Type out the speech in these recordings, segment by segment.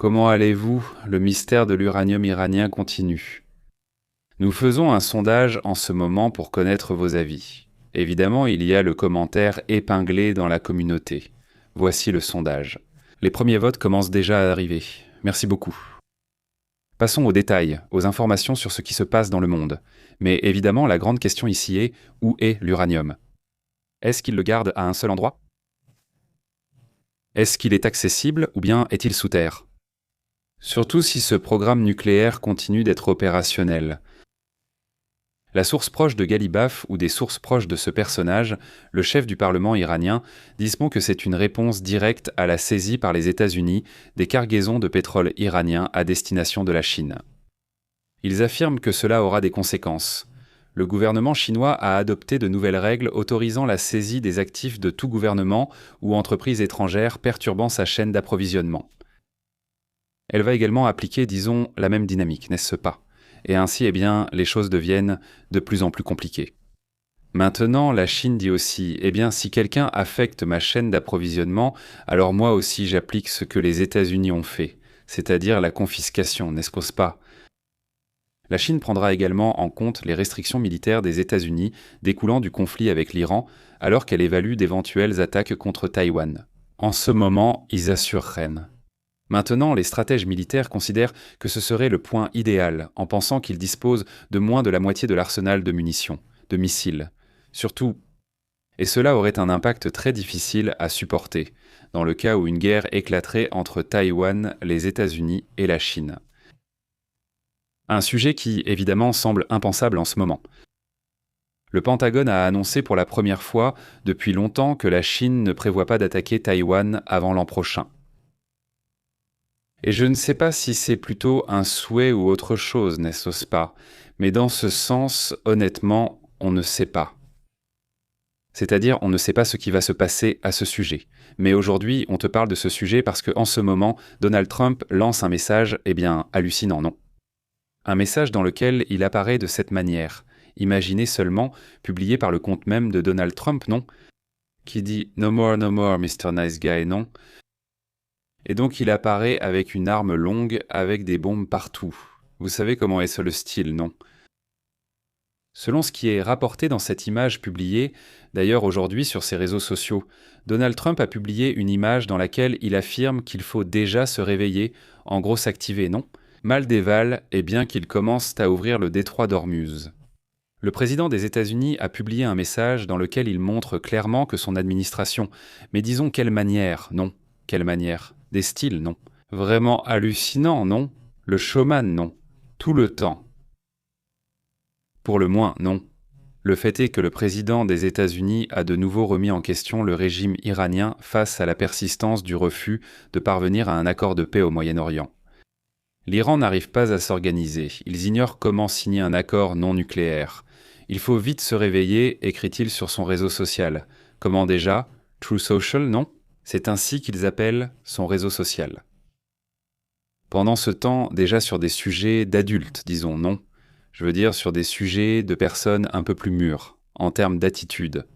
Comment allez-vous? Le mystère de l'uranium iranien continue. Nous faisons un sondage en ce moment pour connaître vos avis. Évidemment, il y a le commentaire épinglé dans la communauté. Voici le sondage. Les premiers votes commencent déjà à arriver. Merci beaucoup. Passons aux détails, aux informations sur ce qui se passe dans le monde. Mais évidemment, la grande question ici est, où est l'uranium? Est-ce qu'il le garde à un seul endroit? Est-ce qu'il est accessible ou bien est-il sous terre? Surtout si ce programme nucléaire continue d'être opérationnel. La source proche de Galibaf ou des sources proches de ce personnage, le chef du Parlement iranien, disent que c'est une réponse directe à la saisie par les États-Unis des cargaisons de pétrole iranien à destination de la Chine. Ils affirment que cela aura des conséquences. Le gouvernement chinois a adopté de nouvelles règles autorisant la saisie des actifs de tout gouvernement ou entreprise étrangère perturbant sa chaîne d'approvisionnement. Elle va également appliquer, disons, la même dynamique, n'est-ce pas? Et ainsi, les choses deviennent de plus en plus compliquées. Maintenant, la Chine dit aussi, si quelqu'un affecte ma chaîne d'approvisionnement, alors moi aussi j'applique ce que les États-Unis ont fait, c'est-à-dire la confiscation, n'est-ce pas? La Chine prendra également en compte les restrictions militaires des États-Unis découlant du conflit avec l'Iran, alors qu'elle évalue d'éventuelles attaques contre Taïwan. En ce moment, ils assurent Rennes. Maintenant, les stratèges militaires considèrent que ce serait le point idéal, en pensant qu'ils disposent de moins de la moitié de l'arsenal de munitions, de missiles. Surtout, et cela aurait un impact très difficile à supporter, dans le cas où une guerre éclaterait entre Taïwan, les États-Unis et la Chine. Un sujet qui, évidemment, semble impensable en ce moment. Le Pentagone a annoncé pour la première fois depuis longtemps que la Chine ne prévoit pas d'attaquer Taïwan avant l'an prochain. Et je ne sais pas si c'est plutôt un souhait ou autre chose, n'est-ce pas? Mais dans ce sens, honnêtement, on ne sait pas. C'est-à-dire, on ne sait pas ce qui va se passer à ce sujet. Mais aujourd'hui, on te parle de ce sujet parce qu'en ce moment, Donald Trump lance un message, hallucinant, non? Un message dans lequel il apparaît de cette manière. Imaginez seulement, publié par le compte même de Donald Trump, non? Qui dit « No more, Mr. Nice Guy », non? Et donc il apparaît avec une arme longue, avec des bombes partout. Vous savez comment est ce le style, non? Selon ce qui est rapporté dans cette image publiée, d'ailleurs aujourd'hui sur ses réseaux sociaux, Donald Trump a publié une image dans laquelle il affirme qu'il faut déjà se réveiller, en gros s'activer, non? Mal déval, et bien qu'il commence à ouvrir le détroit d'Ormuz. Le président des États-Unis a publié un message dans lequel il montre clairement que son administration, mais disons quelle manière, non? Quelle manière? Des styles, non? Vraiment hallucinant, non? Le showman, non? Tout le temps. Pour le moins, non. Le fait est que le président des États-Unis a de nouveau remis en question le régime iranien face à la persistance du refus de parvenir à un accord de paix au Moyen-Orient. L'Iran n'arrive pas à s'organiser, ils ignorent comment signer un accord non nucléaire. Il faut vite se réveiller, écrit-il sur son réseau social. Comment déjà? True Social, non? C'est ainsi qu'ils appellent son réseau social. Pendant ce temps, déjà sur des sujets d'adultes, disons, non? Je veux dire sur des sujets de personnes un peu plus mûres, en termes d'attitude.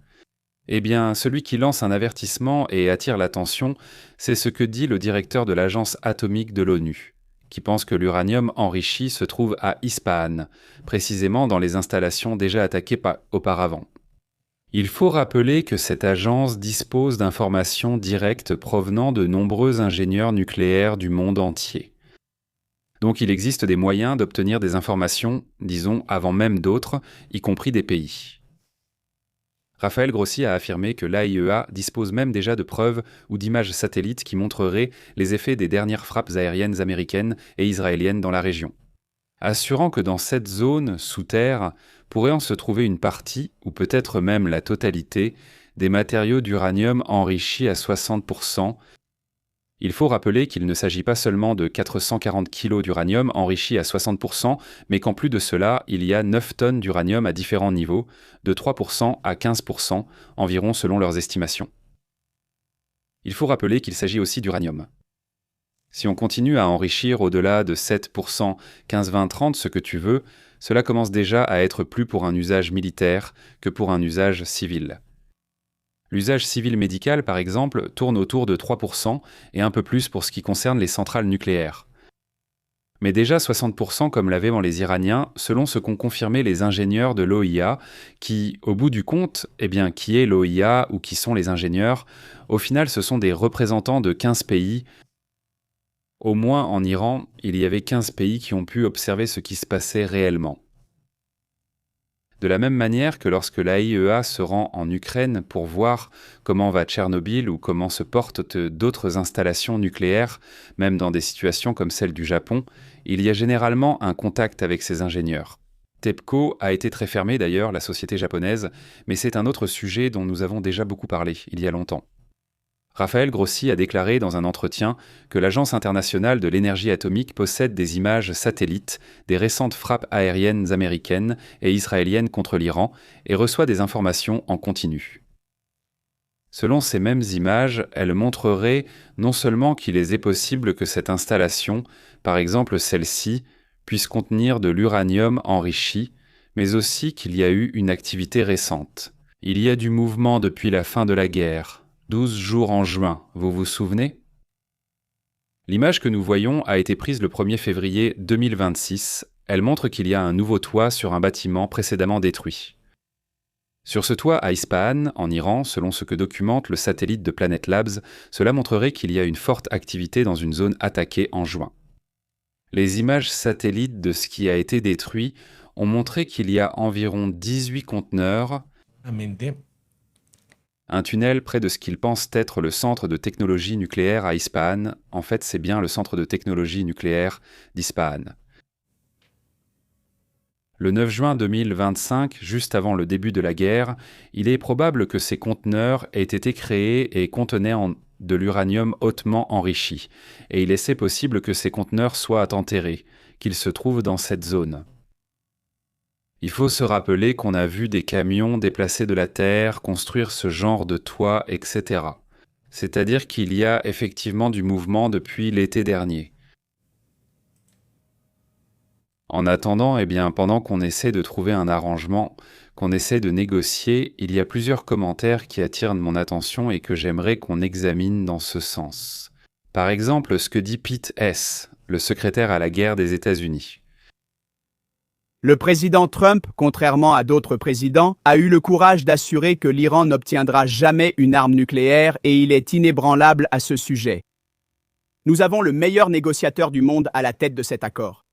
Celui qui lance un avertissement et attire l'attention, c'est ce que dit le directeur de l'agence atomique de l'ONU, qui pense que l'uranium enrichi se trouve à Ispahan, précisément dans les installations déjà attaquées auparavant. Il faut rappeler que cette agence dispose d'informations directes provenant de nombreux ingénieurs nucléaires du monde entier. Donc il existe des moyens d'obtenir des informations, disons, avant même d'autres, y compris des pays. Raphaël Grossi a affirmé que l'AIEA dispose même déjà de preuves ou d'images satellites qui montreraient les effets des dernières frappes aériennes américaines et israéliennes dans la région, assurant que dans cette zone, sous terre, pourrait en se trouver une partie, ou peut-être même la totalité, des matériaux d'uranium enrichis à 60%. Il faut rappeler qu'il ne s'agit pas seulement de 440 kg d'uranium enrichi à 60%, mais qu'en plus de cela, il y a 9 tonnes d'uranium à différents niveaux, de 3% à 15% environ selon leurs estimations. Il faut rappeler qu'il s'agit aussi d'uranium. Si on continue à enrichir au-delà de 7%, 15, 20, 30, ce que tu veux, cela commence déjà à être plus pour un usage militaire que pour un usage civil. L'usage civil médical, par exemple, tourne autour de 3% et un peu plus pour ce qui concerne les centrales nucléaires. Mais déjà 60% comme l'avaient les Iraniens, selon ce qu'ont confirmé les ingénieurs de l'OIA, qui, au bout du compte, qui est l'OIA ou qui sont les ingénieurs, au final ce sont des représentants de 15 pays. Au moins en Iran, il y avait 15 pays qui ont pu observer ce qui se passait réellement. De la même manière que lorsque l'AIEA se rend en Ukraine pour voir comment va Tchernobyl ou comment se portent d'autres installations nucléaires, même dans des situations comme celle du Japon, il y a généralement un contact avec ces ingénieurs. TEPCO a été très fermée d'ailleurs, la société japonaise, mais c'est un autre sujet dont nous avons déjà beaucoup parlé il y a longtemps. Raphaël Grossi a déclaré dans un entretien que l'Agence internationale de l'énergie atomique possède des images satellites des récentes frappes aériennes américaines et israéliennes contre l'Iran et reçoit des informations en continu. Selon ces mêmes images, elles montreraient non seulement qu'il est possible que cette installation, par exemple celle-ci, puisse contenir de l'uranium enrichi, mais aussi qu'il y a eu une activité récente. Il y a du mouvement depuis la fin de la guerre. 12 jours en juin, vous vous souvenez? L'image que nous voyons a été prise le 1er février 2026. Elle montre qu'il y a un nouveau toit sur un bâtiment précédemment détruit. Sur ce toit à Ispahan, en Iran, selon ce que documente le satellite de Planet Labs, cela montrerait qu'il y a une forte activité dans une zone attaquée en juin. Les images satellites de ce qui a été détruit ont montré qu'il y a environ 18 conteneurs, un tunnel près de ce qu'ils pensent être le centre de technologie nucléaire à Ispahan. En fait, c'est bien le centre de technologie nucléaire d'Ispahan. Le 9 juin 2025, juste avant le début de la guerre, il est probable que ces conteneurs aient été créés et contenaient de l'uranium hautement enrichi, et il est assez possible que ces conteneurs soient enterrés, qu'ils se trouvent dans cette zone. Il faut se rappeler qu'on a vu des camions déplacer de la terre, construire ce genre de toit, etc. C'est-à-dire qu'il y a effectivement du mouvement depuis l'été dernier. En attendant, pendant qu'on essaie de trouver un arrangement, qu'on essaie de négocier, il y a plusieurs commentaires qui attirent mon attention et que j'aimerais qu'on examine dans ce sens. Par exemple, ce que dit Pete Hess, le secrétaire à la guerre des États-Unis. Le président Trump, contrairement à d'autres présidents, a eu le courage d'assurer que l'Iran n'obtiendra jamais une arme nucléaire et il est inébranlable à ce sujet. Nous avons le meilleur négociateur du monde à la tête de cet accord.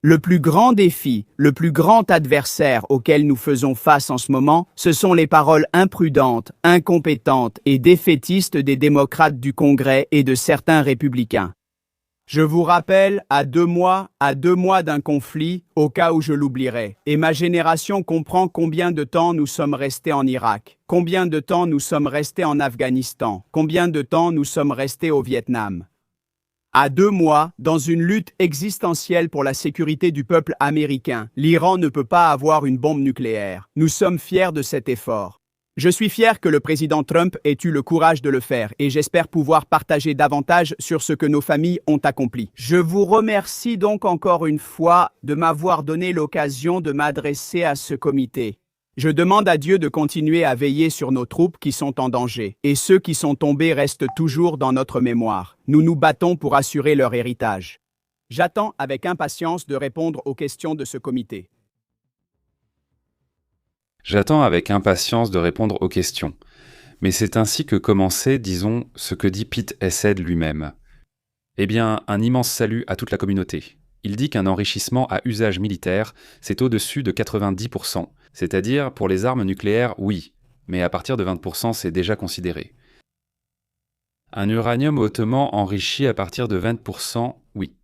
Le plus grand défi, le plus grand adversaire auquel nous faisons face en ce moment, ce sont les paroles imprudentes, incompétentes et défaitistes des démocrates du Congrès et de certains républicains. Je vous rappelle, à deux mois d'un conflit, au cas où je l'oublierai, et ma génération comprend combien de temps nous sommes restés en Irak, combien de temps nous sommes restés en Afghanistan, combien de temps nous sommes restés au Vietnam. À 2 mois, dans une lutte existentielle pour la sécurité du peuple américain, l'Iran ne peut pas avoir une bombe nucléaire. Nous sommes fiers de cet effort. Je suis fier que le président Trump ait eu le courage de le faire et j'espère pouvoir partager davantage sur ce que nos familles ont accompli. Je vous remercie donc encore une fois de m'avoir donné l'occasion de m'adresser à ce comité. Je demande à Dieu de continuer à veiller sur nos troupes qui sont en danger, et ceux qui sont tombés restent toujours dans notre mémoire. Nous nous battons pour assurer leur héritage. J'attends avec impatience de répondre aux questions de ce comité. J'attends avec impatience de répondre aux questions. Mais c'est ainsi que commençait, disons, ce que dit Pete Hesed lui-même. Un immense salut à toute la communauté. Il dit qu'un enrichissement à usage militaire, c'est au-dessus de 90%, c'est-à-dire pour les armes nucléaires, oui, mais à partir de 20%, c'est déjà considéré. Un uranium hautement enrichi à partir de 20%, oui.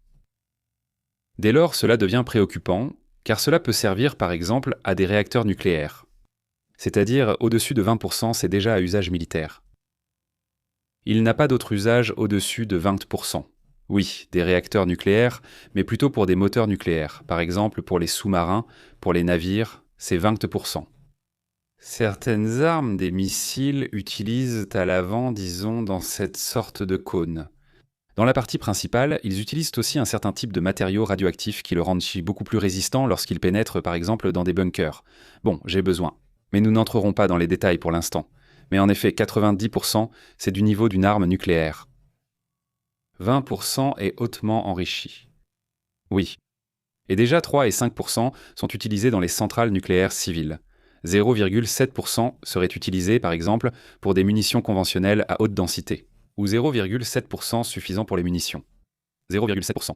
Dès lors, cela devient préoccupant, car cela peut servir par exemple à des réacteurs nucléaires. C'est-à-dire au-dessus de 20%, c'est déjà à usage militaire. Il n'a pas d'autre usage au-dessus de 20%. Oui, des réacteurs nucléaires, mais plutôt pour des moteurs nucléaires. Par exemple, pour les sous-marins, pour les navires, c'est 20%. Certaines armes, des missiles, utilisent à l'avant, disons, dans cette sorte de cône. Dans la partie principale, ils utilisent aussi un certain type de matériaux radioactifs qui le rendent beaucoup plus résistant lorsqu'ils pénètrent par exemple dans des bunkers. Bon, j'ai besoin. Mais nous n'entrerons pas dans les détails pour l'instant. Mais en effet, 90%, c'est du niveau d'une arme nucléaire. 20% est hautement enrichi. Oui. Et déjà 3 et 5% sont utilisés dans les centrales nucléaires civiles. 0,7% serait utilisé, par exemple, pour des munitions conventionnelles à haute densité, ou 0,7% suffisant pour les munitions. 0,7%.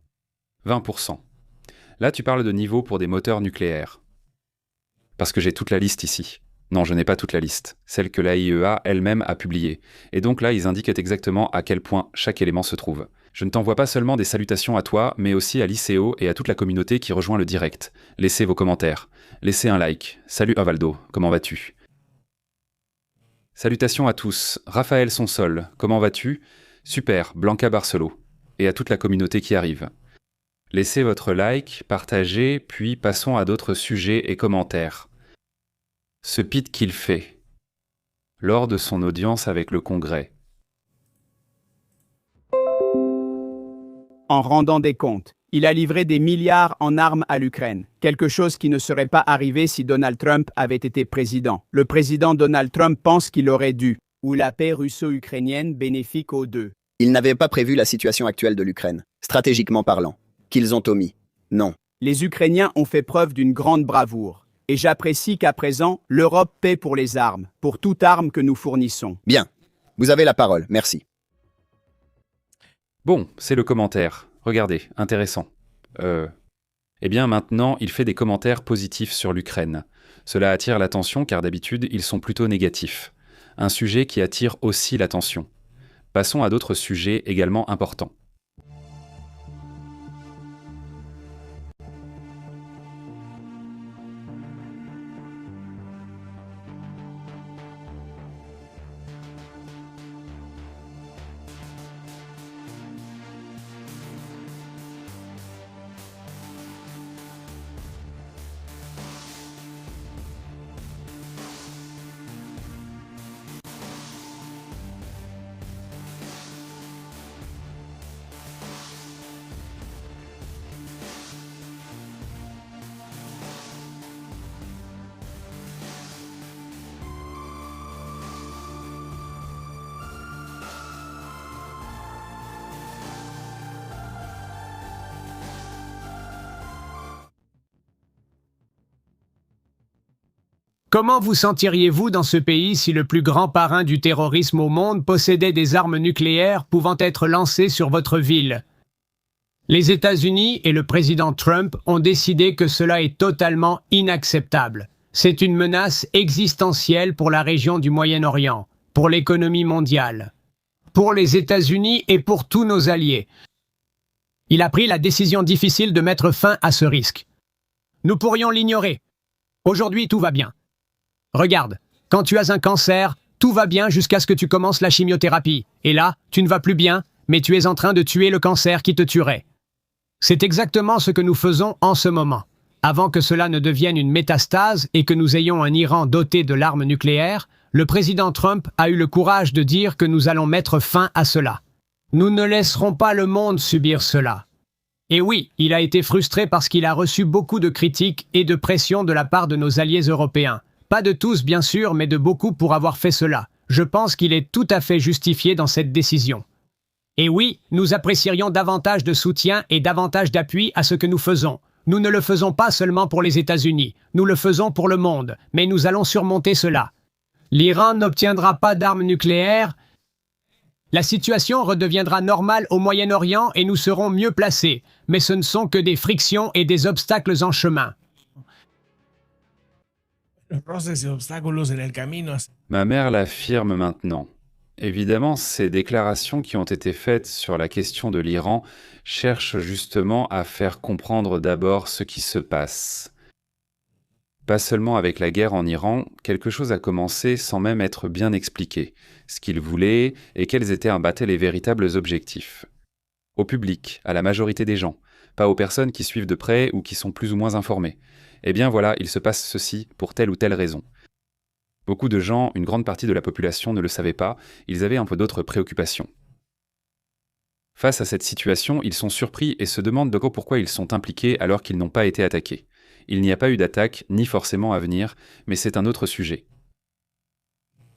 20%. Là, tu parles de niveau pour des moteurs nucléaires. Parce que j'ai toute la liste ici. Non, je n'ai pas toute la liste, celle que l'AIEA elle-même a publiée. Et donc là, ils indiquent exactement à quel point chaque élément se trouve. Je ne t'envoie pas seulement des salutations à toi, mais aussi à l'ICO et à toute la communauté qui rejoint le direct. Laissez vos commentaires. Laissez un like. Salut Avaldo, comment vas-tu? Salutations à tous. Raphaël Sonsol, comment vas-tu? Super, Blanca Barcelo. Et à toute la communauté qui arrive. Laissez votre like, partagez, puis passons à d'autres sujets et commentaires. Ce pit qu'il fait lors de son audience avec le Congrès. En rendant des comptes, il a livré des milliards en armes à l'Ukraine, quelque chose qui ne serait pas arrivé si Donald Trump avait été président. Le président Donald Trump pense qu'il aurait dû, ou la paix russo-ukrainienne bénéfique aux deux. Ils n'avaient pas prévu la situation actuelle de l'Ukraine, stratégiquement parlant, qu'ils ont omis. Non. Les Ukrainiens ont fait preuve d'une grande bravoure. Et j'apprécie qu'à présent, l'Europe paie pour les armes, pour toute arme que nous fournissons. Bien. Vous avez la parole, merci. Bon, c'est le commentaire. Regardez, intéressant. Eh bien maintenant, il fait des commentaires positifs sur l'Ukraine. Cela attire l'attention car d'habitude, ils sont plutôt négatifs. Un sujet qui attire aussi l'attention. Passons à d'autres sujets également importants. Comment vous sentiriez-vous dans ce pays si le plus grand parrain du terrorisme au monde possédait des armes nucléaires pouvant être lancées sur votre ville? Les États-Unis et le président Trump ont décidé que cela est totalement inacceptable. C'est une menace existentielle pour la région du Moyen-Orient, pour l'économie mondiale, pour les États-Unis et pour tous nos alliés. Il a pris la décision difficile de mettre fin à ce risque. Nous pourrions l'ignorer. Aujourd'hui, tout va bien. Regarde, quand tu as un cancer, tout va bien jusqu'à ce que tu commences la chimiothérapie. Et là, tu ne vas plus bien, mais tu es en train de tuer le cancer qui te tuerait. C'est exactement ce que nous faisons en ce moment. Avant que cela ne devienne une métastase et que nous ayons un Iran doté de l'arme nucléaire, le président Trump a eu le courage de dire que nous allons mettre fin à cela. Nous ne laisserons pas le monde subir cela. Et oui, il a été frustré parce qu'il a reçu beaucoup de critiques et de pression de la part de nos alliés européens. Pas de tous, bien sûr, mais de beaucoup pour avoir fait cela. Je pense qu'il est tout à fait justifié dans cette décision. Et oui, nous apprécierions davantage de soutien et davantage d'appui à ce que nous faisons. Nous ne le faisons pas seulement pour les États-Unis, nous le faisons pour le monde, mais nous allons surmonter cela. L'Iran n'obtiendra pas d'armes nucléaires. La situation redeviendra normale au Moyen-Orient et nous serons mieux placés, mais ce ne sont que des frictions et des obstacles en chemin. Ma mère l'affirme maintenant. Évidemment, ces déclarations qui ont été faites sur la question de l'Iran cherchent justement à faire comprendre d'abord ce qui se passe. Pas seulement avec la guerre en Iran, quelque chose a commencé sans même être bien expliqué, ce qu'ils voulaient et quels étaient les véritables objectifs. Au public, à la majorité des gens, pas aux personnes qui suivent de près ou qui sont plus ou moins informées. Eh bien voilà, il se passe ceci pour telle ou telle raison. Beaucoup de gens, une grande partie de la population ne le savaient pas, ils avaient un peu d'autres préoccupations. Face à cette situation, ils sont surpris et se demandent pourquoi ils sont impliqués alors qu'ils n'ont pas été attaqués. Il n'y a pas eu d'attaque, ni forcément à venir, mais c'est un autre sujet.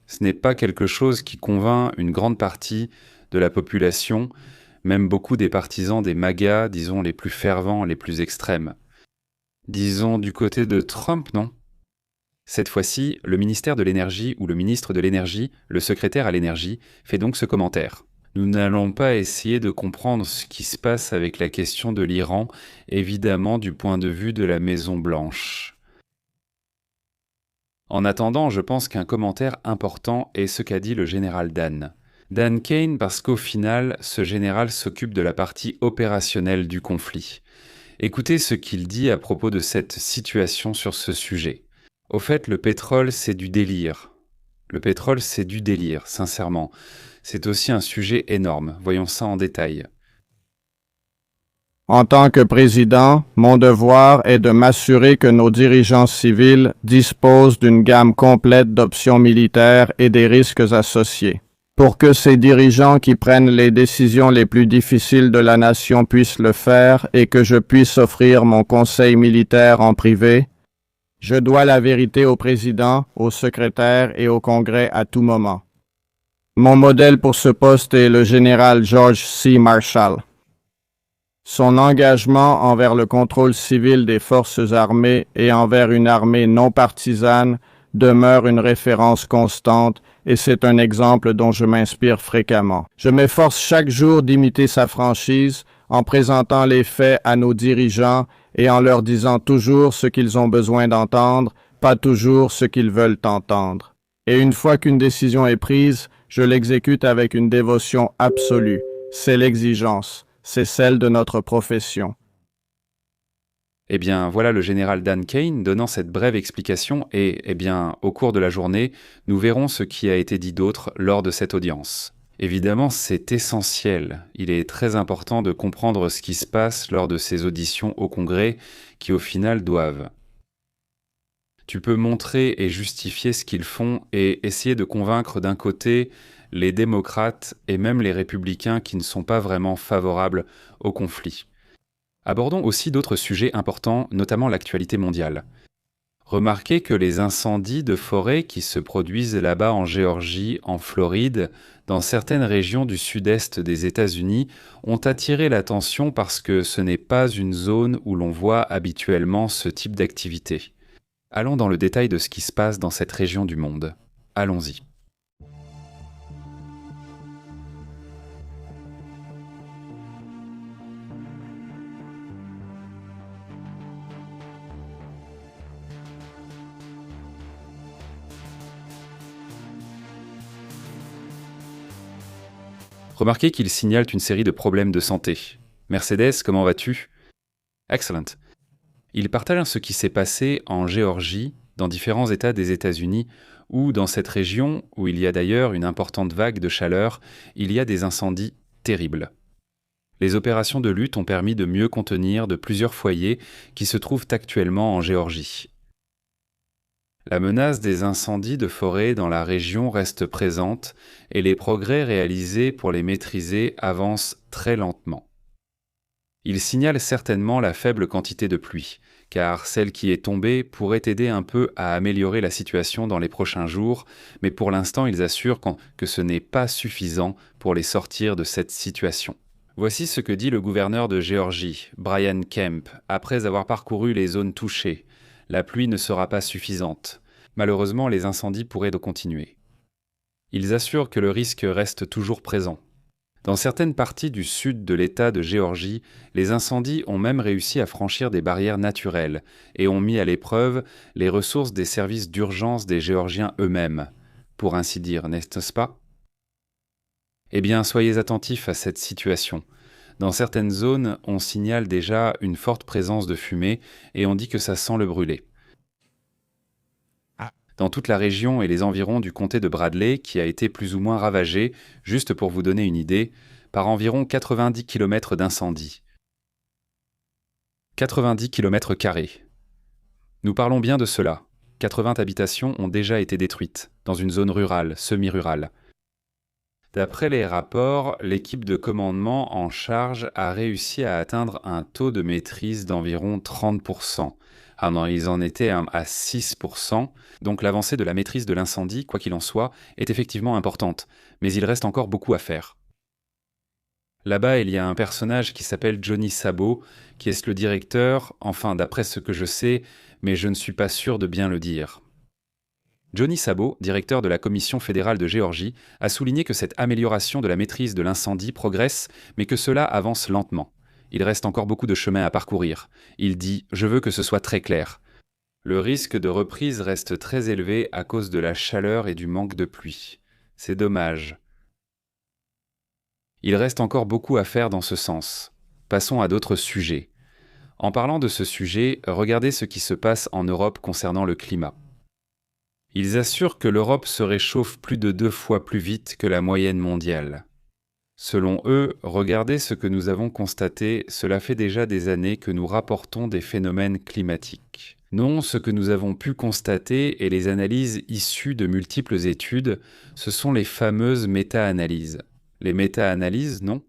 Ce n'est pas quelque chose qui convainc une grande partie de la population, même beaucoup des partisans des MAGA, disons les plus fervents, les plus extrêmes. Disons du côté de Trump, non ? Cette fois-ci, le ministère de l'Énergie ou le ministre de l'Énergie, le secrétaire à l'énergie, fait donc ce commentaire. Nous n'allons pas essayer de comprendre ce qui se passe avec la question de l'Iran, évidemment du point de vue de la Maison-Blanche. En attendant, je pense qu'un commentaire important est ce qu'a dit le général Dan. Dan Kane parce qu'au final, ce général s'occupe de la partie opérationnelle du conflit. Écoutez ce qu'il dit à propos de cette situation sur ce sujet. Au fait, le pétrole, c'est du délire. Le pétrole, c'est du délire, sincèrement. C'est aussi un sujet énorme. Voyons ça en détail. En tant que président, mon devoir est de m'assurer que nos dirigeants civils disposent d'une gamme complète d'options militaires et des risques associés. Pour que ces dirigeants qui prennent les décisions les plus difficiles de la nation puissent le faire et que je puisse offrir mon conseil militaire en privé, je dois la vérité au président, au secrétaire et au Congrès à tout moment. Mon modèle pour ce poste est le général George C. Marshall. Son engagement envers le contrôle civil des forces armées et envers une armée non partisane demeure une référence constante et c'est un exemple dont je m'inspire fréquemment. Je m'efforce chaque jour d'imiter sa franchise en présentant les faits à nos dirigeants et en leur disant toujours ce qu'ils ont besoin d'entendre, pas toujours ce qu'ils veulent entendre. Et une fois qu'une décision est prise, je l'exécute avec une dévotion absolue. C'est l'exigence, c'est celle de notre profession. Eh bien, voilà le général Dan Kane donnant cette brève explication et, eh bien, au cours de la journée, nous verrons ce qui a été dit d'autre lors de cette audience. Évidemment, c'est essentiel. Il est très important de comprendre ce qui se passe lors de ces auditions au Congrès qui, au final, doivent. Tu peux montrer et justifier ce qu'ils font et essayer de convaincre d'un côté les démocrates et même les républicains qui ne sont pas vraiment favorables au conflit. Abordons aussi d'autres sujets importants, notamment l'actualité mondiale. Remarquez que les incendies de forêt qui se produisent là-bas en Géorgie, en Floride, dans certaines régions du sud-est des États-Unis, ont attiré l'attention parce que ce n'est pas une zone où l'on voit habituellement ce type d'activité. Allons dans le détail de ce qui se passe dans cette région du monde. Allons-y. Remarquez qu'ils signalent une série de problèmes de santé. Mercedes, comment vas-tu? Excellent. Ils partagent ce qui s'est passé en Géorgie, dans différents États des États-Unis, où dans cette région, où il y a d'ailleurs une importante vague de chaleur, il y a des incendies terribles. Les opérations de lutte ont permis de mieux contenir de plusieurs foyers qui se trouvent actuellement en Géorgie. La menace des incendies de forêt dans la région reste présente et les progrès réalisés pour les maîtriser avancent très lentement. Il signale certainement la faible quantité de pluie, car celle qui est tombée pourrait aider un peu à améliorer la situation dans les prochains jours, mais pour l'instant ils assurent que ce n'est pas suffisant pour les sortir de cette situation. Voici ce que dit le gouverneur de Géorgie, Brian Kemp, après avoir parcouru les zones touchées. La pluie ne sera pas suffisante. Malheureusement, les incendies pourraient continuer. Ils assurent que le risque reste toujours présent. Dans certaines parties du sud de l'État de Géorgie, les incendies ont même réussi à franchir des barrières naturelles et ont mis à l'épreuve les ressources des services d'urgence des Géorgiens eux-mêmes, pour ainsi dire, n'est-ce pas? Eh bien, soyez attentifs à cette situation. Dans certaines zones, on signale déjà une forte présence de fumée et on dit que ça sent le brûler. Dans toute la région et les environs du comté de Bradley, qui a été plus ou moins ravagé, juste pour vous donner une idée, par environ 90 km d'incendie. 90 km². Nous parlons bien de cela. 80 habitations ont déjà été détruites, dans une zone rurale, semi-rurale. D'après les rapports, l'équipe de commandement en charge a réussi à atteindre un taux de maîtrise d'environ 30%. Ah non, ils en étaient à 6%, donc l'avancée de la maîtrise de l'incendie, quoi qu'il en soit, est effectivement importante, mais il reste encore beaucoup à faire. Là-bas, il y a un personnage qui s'appelle Johnny Sabo, qui est le directeur, enfin d'après ce que je sais, mais je ne suis pas sûr de bien le dire. Johnny Sabo, directeur de la Commission fédérale de Géorgie, a souligné que cette amélioration de la maîtrise de l'incendie progresse, mais que cela avance lentement. Il reste encore beaucoup de chemin à parcourir. Il dit « Je veux que ce soit très clair ». Le risque de reprise reste très élevé à cause de la chaleur et du manque de pluie. C'est dommage. Il reste encore beaucoup à faire dans ce sens. Passons à d'autres sujets. En parlant de ce sujet, regardez ce qui se passe en Europe concernant le climat. Ils assurent que l'Europe se réchauffe plus de 2 fois plus vite que la moyenne mondiale. Selon eux, regardez ce que nous avons constaté, cela fait déjà des années que nous rapportons des phénomènes climatiques. Non, ce que nous avons pu constater et les analyses issues de multiples études, ce sont les fameuses méta-analyses. Les méta-analyses, non?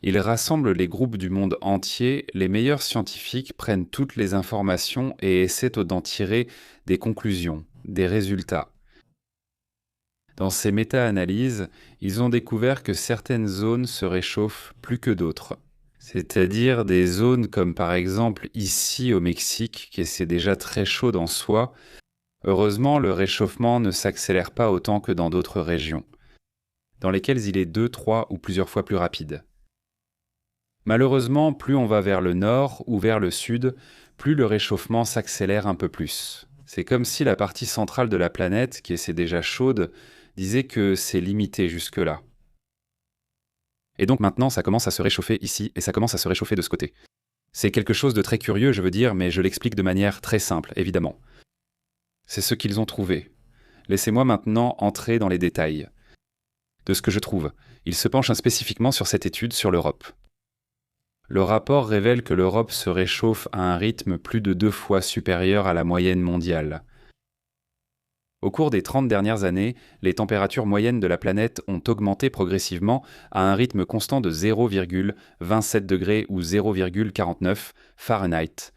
Ils rassemblent les groupes du monde entier, les meilleurs scientifiques prennent toutes les informations et essaient d'en tirer des conclusions, des résultats. Dans ces méta-analyses, ils ont découvert que certaines zones se réchauffent plus que d'autres. C'est-à-dire des zones comme par exemple ici au Mexique, qui c'est déjà très chaud en soi. Heureusement, le réchauffement ne s'accélère pas autant que dans d'autres régions, dans lesquelles il est 2, 3 ou plusieurs fois plus rapide. Malheureusement, plus on va vers le nord ou vers le sud, plus le réchauffement s'accélère un peu plus. C'est comme si la partie centrale de la planète, qui est déjà chaude, disait que c'est limité jusque-là. Et donc maintenant, ça commence à se réchauffer ici, et ça commence à se réchauffer de ce côté. C'est quelque chose de très curieux, je veux dire, mais je l'explique de manière très simple, évidemment. C'est ce qu'ils ont trouvé. Laissez-moi maintenant entrer dans les détails. De ce que je trouve, ils se penchent spécifiquement sur cette étude sur l'Europe. Le rapport révèle que l'Europe se réchauffe à un rythme plus de 2 fois supérieur à la moyenne mondiale. Au cours des 30 dernières années, les températures moyennes de la planète ont augmenté progressivement à un rythme constant de 0,27 degrés ou 0,49 Fahrenheit.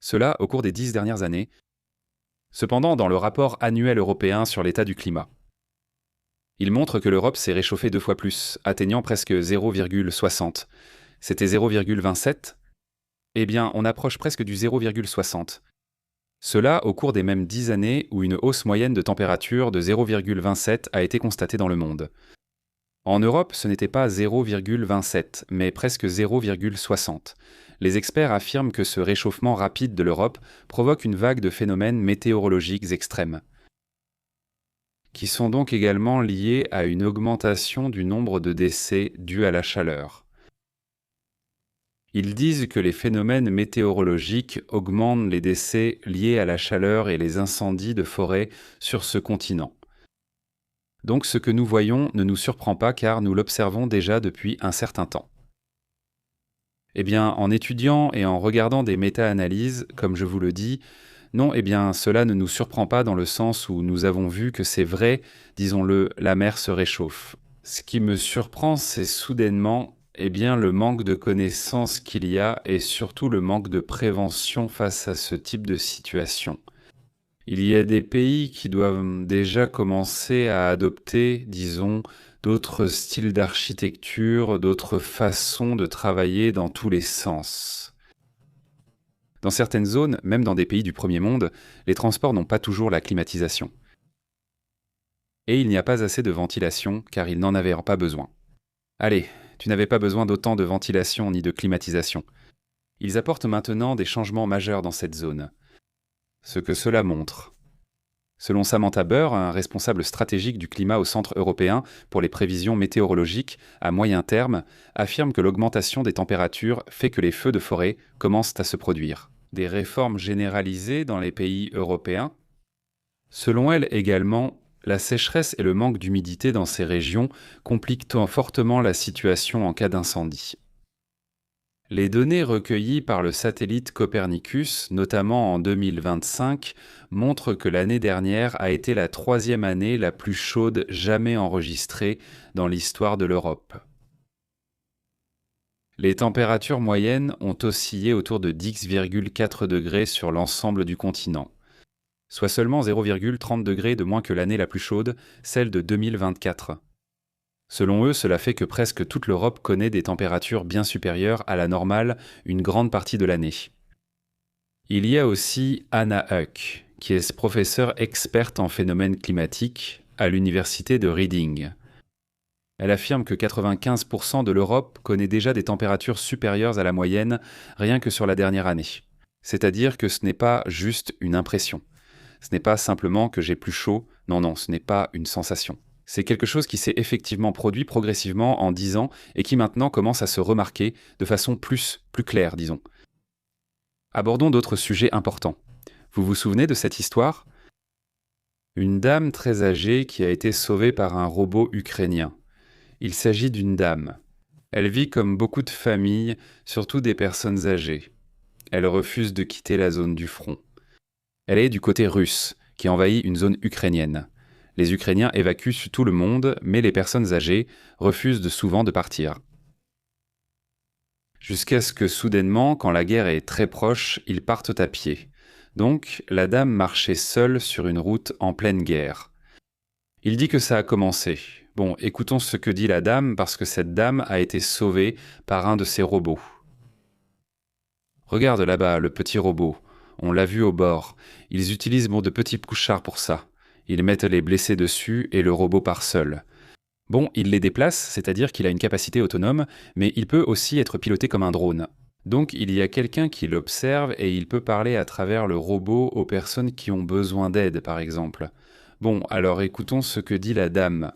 Cela au cours des 10 dernières années. Cependant, dans le rapport annuel européen sur l'état du climat, il montre que l'Europe s'est réchauffée 2 fois plus, atteignant presque 0,60. C'était 0,27? Eh bien, on approche presque du 0,60. Cela au cours des mêmes 10 années où une hausse moyenne de température de 0,27 a été constatée dans le monde. En Europe, ce n'était pas 0,27, mais presque 0,60. Les experts affirment que ce réchauffement rapide de l'Europe provoque une vague de phénomènes météorologiques extrêmes, qui sont donc également liés à une augmentation du nombre de décès dus à la chaleur. Ils disent que les phénomènes météorologiques augmentent les décès liés à la chaleur et les incendies de forêt sur ce continent. Donc ce que nous voyons ne nous surprend pas car nous l'observons déjà depuis un certain temps. Eh bien, en étudiant et en regardant des méta-analyses, comme je vous le dis, non, eh bien, cela ne nous surprend pas dans le sens où nous avons vu que c'est vrai, disons-le, la mer se réchauffe. Ce qui me surprend, c'est soudainement le manque de connaissances qu'il y a et surtout le manque de prévention face à ce type de situation. Il y a des pays qui doivent déjà commencer à adopter, disons, d'autres styles d'architecture, d'autres façons de travailler dans tous les sens. Dans certaines zones, même dans des pays du premier monde, les transports n'ont pas toujours la climatisation. Et il n'y a pas assez de ventilation car ils n'en avaient pas besoin. Allez, tu n'avais pas besoin d'autant de ventilation ni de climatisation. Ils apportent maintenant des changements majeurs dans cette zone. Ce que cela montre. Selon Samantha Burr, un responsable stratégique du climat au Centre européen pour les prévisions météorologiques à moyen terme, affirme que l'augmentation des températures fait que les feux de forêt commencent à se produire. Des réformes généralisées dans les pays européens. Selon elle également, la sécheresse et le manque d'humidité dans ces régions compliquent fortement la situation en cas d'incendie. Les données recueillies par le satellite Copernicus, notamment en 2025, montrent que l'année dernière a été la 3e année la plus chaude jamais enregistrée dans l'histoire de l'Europe. Les températures moyennes ont oscillé autour de 10,4 degrés sur l'ensemble du continent, soit seulement 0,30 degrés de moins que l'année la plus chaude, celle de 2024. Selon eux, cela fait que presque toute l'Europe connaît des températures bien supérieures à la normale une grande partie de l'année. Il y a aussi Anna Huck, qui est professeure experte en phénomènes climatiques à l'université de Reading. Elle affirme que 95% de l'Europe connaît déjà des températures supérieures à la moyenne rien que sur la dernière année. C'est-à-dire que ce n'est pas juste une impression. Ce n'est pas simplement que j'ai plus chaud, non, ce n'est pas une sensation. C'est quelque chose qui s'est effectivement produit progressivement en 10 ans et qui maintenant commence à se remarquer de façon plus claire, disons. Abordons d'autres sujets importants. Vous vous souvenez de cette histoire ? Une dame très âgée qui a été sauvée par un robot ukrainien. Il s'agit d'une dame. Elle vit comme beaucoup de familles, surtout des personnes âgées. Elle refuse de quitter la zone du front. Elle est du côté russe, qui envahit une zone ukrainienne. Les Ukrainiens évacuent tout le monde, mais les personnes âgées refusent souvent de partir. Jusqu'à ce que soudainement, quand la guerre est très proche, ils partent à pied. Donc, la dame marchait seule sur une route en pleine guerre. Il dit que ça a commencé. Bon, écoutons ce que dit la dame, parce que cette dame a été sauvée par un de ces robots. Regarde là-bas, le petit robot. On l'a vu au bord. Ils utilisent de petits couchards pour ça. Ils mettent les blessés dessus et le robot part seul. Bon, il les déplace, c'est-à-dire qu'il a une capacité autonome, mais il peut aussi être piloté comme un drone. Donc il y a quelqu'un qui l'observe et il peut parler à travers le robot aux personnes qui ont besoin d'aide, par exemple. Bon, alors écoutons ce que dit la dame.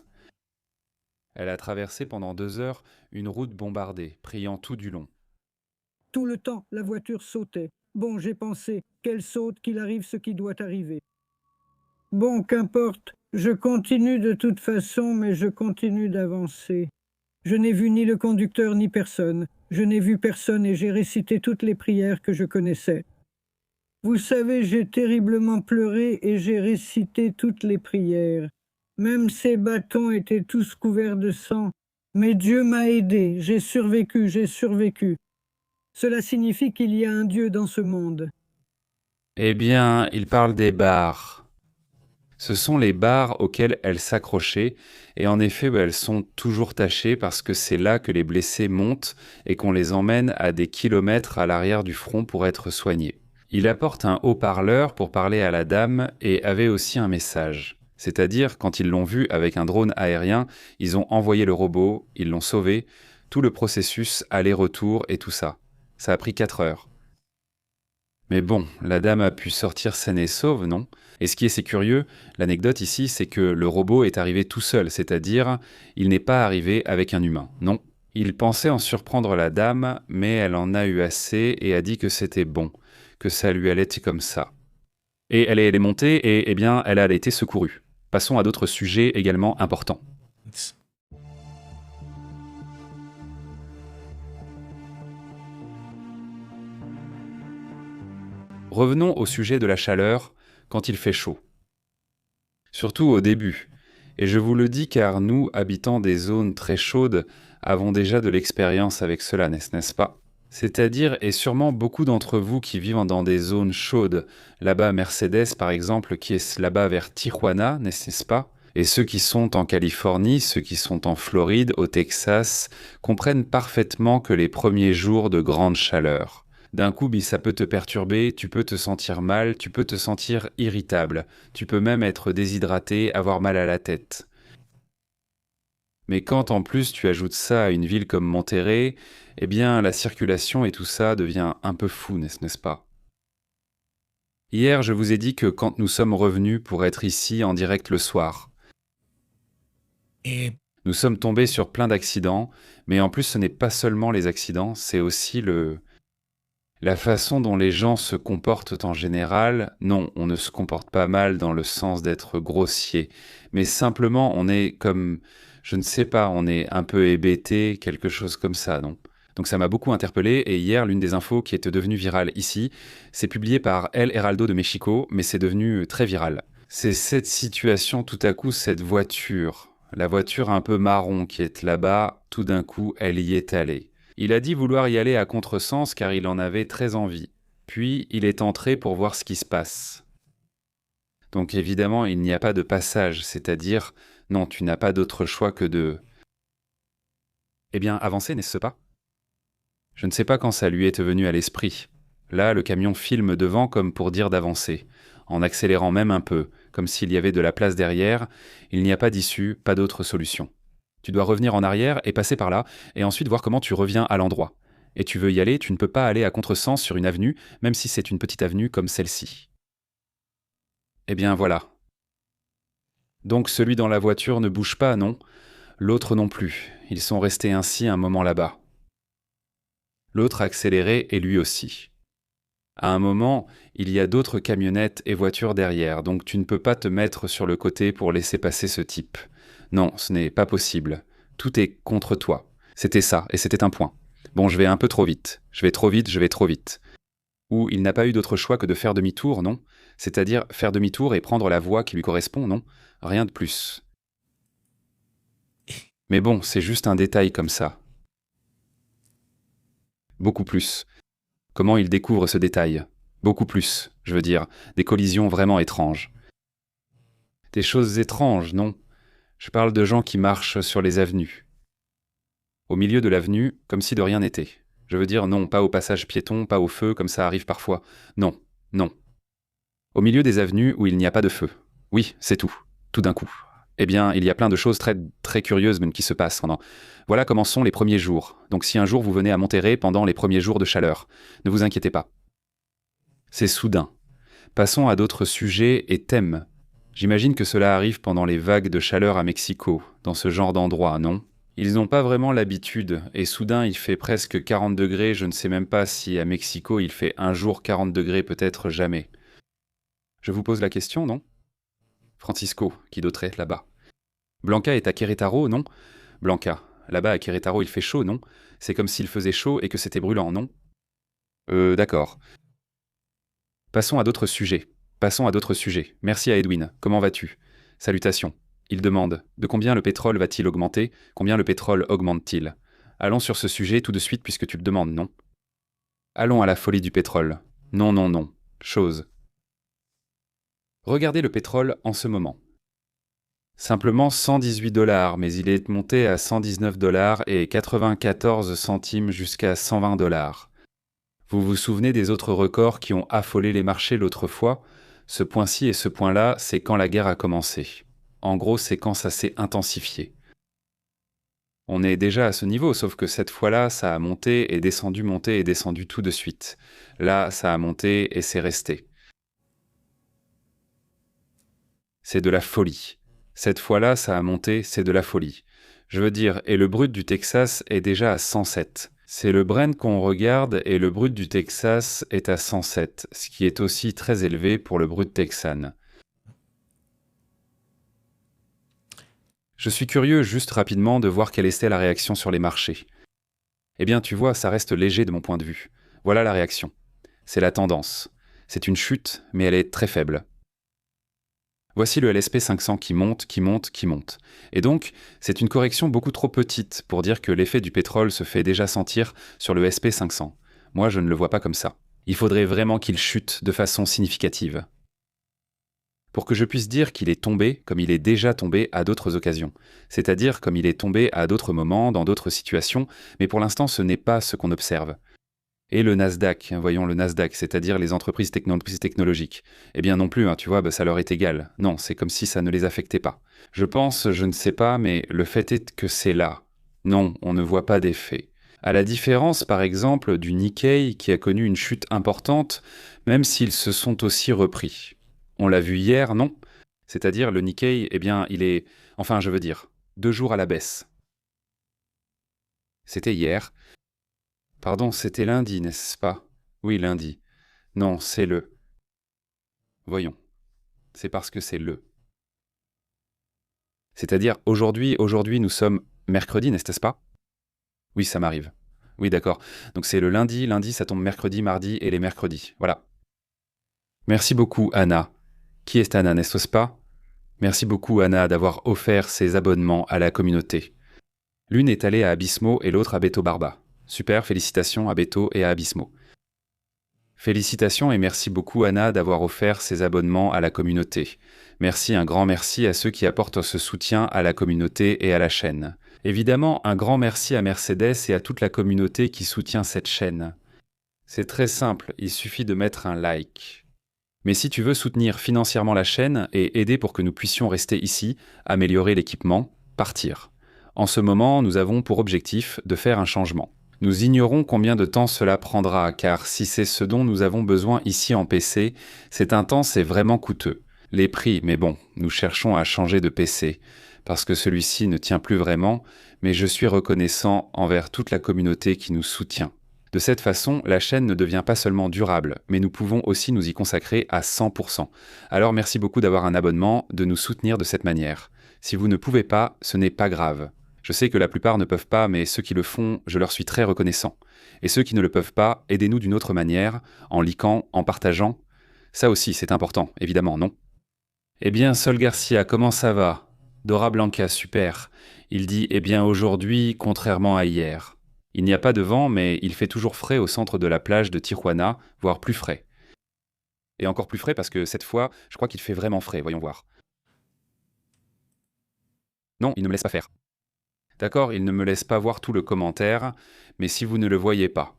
Elle a traversé pendant 2 heures une route bombardée, priant tout du long. Tout le temps, la voiture sautait. Bon, j'ai pensé, qu'elle saute, qu'il arrive ce qui doit arriver. Bon, qu'importe, je continue de toute façon, mais je continue d'avancer. Je n'ai vu ni le conducteur ni personne. Je n'ai vu personne et j'ai récité toutes les prières que je connaissais. Vous savez, j'ai terriblement pleuré et j'ai récité toutes les prières. Même ces bâtons étaient tous couverts de sang. Mais Dieu m'a aidé, j'ai survécu. Cela signifie qu'il y a un Dieu dans ce monde. Eh bien, il parle des barres. Ce sont les barres auxquelles elle s'accrochait, et en effet, elles sont toujours tachées parce que c'est là que les blessés montent et qu'on les emmène à des kilomètres à l'arrière du front pour être soignés. Il apporte un haut-parleur pour parler à la dame et avait aussi un message. C'est-à-dire, quand ils l'ont vu avec un drone aérien, ils ont envoyé le robot, ils l'ont sauvé, tout le processus, aller-retour et tout ça. Ça a pris 4 heures. Mais bon, la dame a pu sortir saine et sauve, non ? Et ce qui est assez curieux, l'anecdote ici, c'est que le robot est arrivé tout seul, c'est-à-dire, il n'est pas arrivé avec un humain, non. Il pensait en surprendre la dame, mais elle en a eu assez et a dit que c'était bon, que ça lui allait comme ça. Et elle est montée et, bien, elle a été secourue. Passons à d'autres sujets également importants. Revenons au sujet de la chaleur quand il fait chaud. Surtout au début. Et je vous le dis car nous, habitants des zones très chaudes, avons déjà de l'expérience avec cela, n'est-ce pas ? C'est-à-dire, et sûrement beaucoup d'entre vous qui vivent dans des zones chaudes, là-bas Mercedes par exemple, qui est là-bas vers Tijuana, n'est-ce pas ? Et ceux qui sont en Californie, ceux qui sont en Floride, au Texas, comprennent parfaitement que les premiers jours de grande chaleur, d'un coup, ça peut te perturber, tu peux te sentir mal, tu peux te sentir irritable, tu peux même être déshydraté, avoir mal à la tête. Mais quand en plus tu ajoutes ça à une ville comme Monterrey, eh bien la circulation et tout ça devient un peu fou, n'est-ce pas ? Hier, je vous ai dit que quand nous sommes revenus pour être ici en direct le soir, nous sommes tombés sur plein d'accidents, mais en plus ce n'est pas seulement les accidents, c'est aussi la façon dont les gens se comportent en général. Non, on ne se comporte pas mal dans le sens d'être grossier, mais simplement on est comme, je ne sais pas, on est un peu hébété, quelque chose comme ça, non ? Donc ça m'a beaucoup interpellé, et hier, l'une des infos qui est devenue virale ici, c'est publié par El Heraldo de Mexico, mais c'est devenu très viral. C'est cette situation, tout à coup, cette voiture, la voiture un peu marron qui est là-bas, tout d'un coup, elle y est allée. Il a dit vouloir y aller à contresens car il en avait très envie. Puis il est entré pour voir ce qui se passe. Donc évidemment, il n'y a pas de passage, c'est-à-dire, non, tu n'as pas d'autre choix que de... Eh bien, avancer, n'est-ce pas? Je ne sais pas quand ça lui est venu à l'esprit. Là, le camion filme devant comme pour dire d'avancer, en accélérant même un peu, comme s'il y avait de la place derrière. Il n'y a pas d'issue, pas d'autre solution. Tu dois revenir en arrière et passer par là, et ensuite voir comment tu reviens à l'endroit. Et tu veux y aller, tu ne peux pas aller à contresens sur une avenue, même si c'est une petite avenue comme celle-ci. Eh bien voilà. Donc celui dans la voiture ne bouge pas, non? L'autre non plus. Ils sont restés ainsi un moment là-bas. L'autre a accéléré et lui aussi. À un moment, il y a d'autres camionnettes et voitures derrière, donc tu ne peux pas te mettre sur le côté pour laisser passer ce type. Non, ce n'est pas possible. Tout est contre toi. C'était ça, et c'était un point. Bon, je vais un peu trop vite. Je vais trop vite, je vais trop vite. Ou il n'a pas eu d'autre choix que de faire demi-tour, non? C'est-à-dire faire demi-tour et prendre la voie qui lui correspond, non? Rien de plus. Mais bon, c'est juste un détail comme ça. Beaucoup plus. Comment il découvre ce détail? Beaucoup plus, je veux dire, des collisions vraiment étranges. Des choses étranges, non? Je parle de gens qui marchent sur les avenues. Au milieu de l'avenue, comme si de rien n'était. Je veux dire non, pas au passage piéton, pas au feu, comme ça arrive parfois. Non, non. Au milieu des avenues où il n'y a pas de feu. Oui, c'est tout d'un coup. Eh bien, il y a plein de choses très, très curieuses même qui se passent pendant... Voilà comment sont les premiers jours. Donc si un jour vous venez à Monterrey pendant les premiers jours de chaleur, ne vous inquiétez pas. C'est soudain. Passons à d'autres sujets et thèmes. J'imagine que cela arrive pendant les vagues de chaleur à Mexico, dans ce genre d'endroit, non? Ils n'ont pas vraiment l'habitude, et soudain il fait presque 40 degrés, je ne sais même pas si à Mexico il fait un jour 40 degrés, peut-être jamais. Je vous pose la question, non? Francisco, qui d'autre est là-bas? Blanca est à Querétaro, non? Blanca, là-bas à Querétaro il fait chaud, non? C'est comme s'il faisait chaud et que c'était brûlant, non? D'accord. Passons à d'autres sujets. Merci à Edwin. Comment vas-tu? Salutations. Il demande, de combien le pétrole va-t-il augmenter? Combien le pétrole augmente-t-il? Allons sur ce sujet tout de suite puisque tu le demandes, non? Allons à la folie du pétrole. Non, non, non. Chose. Regardez le pétrole en ce moment. Simplement 118 $, mais il est monté à 119 $ et 94 centimes jusqu'à 120 $. Vous vous souvenez des autres records qui ont affolé les marchés l'autre fois? Ce point-ci et ce point-là, c'est quand la guerre a commencé. En gros, c'est quand ça s'est intensifié. On est déjà à ce niveau, sauf que cette fois-là, ça a monté et descendu tout de suite. Là, ça a monté et c'est resté. C'est de la folie. Cette fois-là, ça a monté, c'est de la folie. Je veux dire, et le brut du Texas est déjà à 107. C'est le Brent qu'on regarde et le brut du Texas est à 107, ce qui est aussi très élevé pour le brut texan. Je suis curieux juste rapidement de voir quelle était la réaction sur les marchés. Eh bien, tu vois, ça reste léger de mon point de vue. Voilà la réaction. C'est la tendance. C'est une chute, mais elle est très faible. Voici le LSP 500 qui monte. Et donc, c'est une correction beaucoup trop petite pour dire que l'effet du pétrole se fait déjà sentir sur le SP 500. Moi, je ne le vois pas comme ça. Il faudrait vraiment qu'il chute de façon significative. Pour que je puisse dire qu'il est tombé comme il est déjà tombé à d'autres occasions. C'est-à-dire comme il est tombé à d'autres moments, dans d'autres situations, mais pour l'instant, ce n'est pas ce qu'on observe. Et le Nasdaq, voyons le Nasdaq, c'est-à-dire les entreprises technologiques. Eh bien non plus, tu vois, ça leur est égal. Non, c'est comme si ça ne les affectait pas. Je pense, je ne sais pas, mais le fait est que c'est là. Non, on ne voit pas d'effet. À la différence, par exemple, du Nikkei qui a connu une chute importante, même s'ils se sont aussi repris. On l'a vu hier, non? C'est-à-dire le Nikkei, eh bien, il est... Enfin, je veux dire, 2 jours à la baisse. C'était hier. Pardon, c'était lundi, n'est-ce pas? Oui, lundi. Non, c'est le. Voyons. C'est parce que c'est le. C'est-à-dire, aujourd'hui, nous sommes mercredi, n'est-ce pas? Oui, ça m'arrive. Oui, d'accord. Donc c'est le lundi, ça tombe mercredi, mardi et les mercredis. Voilà. Merci beaucoup, Anna. Qui est Anna, n'est-ce pas? Merci beaucoup, Anna, d'avoir offert ses abonnements à la communauté. L'une est allée à Abismo et l'autre à Beto Barba. Super, félicitations à Beto et à Abismo. Félicitations et merci beaucoup Anna d'avoir offert ces abonnements à la communauté. Merci, un grand merci à ceux qui apportent ce soutien à la communauté et à la chaîne. Évidemment, un grand merci à Mercedes et à toute la communauté qui soutient cette chaîne. C'est très simple, il suffit de mettre un like. Mais si tu veux soutenir financièrement la chaîne et aider pour que nous puissions rester ici, améliorer l'équipement, partir. En ce moment, nous avons pour objectif de faire un changement. Nous ignorons combien de temps cela prendra, car si c'est ce dont nous avons besoin ici en PC, c'est un temps, c'est vraiment coûteux. Les prix, mais bon, nous cherchons à changer de PC, parce que celui-ci ne tient plus vraiment, mais je suis reconnaissant envers toute la communauté qui nous soutient. De cette façon, la chaîne ne devient pas seulement durable, mais nous pouvons aussi nous y consacrer à 100%. Alors merci beaucoup d'avoir un abonnement, de nous soutenir de cette manière. Si vous ne pouvez pas, ce n'est pas grave. Je sais que la plupart ne peuvent pas, mais ceux qui le font, je leur suis très reconnaissant. Et ceux qui ne le peuvent pas, aidez-nous d'une autre manière, en likant, en partageant. Ça aussi, c'est important, évidemment, non? Eh bien, Sol Garcia, comment ça va? Dora Blanca, super. Il dit, eh bien aujourd'hui, contrairement à hier. Il n'y a pas de vent, mais il fait toujours frais au centre de la plage de Tijuana, voire plus frais. Et encore plus frais parce que cette fois, je crois qu'il fait vraiment frais, voyons voir. Non, il ne me laisse pas faire. D'accord, il ne me laisse pas voir tout le commentaire, mais si vous ne le voyez pas.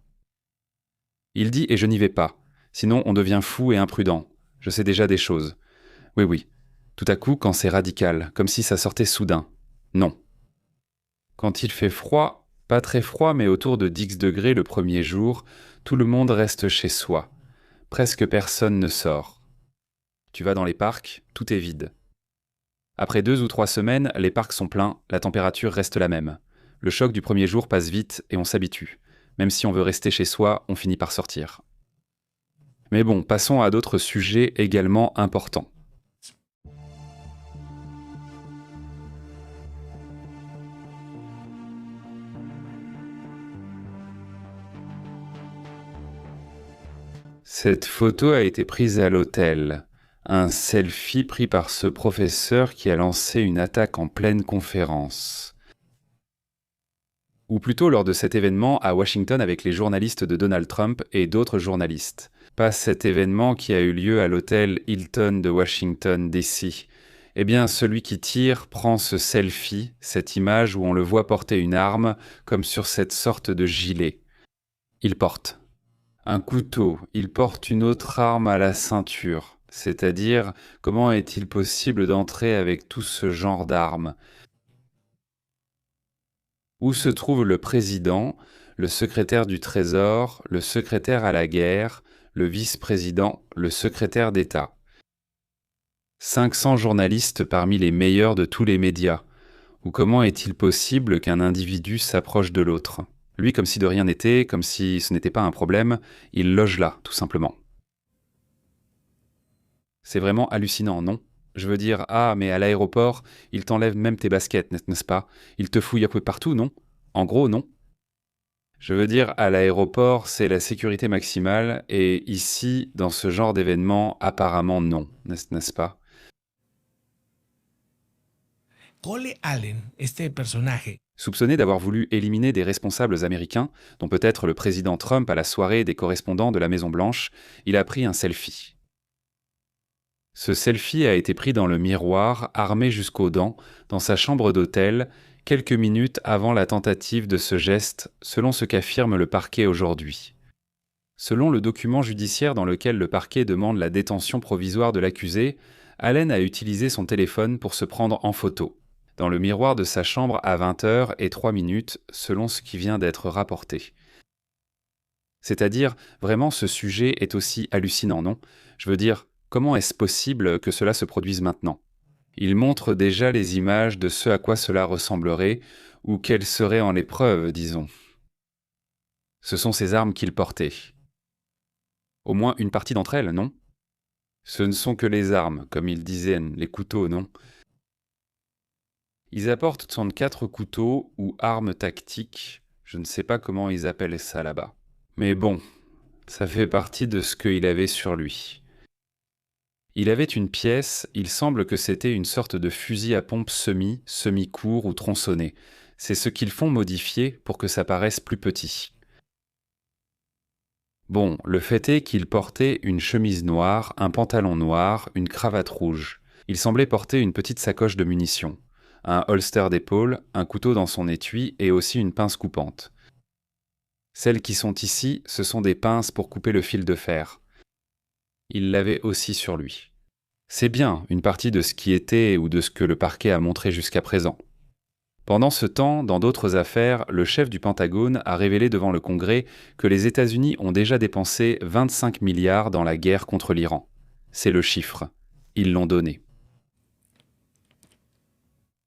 Il dit et je n'y vais pas, sinon on devient fou et imprudent. Je sais déjà des choses. Oui, oui. Tout à coup, quand c'est radical, comme si ça sortait soudain. Non. Quand il fait froid, pas très froid, mais autour de 10 degrés le premier jour, tout le monde reste chez soi. Presque personne ne sort. Tu vas dans les parcs, tout est vide. Après 2 ou 3 semaines, les parcs sont pleins, la température reste la même. Le choc du premier jour passe vite et on s'habitue. Même si on veut rester chez soi, on finit par sortir. Mais bon, passons à d'autres sujets également importants. Cette photo a été prise à l'hôtel. Un selfie pris par ce professeur qui a lancé une attaque en pleine conférence. Ou plutôt lors de cet événement à Washington avec les journalistes de Donald Trump et d'autres journalistes. Pas cet événement qui a eu lieu à l'hôtel Hilton de Washington, D.C. Eh bien, celui qui tire prend ce selfie, cette image où on le voit porter une arme, comme sur cette sorte de gilet. Il porte un couteau, il porte une autre arme à la ceinture. C'est-à-dire, comment est-il possible d'entrer avec tout ce genre d'armes? Où se trouve le président, le secrétaire du Trésor, le secrétaire à la guerre, le vice-président, le secrétaire d'État? 500 journalistes parmi les meilleurs de tous les médias. Ou comment est-il possible qu'un individu s'approche de l'autre? Lui, comme si de rien n'était, comme si ce n'était pas un problème, il loge là, tout simplement. C'est vraiment hallucinant, non? Je veux dire, ah, mais à l'aéroport, ils t'enlèvent même tes baskets, n'est-ce pas? Ils te fouillent un peu partout, non? En gros, non? Je veux dire, à l'aéroport, c'est la sécurité maximale, et ici, dans ce genre d'événement, apparemment non, n'est-ce pas? Cole Allen, este personaje. Soupçonné d'avoir voulu éliminer des responsables américains, dont peut-être le président Trump à la soirée des correspondants de la Maison-Blanche, il a pris un selfie. Ce selfie a été pris dans le miroir, armé jusqu'aux dents, dans sa chambre d'hôtel, quelques minutes avant la tentative de ce geste, selon ce qu'affirme le parquet aujourd'hui. Selon le document judiciaire dans lequel le parquet demande la détention provisoire de l'accusé, Allen a utilisé son téléphone pour se prendre en photo, dans le miroir de sa chambre à 20h03, selon ce qui vient d'être rapporté. C'est-à-dire, vraiment, ce sujet est aussi hallucinant, non? Je veux dire, comment est-ce possible que cela se produise maintenant? Il montre déjà les images de ce à quoi cela ressemblerait, ou quelles seraient en l'épreuve, disons. Ce sont ces armes qu'il portait. Au moins une partie d'entre elles, non? Ce ne sont que les armes, comme ils disaient, les couteaux, non? Ils apportent 34 couteaux ou armes tactiques, je ne sais pas comment ils appellent ça là-bas. Mais bon, ça fait partie de ce qu'il avait sur lui. Il avait une pièce, il semble que c'était une sorte de fusil à pompe semi-court ou tronçonné. C'est ce qu'ils font modifier pour que ça paraisse plus petit. Bon, le fait est qu'il portait une chemise noire, un pantalon noir, une cravate rouge. Il semblait porter une petite sacoche de munitions, un holster d'épaule, un couteau dans son étui et aussi une pince coupante. Celles qui sont ici, ce sont des pinces pour couper le fil de fer. Il l'avait aussi sur lui. C'est bien une partie de ce qui était ou de ce que le parquet a montré jusqu'à présent. Pendant ce temps, dans d'autres affaires, le chef du Pentagone a révélé devant le Congrès que les États-Unis ont déjà dépensé 25 milliards dans la guerre contre l'Iran. C'est le chiffre. Ils l'ont donné.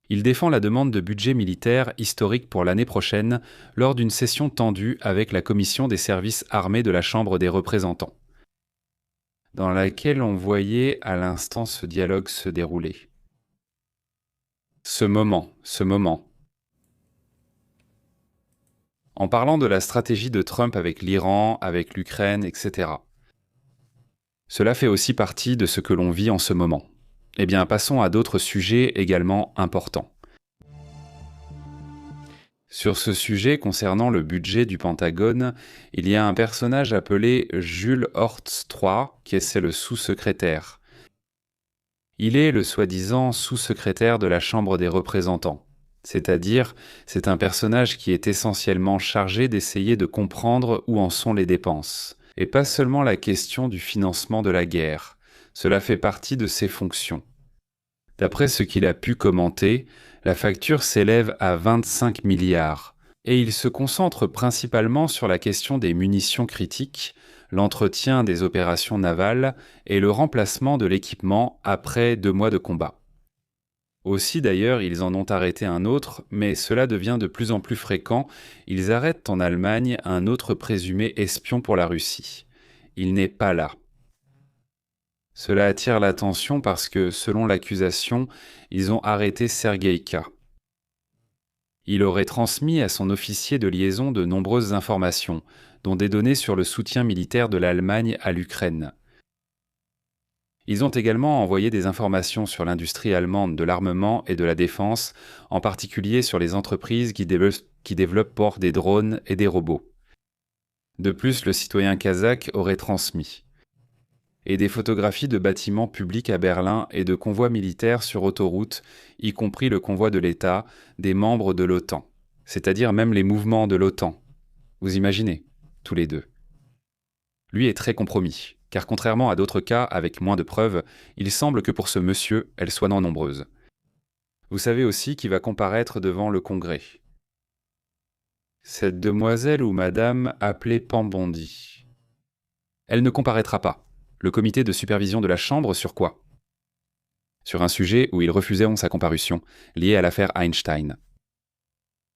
Il défend la demande de budget militaire historique pour l'année prochaine lors d'une session tendue avec la Commission des services armés de la Chambre des représentants, dans laquelle on voyait à l'instant ce dialogue se dérouler. Ce moment. En parlant de la stratégie de Trump avec l'Iran, avec l'Ukraine, etc. Cela fait aussi partie de ce que l'on vit en ce moment. Eh bien, passons à d'autres sujets également importants. Sur ce sujet concernant le budget du Pentagone, il y a un personnage appelé Jules Hortz III, qui est le sous-secrétaire. Il est le soi-disant sous-secrétaire de la Chambre des représentants. C'est-à-dire, c'est un personnage qui est essentiellement chargé d'essayer de comprendre où en sont les dépenses. Et pas seulement la question du financement de la guerre. Cela fait partie de ses fonctions. D'après ce qu'il a pu commenter, la facture s'élève à 25 milliards. Et il se concentre principalement sur la question des munitions critiques, l'entretien des opérations navales et le remplacement de l'équipement après 2 mois de combat. Aussi d'ailleurs, ils en ont arrêté un autre, mais cela devient de plus en plus fréquent. Ils arrêtent en Allemagne un autre présumé espion pour la Russie. Il n'est pas là. Cela attire l'attention parce que, selon l'accusation, ils ont arrêté Sergueï K. Il aurait transmis à son officier de liaison de nombreuses informations, dont des données sur le soutien militaire de l'Allemagne à l'Ukraine. Ils ont également envoyé des informations sur l'industrie allemande de l'armement et de la défense, en particulier sur les entreprises qui développent des drones et des robots. De plus, le citoyen kazakh aurait transmis. Et des photographies de bâtiments publics à Berlin et de convois militaires sur autoroute, y compris le convoi de l'État, des membres de l'OTAN, c'est-à-dire même les mouvements de l'OTAN. Vous imaginez, tous les deux. Lui est très compromis, car contrairement à d'autres cas avec moins de preuves, il semble que pour ce monsieur, elles soient non nombreuses. Vous savez aussi qui va comparaître devant le Congrès. Cette demoiselle ou madame appelée Pambondi. Elle ne comparaîtra pas. Le comité de supervision de la Chambre sur quoi? Sur un sujet où ils refuseront sa comparution, lié à l'affaire Einstein.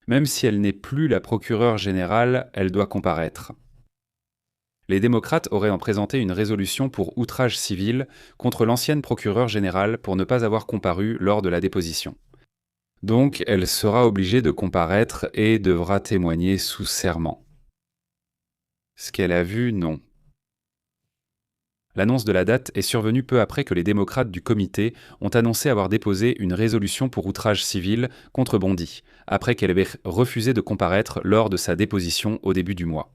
Même si elle n'est plus la procureure générale, elle doit comparaître. Les démocrates auraient en présenté une résolution pour outrage civil contre l'ancienne procureure générale pour ne pas avoir comparu lors de la déposition. Donc, elle sera obligée de comparaître et devra témoigner sous serment. Ce qu'elle a vu, non. L'annonce de la date est survenue peu après que les démocrates du comité ont annoncé avoir déposé une résolution pour outrage civil contre Bondi, après qu'elle avait refusé de comparaître lors de sa déposition au début du mois.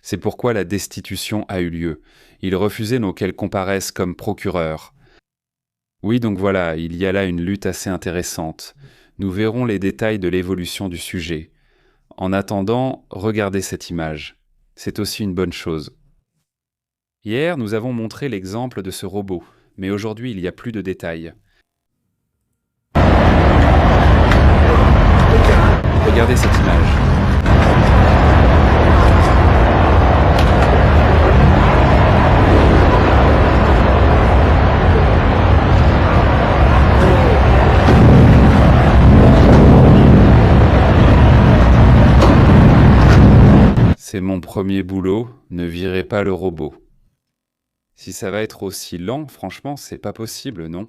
C'est pourquoi la destitution a eu lieu. Il refusait donc qu'elle comparaisse comme procureur. Oui, donc voilà, il y a là une lutte assez intéressante. Nous verrons les détails de l'évolution du sujet. En attendant, regardez cette image. C'est aussi une bonne chose. Hier, nous avons montré l'exemple de ce robot, mais aujourd'hui, il y a plus de détails. Regardez cette image. C'est mon premier boulot, ne virez pas le robot. Si ça va être aussi lent, franchement, c'est pas possible, non?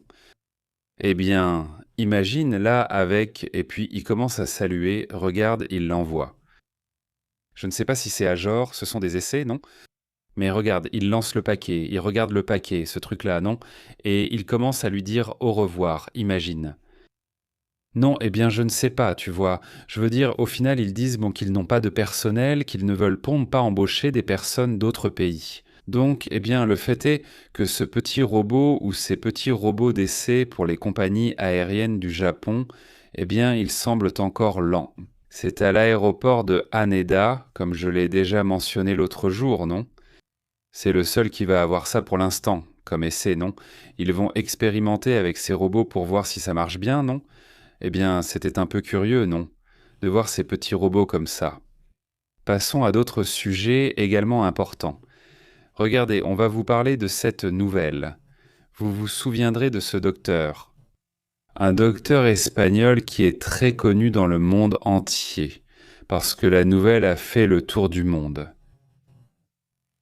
Eh bien, imagine là avec, et puis il commence à saluer, regarde, il l'envoie. Je ne sais pas si c'est à genre, ce sont des essais, non? Mais regarde, il lance le paquet, il regarde le paquet, ce truc-là, non? Et il commence à lui dire au revoir, imagine. Non, eh bien je ne sais pas, tu vois. Je veux dire, au final, ils disent bon, qu'ils n'ont pas de personnel, qu'ils ne veulent pas embaucher des personnes d'autres pays. Donc, eh bien, le fait est que ce petit robot ou ces petits robots d'essai pour les compagnies aériennes du Japon, eh bien, ils semblent encore lents. C'est à l'aéroport de Haneda, comme je l'ai déjà mentionné l'autre jour, non? C'est le seul qui va avoir ça pour l'instant, comme essai, non? Ils vont expérimenter avec ces robots pour voir si ça marche bien, non? Eh bien, c'était un peu curieux, non? De voir ces petits robots comme ça. Passons à d'autres sujets également importants. Regardez, on va vous parler de cette nouvelle. Vous vous souviendrez de ce docteur. Un docteur espagnol qui est très connu dans le monde entier, parce que la nouvelle a fait le tour du monde.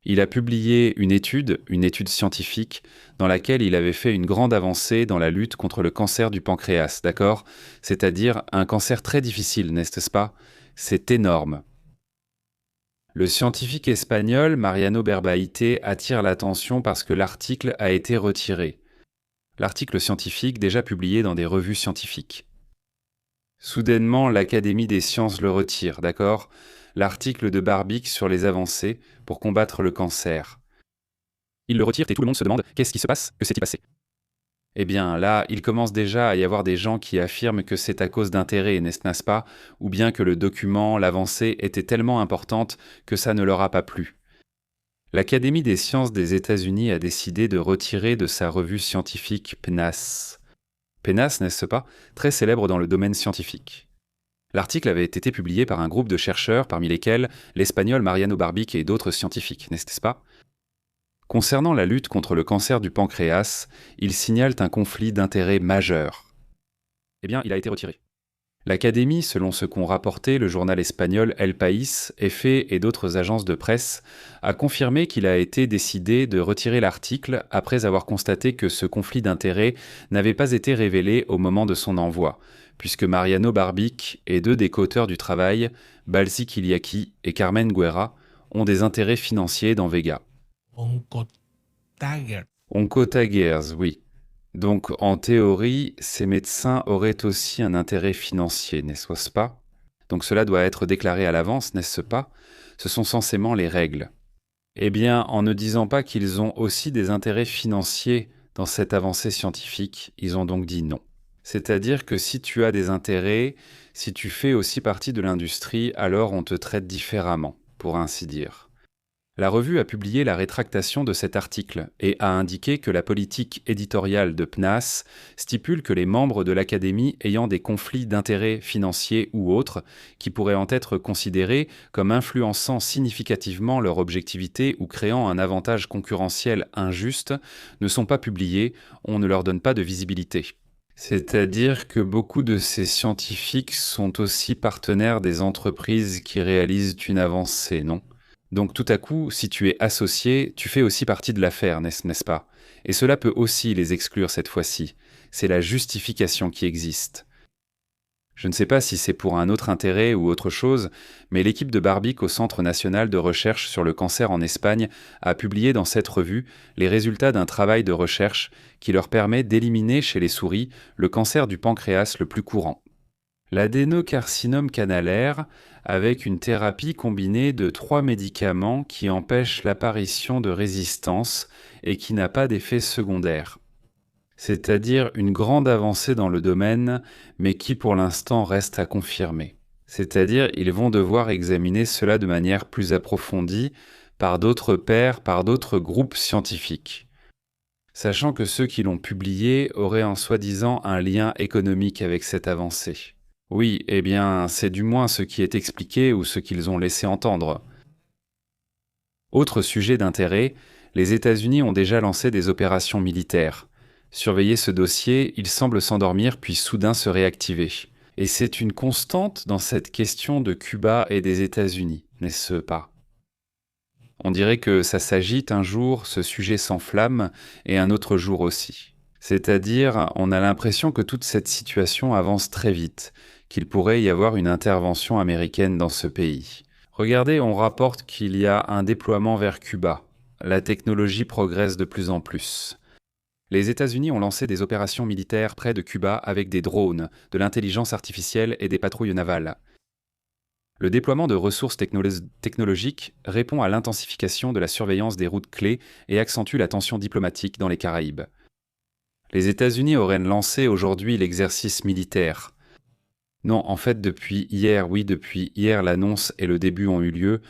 Il a publié une étude scientifique, dans laquelle il avait fait une grande avancée dans la lutte contre le cancer du pancréas, d'accord? C'est-à-dire un cancer très difficile, n'est-ce pas? C'est énorme. Le scientifique espagnol Mariano Berbaite attire l'attention parce que l'article a été retiré. L'article scientifique déjà publié dans des revues scientifiques. Soudainement, l'Académie des sciences le retire, d'accord? L'article de Barbic sur les avancées pour combattre le cancer. Il le retire et tout le monde se demande qu'est-ce qui se passe, que s'est-il passé? Eh bien là, il commence déjà à y avoir des gens qui affirment que c'est à cause d'intérêt, n'est-ce pas? Ou bien que le document, l'avancée, était tellement importante que ça ne leur a pas plu. L'Académie des sciences des États-Unis a décidé de retirer de sa revue scientifique PNAS. PNAS, n'est-ce pas? Très célèbre dans le domaine scientifique. L'article avait été publié par un groupe de chercheurs, parmi lesquels l'Espagnol Mariano Barbic et d'autres scientifiques, n'est-ce pas? Concernant la lutte contre le cancer du pancréas, ils signalent un conflit d'intérêts majeur. Eh bien, il a été retiré. L'Académie, selon ce qu'ont rapporté le journal espagnol El País, EFE et d'autres agences de presse, a confirmé qu'il a été décidé de retirer l'article après avoir constaté que ce conflit d'intérêts n'avait pas été révélé au moment de son envoi, puisque Mariano Barbic et deux des co-auteurs du travail, Balzi Kiliaki et Carmen Guerra, ont des intérêts financiers dans Vega. Oncotaggers, oui. Donc, en théorie, ces médecins auraient aussi un intérêt financier, n'est-ce pas? Donc cela doit être déclaré à l'avance, n'est-ce pas? Ce sont censément les règles. Eh bien, en ne disant pas qu'ils ont aussi des intérêts financiers dans cette avancée scientifique, ils ont donc dit non. C'est-à-dire que si tu as des intérêts, si tu fais aussi partie de l'industrie, alors on te traite différemment, pour ainsi dire. La revue a publié la rétractation de cet article et a indiqué que la politique éditoriale de PNAS stipule que les membres de l'Académie ayant des conflits d'intérêts financiers ou autres, qui pourraient en être considérés comme influençant significativement leur objectivité ou créant un avantage concurrentiel injuste, ne sont pas publiés, on ne leur donne pas de visibilité. C'est-à-dire que beaucoup de ces scientifiques sont aussi partenaires des entreprises qui réalisent une avancée, non ? Donc tout à coup, si tu es associé, tu fais aussi partie de l'affaire, n'est-ce pas? Et cela peut aussi les exclure cette fois-ci. C'est la justification qui existe. Je ne sais pas si c'est pour un autre intérêt ou autre chose, mais l'équipe de Barbic au Centre national de recherche sur le cancer en Espagne a publié dans cette revue les résultats d'un travail de recherche qui leur permet d'éliminer chez les souris le cancer du pancréas le plus courant. L'adénocarcinome canalaire, avec une thérapie combinée de 3 médicaments qui empêchent l'apparition de résistance et qui n'a pas d'effet secondaire. C'est-à-dire une grande avancée dans le domaine, mais qui pour l'instant reste à confirmer. C'est-à-dire ils vont devoir examiner cela de manière plus approfondie par d'autres pairs, par d'autres groupes scientifiques. Sachant que ceux qui l'ont publié auraient en soi-disant un lien économique avec cette avancée. Oui, eh bien, c'est du moins ce qui est expliqué ou ce qu'ils ont laissé entendre. Autre sujet d'intérêt, les États-Unis ont déjà lancé des opérations militaires. Surveiller ce dossier, il semble s'endormir puis soudain se réactiver. Et c'est une constante dans cette question de Cuba et des États-Unis, n'est-ce pas? On dirait que ça s'agite un jour, ce sujet s'enflamme, et un autre jour aussi. C'est-à-dire, on a l'impression que toute cette situation avance très vite, qu'il pourrait y avoir une intervention américaine dans ce pays. Regardez, on rapporte qu'il y a un déploiement vers Cuba. La technologie progresse de plus en plus. Les États-Unis ont lancé des opérations militaires près de Cuba avec des drones, de l'intelligence artificielle et des patrouilles navales. Le déploiement de ressources technologiques répond à l'intensification de la surveillance des routes clés et accentue la tension diplomatique dans les Caraïbes. Les États-Unis auraient lancé aujourd'hui l'exercice militaire. Non, en fait, depuis hier, l'annonce et le début ont eu lieu.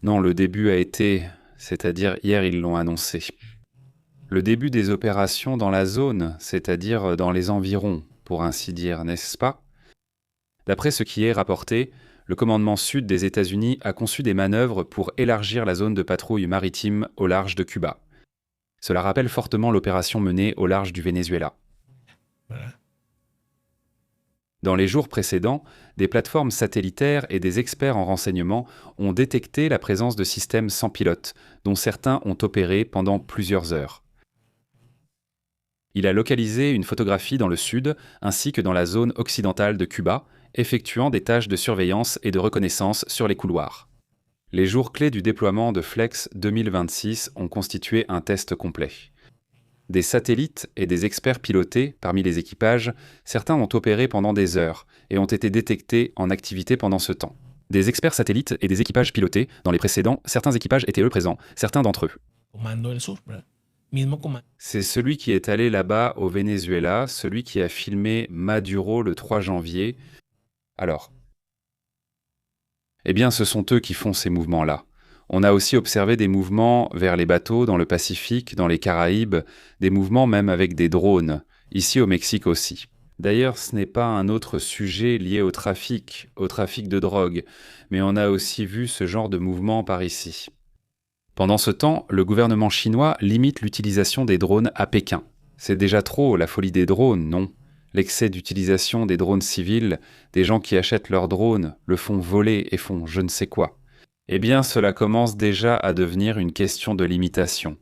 Non, le début a été, c'est-à-dire hier, ils l'ont annoncé. Le début des opérations dans la zone, c'est-à-dire dans les environs, pour ainsi dire, n'est-ce pas? D'après ce qui est rapporté, le commandement sud des États-Unis a conçu des manœuvres pour élargir la zone de patrouille maritime au large de Cuba. Cela rappelle fortement l'opération menée au large du Venezuela. ¿verdad? Dans les jours précédents, des plateformes satellitaires et des experts en renseignement ont détecté la présence de systèmes sans pilote, dont certains ont opéré pendant plusieurs heures. Il a localisé une photographie dans le sud, ainsi que dans la zone occidentale de Cuba, effectuant des tâches de surveillance et de reconnaissance sur les couloirs. Les jours clés du déploiement de Flex 2026 ont constitué un test complet. Des satellites et des experts pilotés parmi les équipages, certains ont opéré pendant des heures et ont été détectés en activité pendant ce temps. Des experts satellites et des équipages pilotés, dans les précédents, certains équipages étaient eux présents, certains d'entre eux. Comando del Sur, ¿verdad? Mismo comando. C'est celui qui est allé là-bas au Venezuela, celui qui a filmé Maduro le 3 janvier. Alors, eh bien, ce sont eux qui font ces mouvements-là. On a aussi observé des mouvements vers les bateaux dans le Pacifique, dans les Caraïbes, des mouvements même avec des drones, ici au Mexique aussi. D'ailleurs, ce n'est pas un autre sujet lié au trafic de drogue, mais on a aussi vu ce genre de mouvement par ici. Pendant ce temps, le gouvernement chinois limite l'utilisation des drones à Pékin. C'est déjà trop, la folie des drones, non? L'excès d'utilisation des drones civils, des gens qui achètent leurs drones, le font voler et font je ne sais quoi. Eh bien, cela commence déjà à devenir une question de limitation.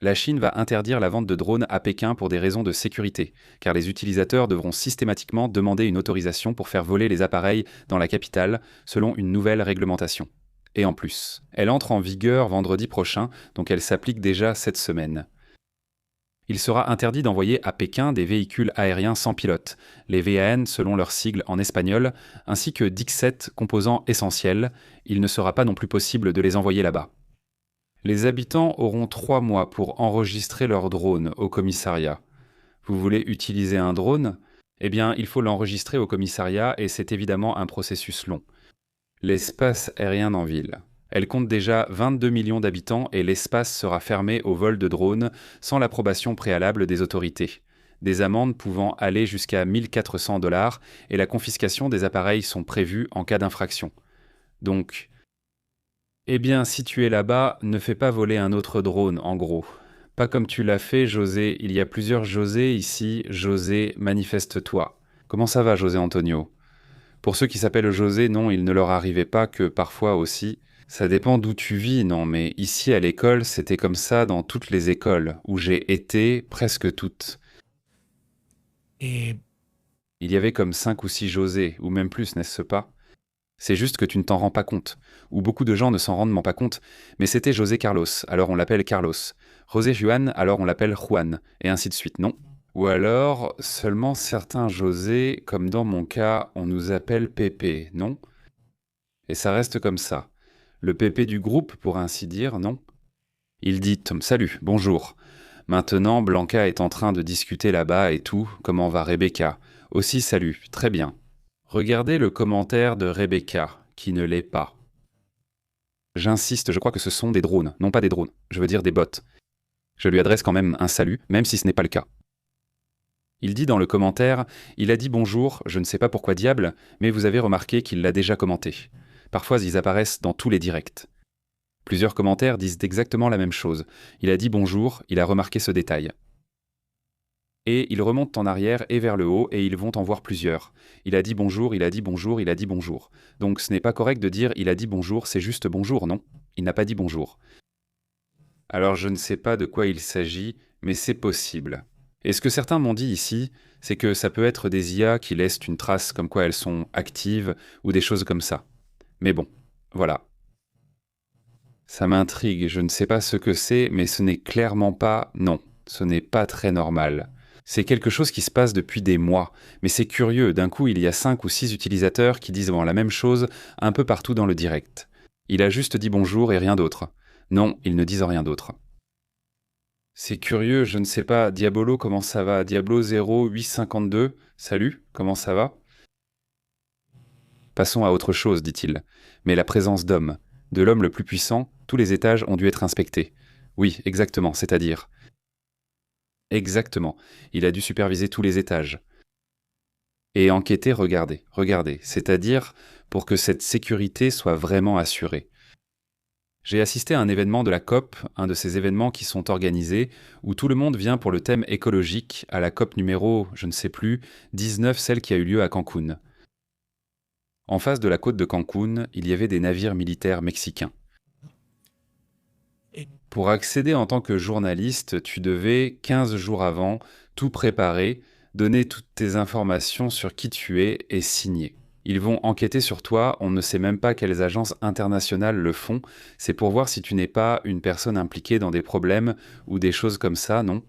La Chine va interdire la vente de drones à Pékin pour des raisons de sécurité, car les utilisateurs devront systématiquement demander une autorisation pour faire voler les appareils dans la capitale, selon une nouvelle réglementation. Et en plus, elle entre en vigueur vendredi prochain, donc elle s'applique déjà cette semaine. Il sera interdit d'envoyer à Pékin des véhicules aériens sans pilote, les VAN selon leur sigle en espagnol, ainsi que DIC-7 composants essentiels. Il ne sera pas non plus possible de les envoyer là-bas. Les habitants auront 3 mois pour enregistrer leur drone au commissariat. Vous voulez utiliser un drone? Eh bien, il faut l'enregistrer au commissariat et c'est évidemment un processus long. L'espace aérien en ville. Elle compte déjà 22 millions d'habitants et l'espace sera fermé au vol de drones sans l'approbation préalable des autorités. Des amendes pouvant aller jusqu'à 1 400 $ et la confiscation des appareils sont prévues en cas d'infraction. Donc, eh bien, si tu es là-bas, ne fais pas voler un autre drone, en gros. Pas comme tu l'as fait, José. Il y a plusieurs José ici. José, manifeste-toi. Comment ça va, José Antonio? Pour ceux qui s'appellent José, non, il ne leur arrivait pas que parfois aussi. Ça dépend d'où tu vis, non, mais ici à l'école, c'était comme ça dans toutes les écoles, où j'ai été, presque toutes. Eh, Il y avait comme 5 ou 6 José, ou même plus, n'est-ce pas? C'est juste que tu ne t'en rends pas compte, ou beaucoup de gens ne s'en rendent pas compte, mais c'était José Carlos, alors on l'appelle Carlos. José Juan, alors on l'appelle Juan, et ainsi de suite, non? Ou alors, seulement certains José, comme dans mon cas, on nous appelle Pépé, non? Et ça reste comme ça. Le Pépé du groupe, pour ainsi dire, non? Il dit « Salut, bonjour. Maintenant, Blanca est en train de discuter là-bas et tout, comment va Rebecca? Aussi salut, très bien. » Regardez le commentaire de Rebecca, qui ne l'est pas. J'insiste, je crois que ce sont des drones, non pas des drones, je veux dire des bots. Je lui adresse quand même un salut, même si ce n'est pas le cas. Il dit dans le commentaire « Il a dit bonjour, je ne sais pas pourquoi diable, mais vous avez remarqué qu'il l'a déjà commenté. » Parfois, ils apparaissent dans tous les directs. Plusieurs commentaires disent exactement la même chose. Il a dit bonjour, il a remarqué ce détail. Et ils remontent en arrière et vers le haut et ils vont en voir plusieurs. Il a dit bonjour, il a dit bonjour, il a dit bonjour. Donc ce n'est pas correct de dire il a dit bonjour, c'est juste bonjour, non? Il n'a pas dit bonjour. Alors je ne sais pas de quoi il s'agit, mais c'est possible. Et ce que certains m'ont dit ici, c'est que ça peut être des IA qui laissent une trace comme quoi elles sont actives ou des choses comme ça. Mais bon, voilà. Ça m'intrigue, je ne sais pas ce que c'est, mais ce n'est clairement pas non. Ce n'est pas très normal. C'est quelque chose qui se passe depuis des mois, mais c'est curieux, d'un coup il y a 5 ou 6 utilisateurs qui disent la même chose un peu partout dans le direct. Il a juste dit bonjour et rien d'autre. Non, ils ne disent rien d'autre. C'est curieux, je ne sais pas, Diabolo, comment ça va? Diablo 0852, salut, comment ça va? Passons à autre chose, dit-il. Mais la présence d'hommes, de l'homme le plus puissant, tous les étages ont dû être inspectés. Oui, exactement, c'est-à-dire... Exactement, il a dû superviser tous les étages. Et enquêter, regardez, c'est-à-dire pour que cette sécurité soit vraiment assurée. J'ai assisté à un événement de la COP, un de ces événements qui sont organisés, où tout le monde vient pour le thème écologique, à la COP numéro, je ne sais plus, 19, celle qui a eu lieu à Cancun. En face de la côte de Cancun, il y avait des navires militaires mexicains. Pour accéder en tant que journaliste, tu devais, 15 jours avant, tout préparer, donner toutes tes informations sur qui tu es et signer. Ils vont enquêter sur toi, on ne sait même pas quelles agences internationales le font, c'est pour voir si tu n'es pas une personne impliquée dans des problèmes ou des choses comme ça, non?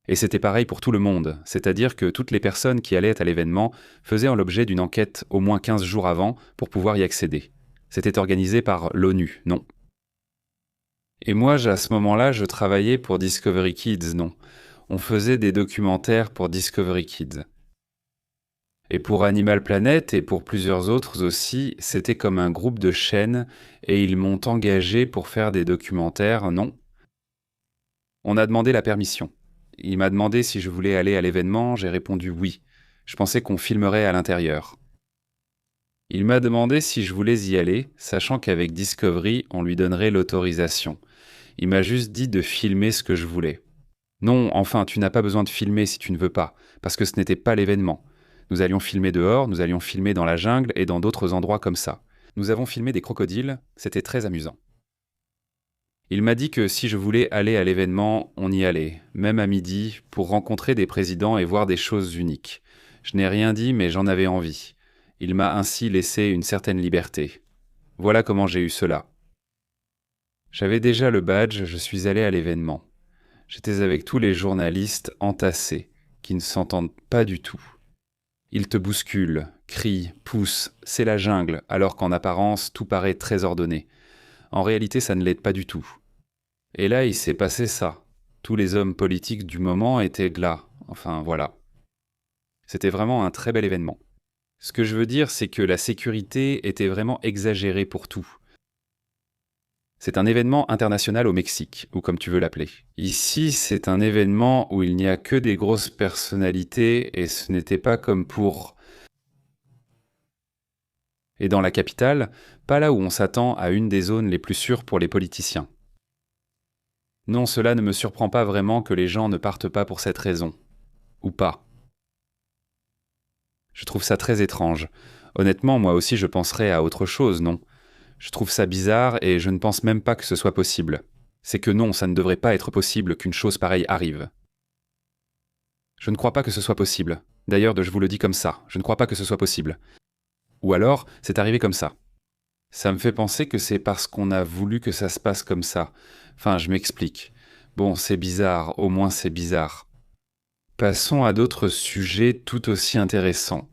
Et c'était pareil pour tout le monde, c'est-à-dire que toutes les personnes qui allaient à l'événement faisaient l'objet d'une enquête au moins 15 jours avant pour pouvoir y accéder. C'était organisé par l'ONU, non? Et moi, à ce moment-là, je travaillais pour Discovery Kids, non. On faisait des documentaires pour Discovery Kids. Et pour Animal Planet et pour plusieurs autres aussi, c'était comme un groupe de chaînes et ils m'ont engagé pour faire des documentaires, non. On a demandé la permission. Il m'a demandé si je voulais aller à l'événement, j'ai répondu oui. Je pensais qu'on filmerait à l'intérieur. Il m'a demandé si je voulais y aller, sachant qu'avec Discovery, on lui donnerait l'autorisation. Il m'a juste dit de filmer ce que je voulais. Non, enfin, tu n'as pas besoin de filmer si tu ne veux pas, parce que ce n'était pas l'événement. Nous allions filmer dehors, nous allions filmer dans la jungle et dans d'autres endroits comme ça. Nous avons filmé des crocodiles, c'était très amusant. Il m'a dit que si je voulais aller à l'événement, on y allait, même à midi, pour rencontrer des présidents et voir des choses uniques. Je n'ai rien dit, mais j'en avais envie. Il m'a ainsi laissé une certaine liberté. Voilà comment j'ai eu cela. J'avais déjà le badge, je suis allé à l'événement. J'étais avec tous les journalistes entassés, qui ne s'entendent pas du tout. Ils te bousculent, crient, poussent, c'est la jungle, alors qu'en apparence, tout paraît très ordonné. En réalité, ça ne l'est pas du tout. Et là, il s'est passé ça. Tous les hommes politiques du moment étaient là. Enfin, voilà. C'était vraiment un très bel événement. Ce que je veux dire, c'est que la sécurité était vraiment exagérée pour tout. C'est un événement international au Mexique, ou comme tu veux l'appeler. Ici, c'est un événement où il n'y a que des grosses personnalités, et ce n'était pas comme pour... Et dans la capitale, pas là où on s'attend à une des zones les plus sûres pour les politiciens. Non, cela ne me surprend pas vraiment que les gens ne partent pas pour cette raison. Ou pas. Je trouve ça très étrange. Honnêtement, moi aussi je penserais à autre chose, non? Je trouve ça bizarre et je ne pense même pas que ce soit possible. C'est que non, ça ne devrait pas être possible qu'une chose pareille arrive. Je ne crois pas que ce soit possible. D'ailleurs, je vous le dis comme ça, je ne crois pas que ce soit possible. Ou alors, c'est arrivé comme ça. Ça me fait penser que c'est parce qu'on a voulu que ça se passe comme ça. Enfin, je m'explique. Bon, c'est bizarre, au moins c'est bizarre. Passons à d'autres sujets tout aussi intéressants.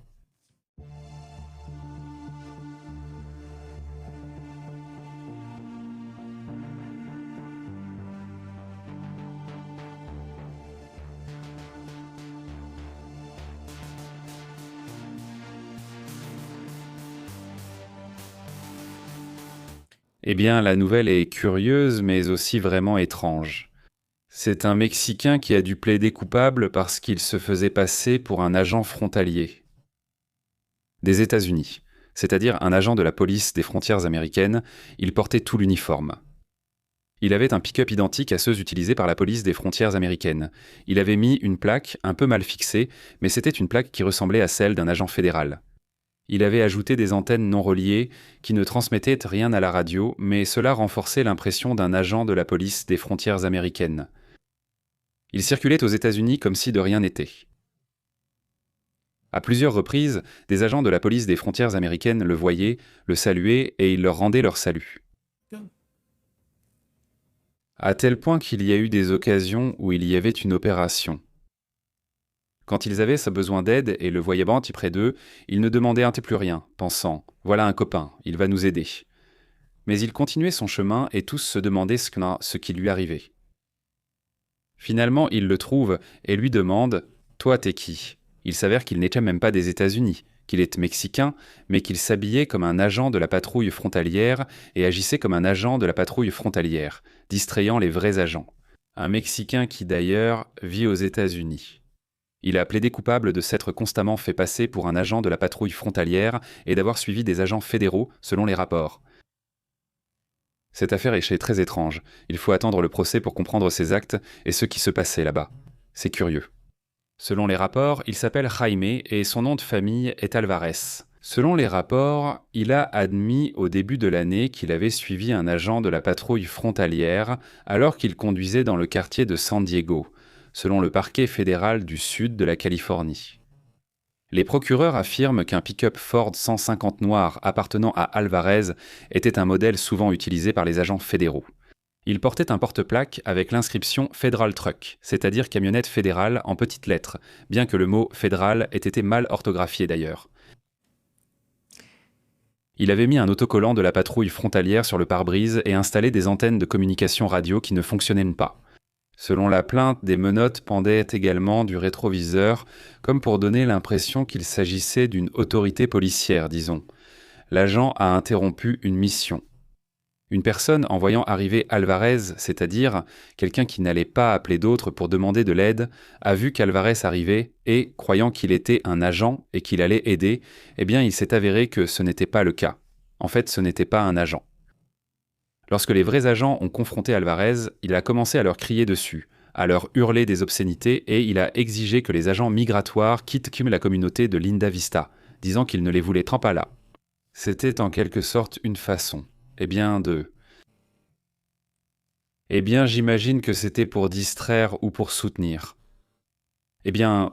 Eh bien, la nouvelle est curieuse, mais aussi vraiment étrange. C'est un Mexicain qui a dû plaider coupable parce qu'il se faisait passer pour un agent frontalier des États-Unis, c'est-à-dire un agent de la police des frontières américaines. Il portait tout l'uniforme. Il avait un pick-up identique à ceux utilisés par la police des frontières américaines. Il avait mis une plaque un peu mal fixée, mais c'était une plaque qui ressemblait à celle d'un agent fédéral. Il avait ajouté des antennes non reliées qui ne transmettaient rien à la radio, mais cela renforçait l'impression d'un agent de la police des frontières américaines. Il circulait aux États-Unis comme si de rien n'était. À plusieurs reprises, des agents de la police des frontières américaines le voyaient, le saluaient et il leur rendait leur salut. à tel point qu'il y a eu des occasions où il y avait une opération. Quand ils avaient besoin d'aide et le voyaient Banty près d'eux, ils ne demandaient plus rien, pensant « Voilà un copain, il va nous aider ». Mais il continuait son chemin et tous se demandaient ce qui lui arrivait. Finalement, il le trouve et lui demande « Toi, t'es qui ?» Il s'avère qu'il n'était même pas des États-Unis, qu'il est mexicain, mais qu'il s'habillait comme un agent de la patrouille frontalière et agissait comme un agent de la patrouille frontalière, distrayant les vrais agents. Un Mexicain qui d'ailleurs vit aux États-Unis. Il a plaidé coupable de s'être constamment fait passer pour un agent de la patrouille frontalière et d'avoir suivi des agents fédéraux selon les rapports. Cette affaire est très étrange. Il faut attendre le procès pour comprendre ses actes et ce qui se passait là-bas. C'est curieux. Selon les rapports, il s'appelle Jaime et son nom de famille est Alvarez. Selon les rapports, il a admis au début de l'année qu'il avait suivi un agent de la patrouille frontalière alors qu'il conduisait dans le quartier de San Diego, selon le parquet fédéral du sud de la Californie. Les procureurs affirment qu'un pick-up Ford 150 noir appartenant à Alvarez était un modèle souvent utilisé par les agents fédéraux. Il portait un porte-plaque avec l'inscription Federal Truck, c'est-à-dire camionnette fédérale en petites lettres, bien que le mot fédéral ait été mal orthographié d'ailleurs. Il avait mis un autocollant de la patrouille frontalière sur le pare-brise et installé des antennes de communication radio qui ne fonctionnaient pas. Selon la plainte, des menottes pendaient également du rétroviseur, comme pour donner l'impression qu'il s'agissait d'une autorité policière, disons. L'agent a interrompu une mission. Une personne, en voyant arriver Alvarez, c'est-à-dire quelqu'un qui n'allait pas appeler d'autres pour demander de l'aide, a vu qu'Alvarez arrivait et, croyant qu'il était un agent et qu'il allait aider, eh bien il s'est avéré que ce n'était pas le cas. En fait, ce n'était pas un agent. Lorsque les vrais agents ont confronté Alvarez, il a commencé à leur crier dessus, à leur hurler des obscénités et il a exigé que les agents migratoires quittent la communauté de Linda Vista, disant qu'ils ne les voulaient pas là. C'était en quelque sorte une façon. J'imagine que c'était pour distraire ou pour soutenir.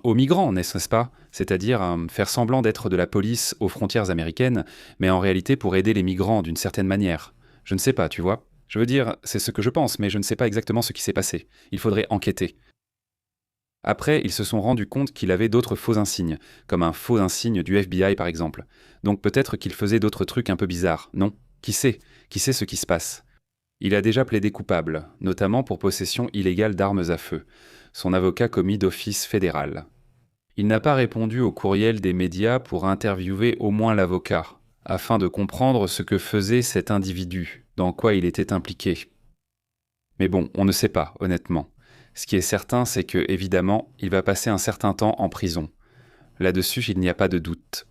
Aux migrants, n'est-ce pas? C'est-à-dire faire semblant d'être de la police aux frontières américaines, mais en réalité pour aider les migrants d'une certaine manière. Je ne sais pas, tu vois. Je veux dire, c'est ce que je pense, mais je ne sais pas exactement ce qui s'est passé. Il faudrait enquêter. Après, ils se sont rendus compte qu'il avait d'autres faux insignes, comme un faux insigne du FBI par exemple. Donc peut-être qu'il faisait d'autres trucs un peu bizarres, non? Qui sait ce qui se passe? Il a déjà plaidé coupable, notamment pour possession illégale d'armes à feu. Son avocat commis d'office fédéral. Il n'a pas répondu au courriel des médias pour interviewer au moins l'avocat, afin de comprendre ce que faisait cet individu, dans quoi il était impliqué. Mais bon, on ne sait pas, honnêtement. Ce qui est certain, c'est que, évidemment, il va passer un certain temps en prison. Là-dessus, il n'y a pas de doute.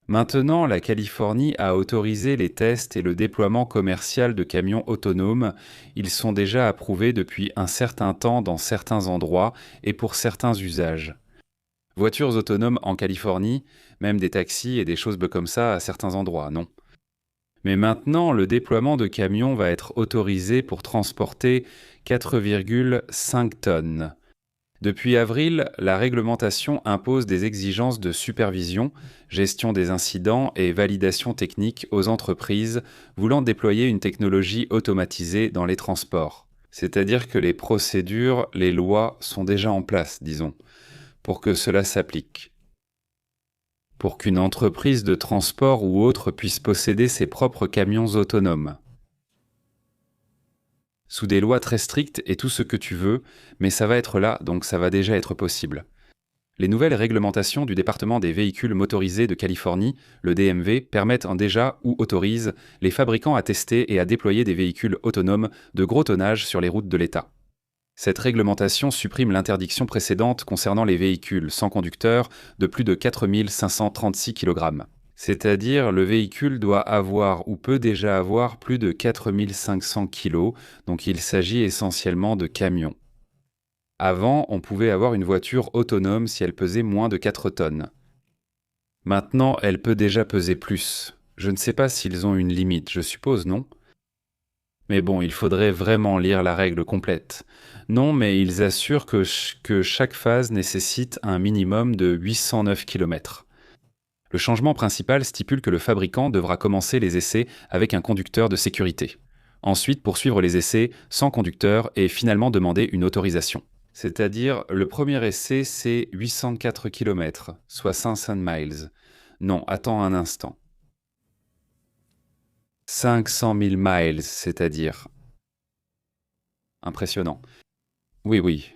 Maintenant, la Californie a autorisé les tests et le déploiement commercial de camions autonomes. Ils sont déjà approuvés depuis un certain temps dans certains endroits et pour certains usages. Voitures autonomes en Californie, même des taxis et des choses comme ça à certains endroits, non. Mais maintenant, le déploiement de camions va être autorisé pour transporter 4,5 tonnes. Depuis avril, la réglementation impose des exigences de supervision, gestion des incidents et validation technique aux entreprises voulant déployer une technologie automatisée dans les transports. C'est-à-dire que les procédures, les lois sont déjà en place, disons, pour que cela s'applique. Pour qu'une entreprise de transport ou autre puisse posséder ses propres camions autonomes. Sous des lois très strictes et tout ce que tu veux, mais ça va être là, donc ça va déjà être possible. Les nouvelles réglementations du département des véhicules motorisés de Californie, le DMV, permettent déjà ou autorisent les fabricants à tester et à déployer des véhicules autonomes de gros tonnage sur les routes de l'État. Cette réglementation supprime l'interdiction précédente concernant les véhicules sans conducteur de plus de 4 536 kg. C'est-à-dire le véhicule doit avoir ou peut déjà avoir plus de 4 500 kg, donc il s'agit essentiellement de camions. Avant, on pouvait avoir une voiture autonome si elle pesait moins de 4 tonnes. Maintenant, elle peut déjà peser plus. Je ne sais pas s'ils ont une limite, je suppose, non ? Mais bon, il faudrait vraiment lire la règle complète. Non, mais ils assurent que chaque phase nécessite un minimum de 809 km. Le changement principal stipule que le fabricant devra commencer les essais avec un conducteur de sécurité. Ensuite, poursuivre les essais sans conducteur et finalement demander une autorisation. C'est-à-dire, le premier essai, c'est 804 km, soit 500 miles. Non, attends un instant. 500 000 miles, c'est-à-dire. Impressionnant. Oui, oui.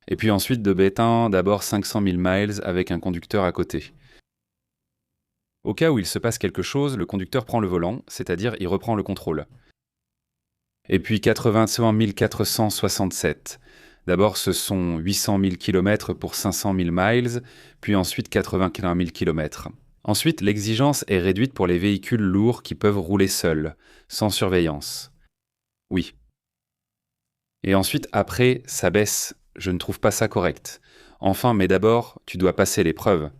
Et puis ensuite de Bétain, d'abord 500 000 miles avec un conducteur à côté. Au cas où il se passe quelque chose, le conducteur prend le volant, c'est-à-dire il reprend le contrôle. Et puis 81 467. D'abord ce sont 800 000 km pour 500 000 miles, puis ensuite 81 000 km. Ensuite, l'exigence est réduite pour les véhicules lourds qui peuvent rouler seuls, sans surveillance. Oui. Et ensuite, après, ça baisse. Je ne trouve pas ça correct. Enfin, mais d'abord, tu dois passer l'épreuve.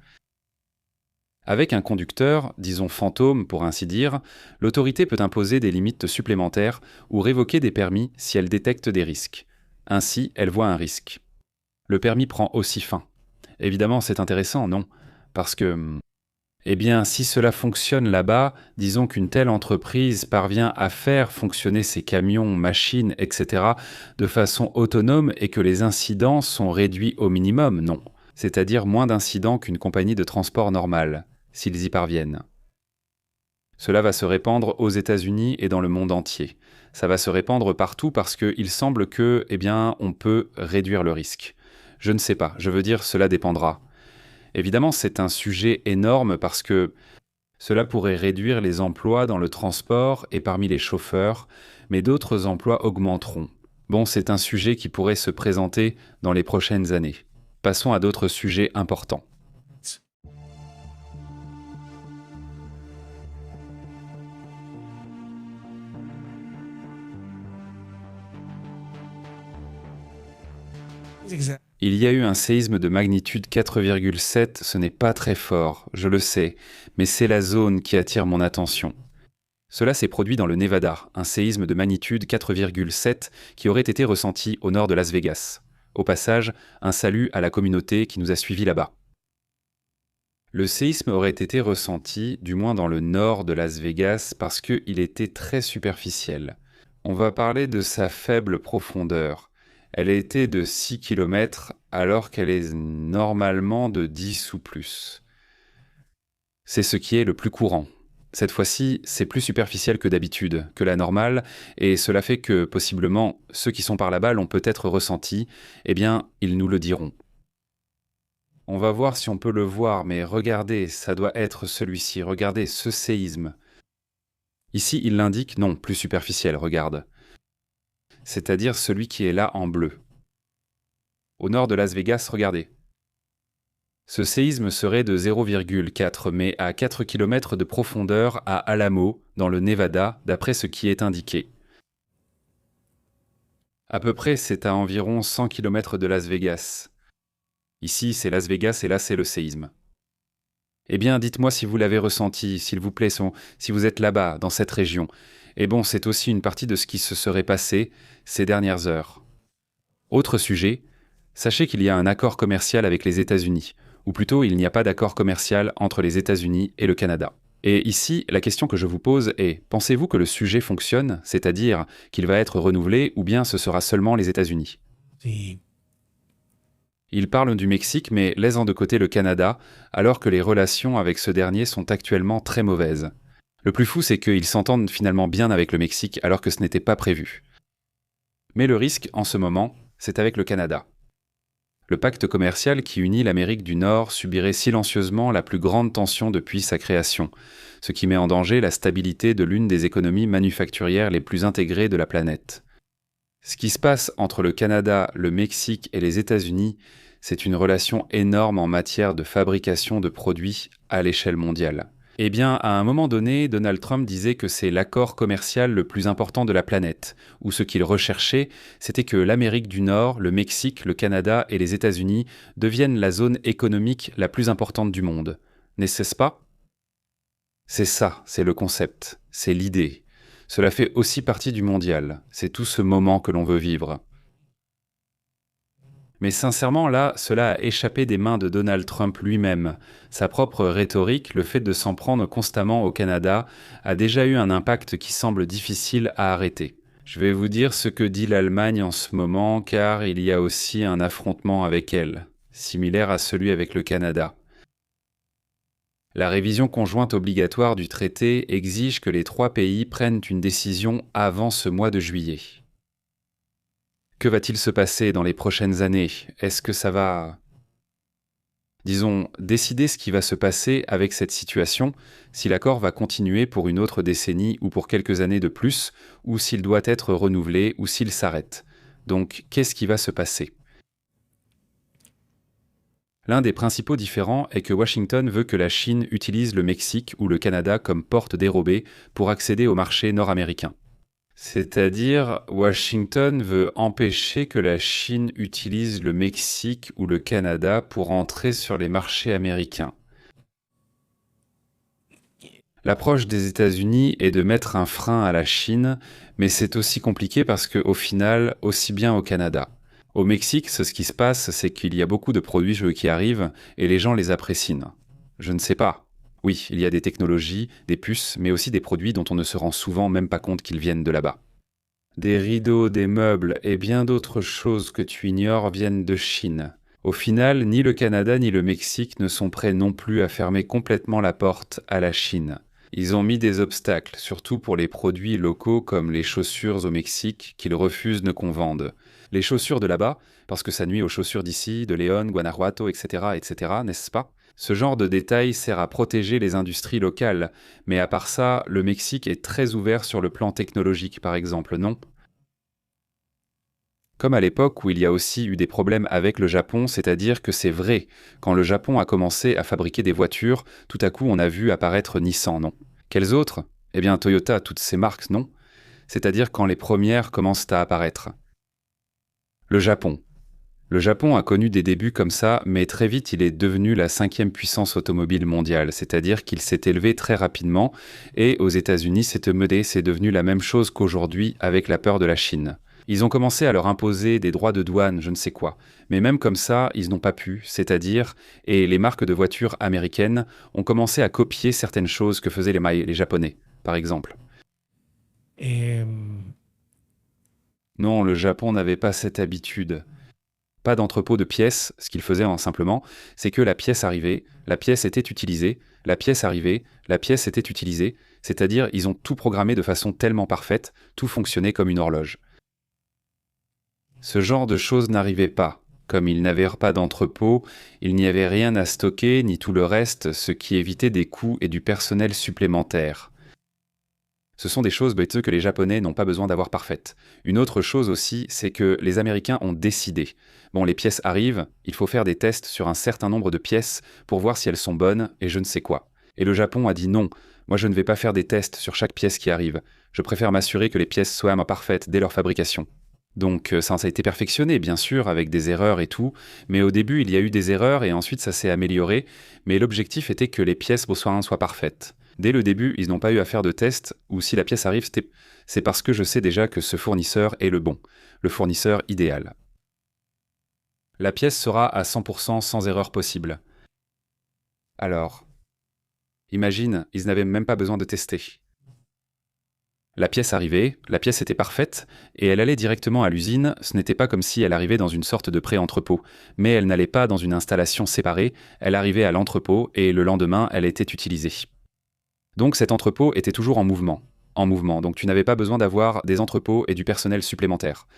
Avec un conducteur, disons fantôme pour ainsi dire, l'autorité peut imposer des limites supplémentaires ou révoquer des permis si elle détecte des risques. Ainsi, elle voit un risque. Le permis prend aussi fin. Évidemment, c'est intéressant, non? Parce que... Eh bien, si cela fonctionne là-bas, disons qu'une telle entreprise parvient à faire fonctionner ses camions, machines, etc. de façon autonome et que les incidents sont réduits au minimum, non. C'est-à-dire moins d'incidents qu'une compagnie de transport normale, s'ils y parviennent. Cela va se répandre aux États-Unis et dans le monde entier. Ça va se répandre partout parce qu'il semble que, eh bien, on peut réduire le risque. Je ne sais pas, je veux dire, cela dépendra. Évidemment, c'est un sujet énorme parce que cela pourrait réduire les emplois dans le transport et parmi les chauffeurs, mais d'autres emplois augmenteront. Bon, c'est un sujet qui pourrait se présenter dans les prochaines années. Passons à d'autres sujets importants. Il y a eu un séisme de magnitude 4,7, ce n'est pas très fort, je le sais, mais c'est la zone qui attire mon attention. Cela s'est produit dans le Nevada, un séisme de magnitude 4,7 qui aurait été ressenti au nord de Las Vegas. Au passage, un salut à la communauté qui nous a suivis là-bas. Le séisme aurait été ressenti, du moins dans le nord de Las Vegas, parce qu'il était très superficiel. On va parler de sa faible profondeur. Elle était de 6 km alors qu'elle est normalement de 10 ou plus. C'est ce qui est le plus courant. Cette fois-ci, c'est plus superficiel que d'habitude, que la normale, et cela fait que, possiblement, ceux qui sont par là-bas l'ont peut-être ressenti, eh bien, ils nous le diront. On va voir si on peut le voir, mais regardez, ça doit être celui-ci, regardez ce séisme. Ici, il l'indique, non, plus superficiel, regarde. C'est-à-dire celui qui est là en bleu. Au nord de Las Vegas, regardez. Ce séisme serait de 0,4, mais à 4 km de profondeur à Alamo, dans le Nevada, d'après ce qui est indiqué. À peu près, c'est à environ 100 km de Las Vegas. Ici, c'est Las Vegas et là, c'est le séisme. Eh bien, dites-moi si vous l'avez ressenti, s'il vous plaît, si vous êtes là-bas, dans cette région. Et bon, c'est aussi une partie de ce qui se serait passé ces dernières heures. Autre sujet, sachez qu'il y a un accord commercial avec les États-Unis, ou plutôt il n'y a pas d'accord commercial entre les États-Unis et le Canada. Et ici, la question que je vous pose est, pensez-vous que le sujet fonctionne, c'est-à-dire qu'il va être renouvelé, ou bien ce sera seulement les États-Unis? Sí. Il parle du Mexique, mais laissant de côté le Canada, alors que les relations avec ce dernier sont actuellement très mauvaises. Le plus fou, c'est qu'ils s'entendent finalement bien avec le Mexique, alors que ce n'était pas prévu. Mais le risque, en ce moment, c'est avec le Canada. Le pacte commercial qui unit l'Amérique du Nord subirait silencieusement la plus grande tension depuis sa création, ce qui met en danger la stabilité de l'une des économies manufacturières les plus intégrées de la planète. Ce qui se passe entre le Canada, le Mexique et les États-Unis, c'est une relation énorme en matière de fabrication de produits à l'échelle mondiale. Eh bien, à un moment donné, Donald Trump disait que c'est l'accord commercial le plus important de la planète, où ce qu'il recherchait, c'était que l'Amérique du Nord, le Mexique, le Canada et les États-Unis deviennent la zone économique la plus importante du monde. N'est-ce pas? C'est ça, c'est le concept, c'est l'idée. Cela fait aussi partie du mondial, c'est tout ce moment que l'on veut vivre. Mais sincèrement, là, cela a échappé des mains de Donald Trump lui-même. Sa propre rhétorique, le fait de s'en prendre constamment au Canada, a déjà eu un impact qui semble difficile à arrêter. Je vais vous dire ce que dit l'Allemagne en ce moment, car il y a aussi un affrontement avec elle, similaire à celui avec le Canada. La révision conjointe obligatoire du traité exige que les 3 pays prennent une décision avant ce mois de juillet. Que va-t-il se passer dans les prochaines années? Est-ce que ça va, disons, décider ce qui va se passer avec cette situation, si l'accord va continuer pour une autre décennie ou pour quelques années de plus, ou s'il doit être renouvelé ou s'il s'arrête? Donc, qu'est-ce qui va se passer? L'un des principaux différends est que Washington veut que la Chine utilise le Mexique ou le Canada comme porte dérobée pour accéder au marché nord-américain. C'est-à-dire, Washington veut empêcher que la Chine utilise le Mexique ou le Canada pour entrer sur les marchés américains. L'approche des États-Unis est de mettre un frein à la Chine, mais c'est aussi compliqué parce qu'au final, aussi bien au Canada. Au Mexique, ce qui se passe, c'est qu'il y a beaucoup de produits qui arrivent et les gens les apprécient. Je ne sais pas. Oui, il y a des technologies, des puces, mais aussi des produits dont on ne se rend souvent même pas compte qu'ils viennent de là-bas. Des rideaux, des meubles et bien d'autres choses que tu ignores viennent de Chine. Au final, ni le Canada ni le Mexique ne sont prêts non plus à fermer complètement la porte à la Chine. Ils ont mis des obstacles, surtout pour les produits locaux comme les chaussures au Mexique qu'ils refusent qu'on vende. Les chaussures de là-bas, parce que ça nuit aux chaussures d'ici, de León, Guanajuato, etc., n'est-ce pas? Ce genre de détail sert à protéger les industries locales, mais à part ça, le Mexique est très ouvert sur le plan technologique, par exemple, non? Comme à l'époque où il y a aussi eu des problèmes avec le Japon, c'est-à-dire que c'est vrai, quand le Japon a commencé à fabriquer des voitures, tout à coup on a vu apparaître Nissan, non? Quelles autres? Eh bien Toyota, toutes ces marques, non? C'est-à-dire quand les premières commencent à apparaître. Le Japon. Le Japon a connu des débuts comme ça, mais très vite il est devenu la 5e puissance automobile mondiale, c'est-à-dire qu'il s'est élevé très rapidement, et aux États-Unis c'est devenu la même chose qu'aujourd'hui avec la peur de la Chine. Ils ont commencé à leur imposer des droits de douane, je ne sais quoi, mais même comme ça, ils n'ont pas pu, c'est-à-dire, et les marques de voitures américaines ont commencé à copier certaines choses que faisaient les Japonais, par exemple. Non, le Japon n'avait pas cette habitude. Pas d'entrepôt de pièces, ce qu'ils faisaient simplement, c'est que la pièce arrivait, la pièce était utilisée, la pièce arrivait, la pièce était utilisée, c'est-à-dire ils ont tout programmé de façon tellement parfaite, tout fonctionnait comme une horloge. Ce genre de choses n'arrivait pas. Comme il n'avait pas d'entrepôt, il n'y avait rien à stocker, ni tout le reste, ce qui évitait des coûts et du personnel supplémentaire. Ce sont des choses que les Japonais n'ont pas besoin d'avoir parfaites. Une autre chose aussi, c'est que les Américains ont décidé. Bon, les pièces arrivent, il faut faire des tests sur un certain nombre de pièces pour voir si elles sont bonnes et je ne sais quoi. Et le Japon a dit non, moi je ne vais pas faire des tests sur chaque pièce qui arrive. Je préfère m'assurer que les pièces soient parfaites dès leur fabrication. Donc ça a été perfectionné, bien sûr, avec des erreurs et tout, mais au début il y a eu des erreurs et ensuite ça s'est amélioré, mais l'objectif était que les pièces soient parfaites. Dès le début, ils n'ont pas eu à faire de tests, ou si la pièce arrive, c'est parce que je sais déjà que ce fournisseur est le bon, le fournisseur idéal. La pièce sera à 100% sans erreur possible. Alors, imagine, ils n'avaient même pas besoin de tester. La pièce arrivait, la pièce était parfaite, et elle allait directement à l'usine, ce n'était pas comme si elle arrivait dans une sorte de pré-entrepôt, mais elle n'allait pas dans une installation séparée, elle arrivait à l'entrepôt, et le lendemain, elle était utilisée. Donc cet entrepôt était toujours en mouvement, donc tu n'avais pas besoin d'avoir des entrepôts et du personnel supplémentaire.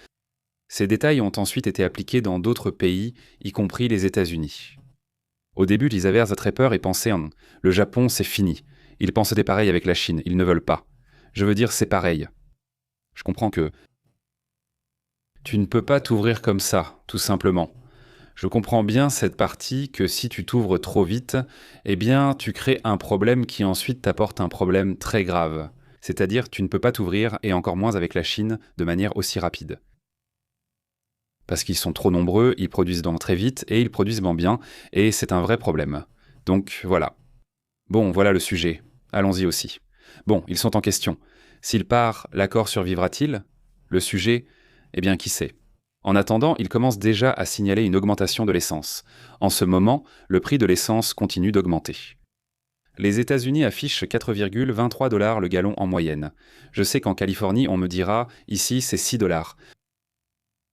Ces détails ont ensuite été appliqués dans d'autres pays, y compris les États-Unis. Au début, ils avaient très peur et pensaient « le Japon, c'est fini ». Ils pensaient pareil avec la Chine, ils ne veulent pas. Je veux dire, c'est pareil. Je comprends que tu ne peux pas t'ouvrir comme ça, tout simplement. Je comprends bien cette partie que si tu t'ouvres trop vite, eh bien, tu crées un problème qui ensuite t'apporte un problème très grave. C'est-à-dire, tu ne peux pas t'ouvrir, et encore moins avec la Chine, de manière aussi rapide. Parce qu'ils sont trop nombreux, ils produisent très vite, et ils produisent bien, et c'est un vrai problème. Donc, voilà. Bon, voilà le sujet. Allons-y aussi. Bon, ils sont en question. S'il part, l'accord survivra-t-il? Le sujet, eh bien, qui sait? En attendant, il commence déjà à signaler une augmentation de l'essence. En ce moment, le prix de l'essence continue d'augmenter. Les États-Unis affichent 4,23 $ le gallon en moyenne. Je sais qu'en Californie, on me dira, ici, c'est 6 $.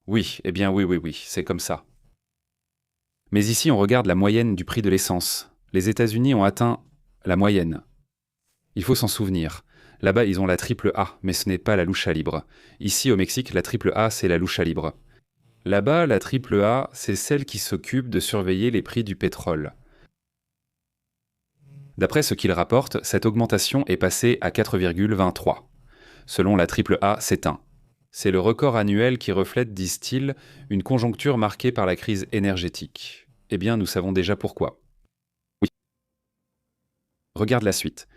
Oui, eh bien oui, c'est comme ça. Mais ici, on regarde la moyenne du prix de l'essence. Les États-Unis ont atteint la moyenne. Il faut s'en souvenir. Là-bas, ils ont la triple A, mais ce n'est pas la lucha libre. Ici, au Mexique, la triple A, c'est la lucha libre. Là-bas, la triple A, c'est celle qui s'occupe de surveiller les prix du pétrole. D'après ce qu'il rapporte, cette augmentation est passée à 4,23. Selon la triple A, c'est 1. C'est le record annuel qui reflète, disent-ils, une conjoncture marquée par la crise énergétique. Eh bien, nous savons déjà pourquoi. Oui. Regarde la suite.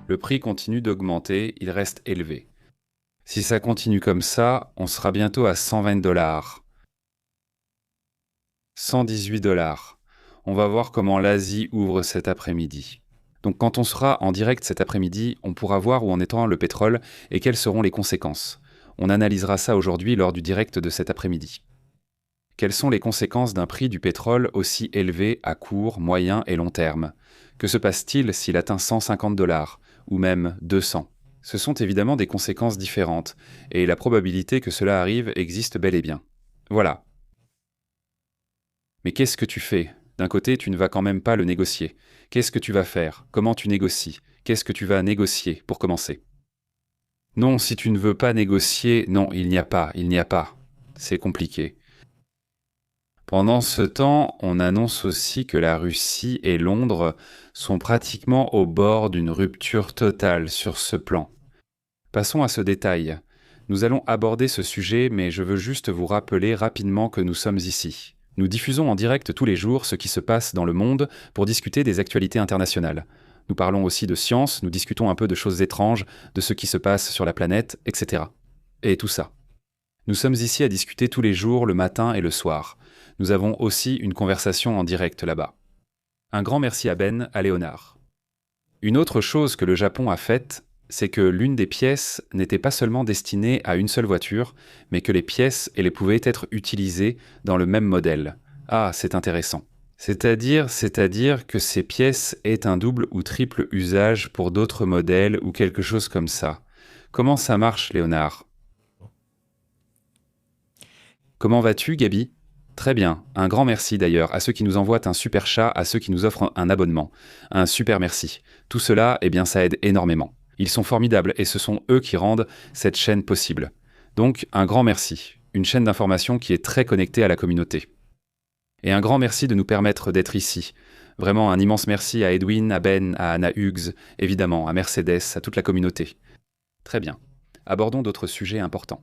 Le prix continue d'augmenter, il reste élevé. Si ça continue comme ça, on sera bientôt à 120 $. 118 $. On va voir comment l'Asie ouvre cet après-midi. Donc quand on sera en direct cet après-midi, on pourra voir où en est le pétrole et quelles seront les conséquences. On analysera ça aujourd'hui lors du direct de cet après-midi. Quelles sont les conséquences d'un prix du pétrole aussi élevé à court, moyen et long terme? Que se passe-t-il s'il atteint 150 $ ou même 200? Ce sont évidemment des conséquences différentes, et la probabilité que cela arrive existe bel et bien. Voilà. Mais qu'est-ce que tu fais? D'un côté, tu ne vas quand même pas le négocier. Qu'est-ce que tu vas faire? Comment tu négocies? Qu'est-ce que tu vas négocier, pour commencer? Non, si tu ne veux pas négocier, non, il n'y a pas. C'est compliqué. Pendant ce temps, on annonce aussi que la Russie et Londres sont pratiquement au bord d'une rupture totale sur ce plan. Passons à ce détail. Nous allons aborder ce sujet, mais je veux juste vous rappeler rapidement que nous sommes ici. Nous diffusons en direct tous les jours ce qui se passe dans le monde pour discuter des actualités internationales. Nous parlons aussi de science, nous discutons un peu de choses étranges, de ce qui se passe sur la planète, etc. Et tout ça. Nous sommes ici à discuter tous les jours, le matin et le soir. Nous avons aussi une conversation en direct là-bas. Un grand merci à Ben, à Léonard. Une autre chose que le Japon a faite, c'est que l'une des pièces n'était pas seulement destinée à une seule voiture, mais que les pièces pouvaient être utilisées dans le même modèle. Ah, c'est intéressant. C'est-à-dire que ces pièces aient un double ou triple usage pour d'autres modèles ou quelque chose comme ça. Comment ça marche, Léonard? Comment vas-tu, Gabi? Très bien. Un grand merci d'ailleurs à ceux qui nous envoient un super chat, à ceux qui nous offrent un abonnement. Un super merci. Tout cela, ça aide énormément. Ils sont formidables et ce sont eux qui rendent cette chaîne possible. Donc, un grand merci. Une chaîne d'information qui est très connectée à la communauté. Et un grand merci de nous permettre d'être ici. Vraiment un immense merci à Edwin, à Ben, à Anna Hughes, évidemment, à Mercedes, à toute la communauté. Très bien. Abordons d'autres sujets importants.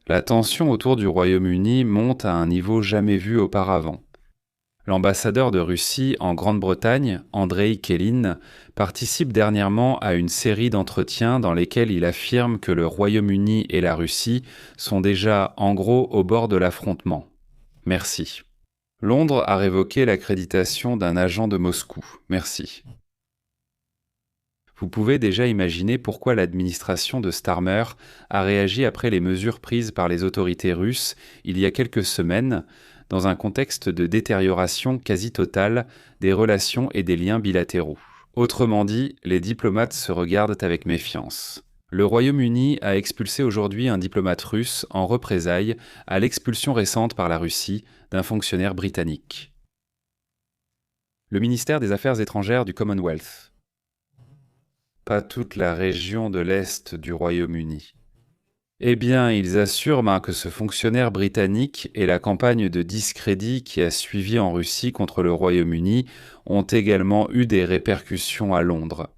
La tension autour du Royaume-Uni monte à un niveau jamais vu auparavant. L'ambassadeur de Russie en Grande-Bretagne, Andrei Kelin, participe dernièrement à une série d'entretiens dans lesquels il affirme que le Royaume-Uni et la Russie sont déjà, en gros, au bord de l'affrontement. Merci. Londres a révoqué l'accréditation d'un agent de Moscou. Merci. Vous pouvez déjà imaginer pourquoi l'administration de Starmer a réagi après les mesures prises par les autorités russes il y a quelques semaines, dans un contexte de détérioration quasi totale des relations et des liens bilatéraux. Autrement dit, les diplomates se regardent avec méfiance. Le Royaume-Uni a expulsé aujourd'hui un diplomate russe en représailles à l'expulsion récente par la Russie d'un fonctionnaire britannique. Le ministère des Affaires étrangères du Commonwealth. Pas toute la région de l'Est du Royaume-Uni. Eh bien, ils assurent que ce fonctionnaire britannique et la campagne de discrédit qui a suivi en Russie contre le Royaume-Uni ont également eu des répercussions à Londres.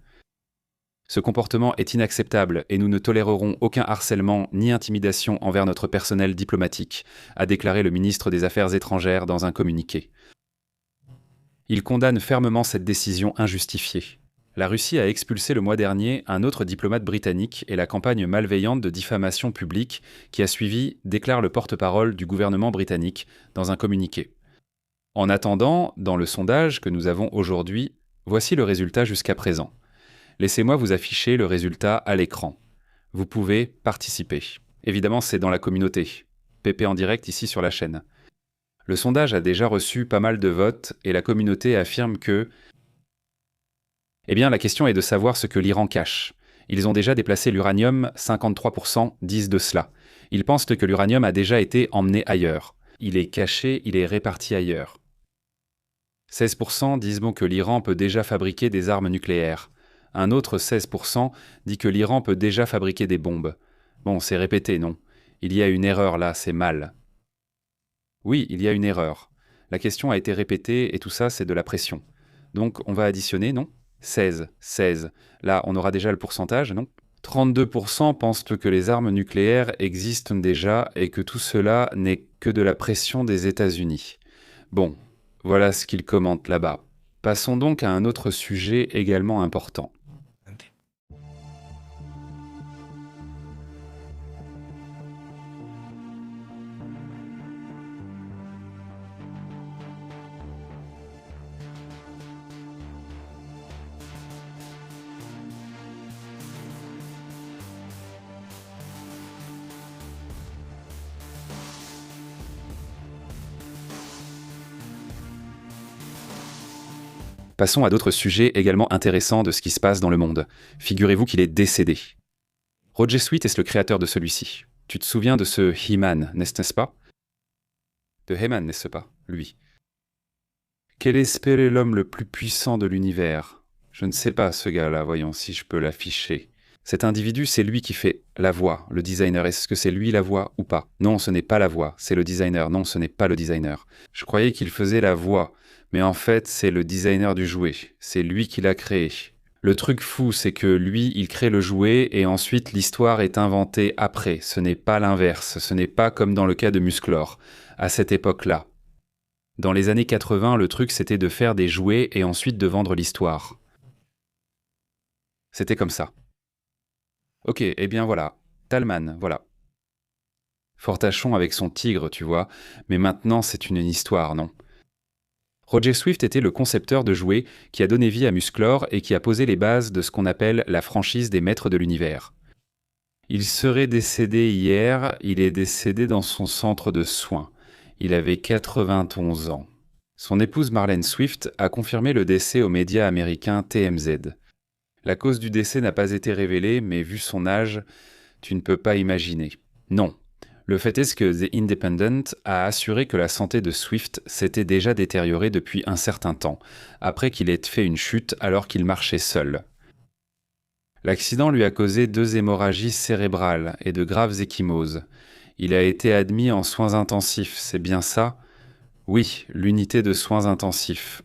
Ce comportement est inacceptable et nous ne tolérerons aucun harcèlement ni intimidation envers notre personnel diplomatique, a déclaré le ministre des Affaires étrangères dans un communiqué. Il condamne fermement cette décision injustifiée. La Russie a expulsé le mois dernier un autre diplomate britannique et la campagne malveillante de diffamation publique qui a suivi déclare le porte-parole du gouvernement britannique dans un communiqué. En attendant, dans le sondage que nous avons aujourd'hui, voici le résultat jusqu'à présent. Laissez-moi vous afficher le résultat à l'écran. Vous pouvez participer. Évidemment, c'est dans la communauté. PP en direct ici sur la chaîne. Le sondage a déjà reçu pas mal de votes et la communauté affirme que eh bien, la question est de savoir ce que l'Iran cache. Ils ont déjà déplacé l'uranium, 53% disent de cela. Ils pensent que l'uranium a déjà été emmené ailleurs. Il est caché, il est réparti ailleurs. 16% disent bon que l'Iran peut déjà fabriquer des armes nucléaires. Un autre 16% dit que l'Iran peut déjà fabriquer des bombes. Bon, c'est répété, non? Il y a une erreur là, c'est mal. Oui, il y a une erreur. La question a été répétée et tout ça, c'est de la pression. Donc, on va additionner, non? 16. Là, on aura déjà le pourcentage, non? 32% pensent que les armes nucléaires existent déjà et que tout cela n'est que de la pression des États-Unis. Bon, voilà ce qu'ils commentent là-bas. Passons donc à un autre sujet également important. Passons à d'autres sujets également intéressants de ce qui se passe dans le monde. Figurez-vous qu'il est décédé. Roger Sweet est le créateur de celui-ci. Tu te souviens de ce He-Man, n'est-ce pas? De He-Man, n'est-ce pas? Lui. Quel espérait l'homme le plus puissant de l'univers? Je ne sais pas ce gars-là, voyons si je peux l'afficher. Cet individu, c'est lui qui fait la voix, le designer. Est-ce que c'est lui la voix ou pas? Non, ce n'est pas la voix, c'est le designer. Non, ce n'est pas le designer. Je croyais qu'il faisait la voix. Mais en fait, c'est le designer du jouet. C'est lui qui l'a créé. Le truc fou, c'est que lui, il crée le jouet et ensuite l'histoire est inventée après. Ce n'est pas l'inverse. Ce n'est pas comme dans le cas de Musclor, à cette époque-là. Dans les années 80, le truc, c'était de faire des jouets et ensuite de vendre l'histoire. C'était comme ça. Ok, eh bien voilà. Talman, voilà. Fortachon avec son tigre, tu vois. Mais maintenant, c'est une histoire, non? Roger Swift était le concepteur de jouets qui a donné vie à Musclor et qui a posé les bases de ce qu'on appelle la franchise des maîtres de l'univers. Il serait décédé hier, il est décédé dans son centre de soins. Il avait 91 ans. Son épouse Marlene Swift a confirmé le décès aux médias américains TMZ. La cause du décès n'a pas été révélée, mais vu son âge, tu ne peux pas imaginer. Non. Le fait est que The Independent a assuré que la santé de Swift s'était déjà détériorée depuis un certain temps, après qu'il ait fait une chute alors qu'il marchait seul. L'accident lui a causé 2 hémorragies cérébrales et de graves ecchymoses. Il a été admis en soins intensifs, c'est bien ça? Oui, l'unité de soins intensifs.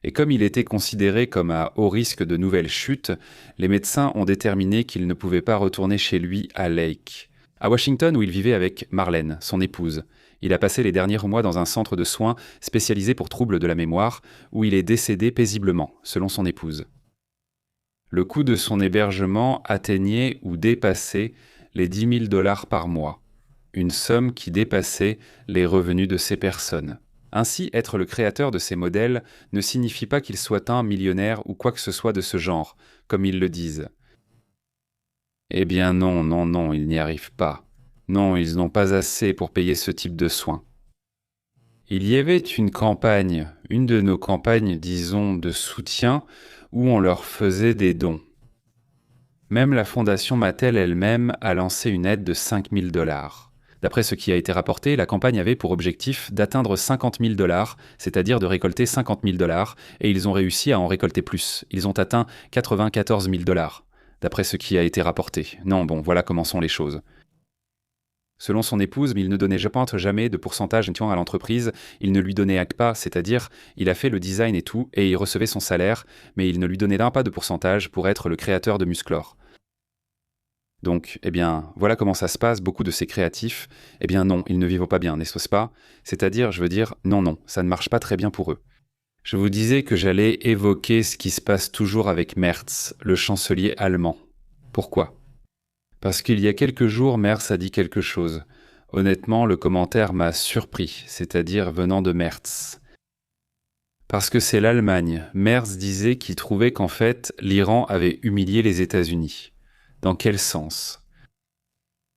Et comme il était considéré comme à haut risque de nouvelles chutes, les médecins ont déterminé qu'il ne pouvait pas retourner chez lui à Lake. À Washington, où il vivait avec Marlene, son épouse. Il a passé les derniers mois dans un centre de soins spécialisé pour troubles de la mémoire, où il est décédé paisiblement, selon son épouse. Le coût de son hébergement atteignait ou dépassait les $10 000 par mois, une somme qui dépassait les revenus de ces personnes. Ainsi, être le créateur de ces modèles ne signifie pas qu'il soit un millionnaire ou quoi que ce soit de ce genre, comme ils le disent. Eh bien non, ils n'y arrivent pas. Non, ils n'ont pas assez pour payer ce type de soins. Il y avait une campagne, une de nos campagnes, disons, de soutien, où on leur faisait des dons. Même la fondation Mattel elle-même a lancé une aide de $5 000. D'après ce qui a été rapporté, la campagne avait pour objectif d'atteindre $50 000, c'est-à-dire de récolter $50 000, et ils ont réussi à en récolter plus. Ils ont atteint $94 000. D'après ce qui a été rapporté. Non, bon, voilà comment sont les choses. Selon son épouse, il ne donnait jamais de pourcentage à l'entreprise, il ne lui donnait pas, c'est-à-dire, il a fait le design et tout, et il recevait son salaire, mais il ne lui donnait pas de pourcentage pour être le créateur de Musclor. Donc, eh bien, voilà comment ça se passe, beaucoup de ces créatifs, eh bien non, ils ne vivent pas bien, n'est-ce pas? C'est-à-dire, je veux dire, non, ça ne marche pas très bien pour eux. Je vous disais que j'allais évoquer ce qui se passe toujours avec Merz, le chancelier allemand. Pourquoi ? Parce qu'il y a quelques jours, Merz a dit quelque chose. Honnêtement, le commentaire m'a surpris, c'est-à-dire venant de Merz. Parce que c'est l'Allemagne. Merz disait qu'il trouvait qu'en fait, l'Iran avait humilié les États-Unis. Dans quel sens ?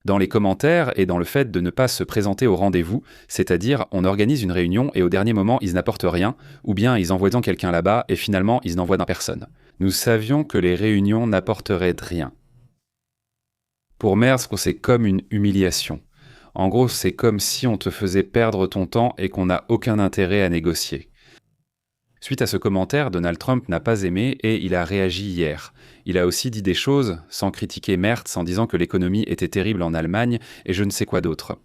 Dans les commentaires et dans le fait de ne pas se présenter au rendez-vous, c'est-à-dire on organise une réunion et au dernier moment ils n'apportent rien, ou bien ils envoient quelqu'un là-bas et finalement ils n'envoient personne. Nous savions que les réunions n'apporteraient rien. Pour Merz, c'est comme une humiliation. En gros, c'est comme si on te faisait perdre ton temps et qu'on n'a aucun intérêt à négocier. Suite à ce commentaire, Donald Trump n'a pas aimé et il a réagi hier. Il a aussi dit des choses, sans critiquer Merz, en disant que l'économie était terrible en Allemagne et je ne sais quoi d'autre.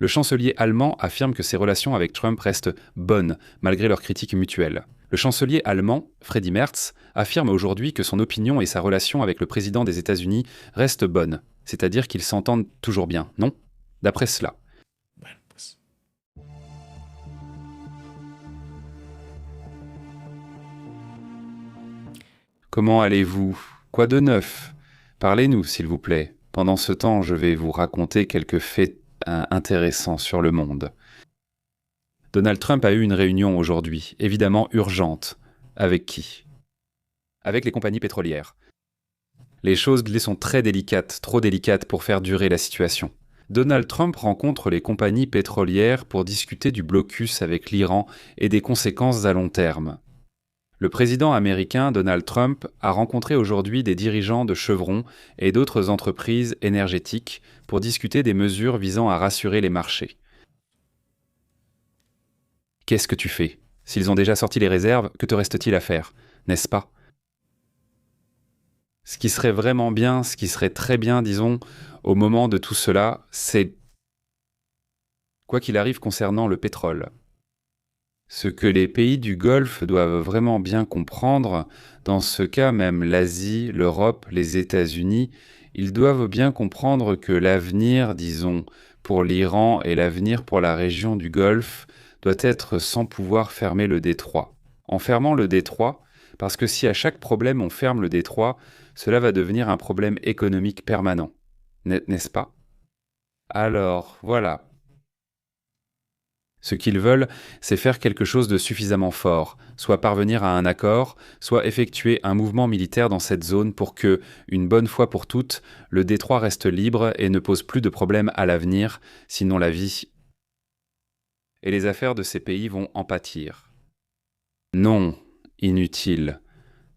Le chancelier allemand affirme que ses relations avec Trump restent bonnes, malgré leurs critiques mutuelles. Le chancelier allemand, Friedrich Merz, affirme aujourd'hui que son opinion et sa relation avec le président des États-Unis restent bonnes, c'est-à-dire qu'ils s'entendent toujours bien, non ? D'après cela. Bueno, pues. Comment allez-vous ? Quoi de neuf ? Parlez-nous, s'il vous plaît. Pendant ce temps, je vais vous raconter quelques faits intéressants sur le monde. Donald Trump a eu une réunion aujourd'hui, évidemment urgente. Avec qui ? Avec les compagnies pétrolières. Les choses sont très délicates, trop délicates pour faire durer la situation. Donald Trump rencontre les compagnies pétrolières pour discuter du blocus avec l'Iran et des conséquences à long terme. Le président américain Donald Trump a rencontré aujourd'hui des dirigeants de Chevron et d'autres entreprises énergétiques pour discuter des mesures visant à rassurer les marchés. Qu'est-ce que tu fais ? S'ils ont déjà sorti les réserves, que te reste-t-il à faire ? N'est-ce pas ? Ce qui serait vraiment bien, ce qui serait très bien, disons, au moment de tout cela, c'est, quoi qu'il arrive concernant le pétrole, ce que les pays du Golfe doivent vraiment bien comprendre, dans ce cas même l'Asie, l'Europe, les États-Unis, ils doivent bien comprendre que l'avenir, disons, pour l'Iran et l'avenir pour la région du Golfe doit être sans pouvoir fermer le détroit. En fermant le détroit, parce que si à chaque problème on ferme le détroit, cela va devenir un problème économique permanent. N'est-ce pas ? Alors, voilà. Ce qu'ils veulent, c'est faire quelque chose de suffisamment fort, soit parvenir à un accord, soit effectuer un mouvement militaire dans cette zone pour que, une bonne fois pour toutes, le détroit reste libre et ne pose plus de problèmes à l'avenir, sinon la vie et les affaires de ces pays vont en pâtir. Non, inutile.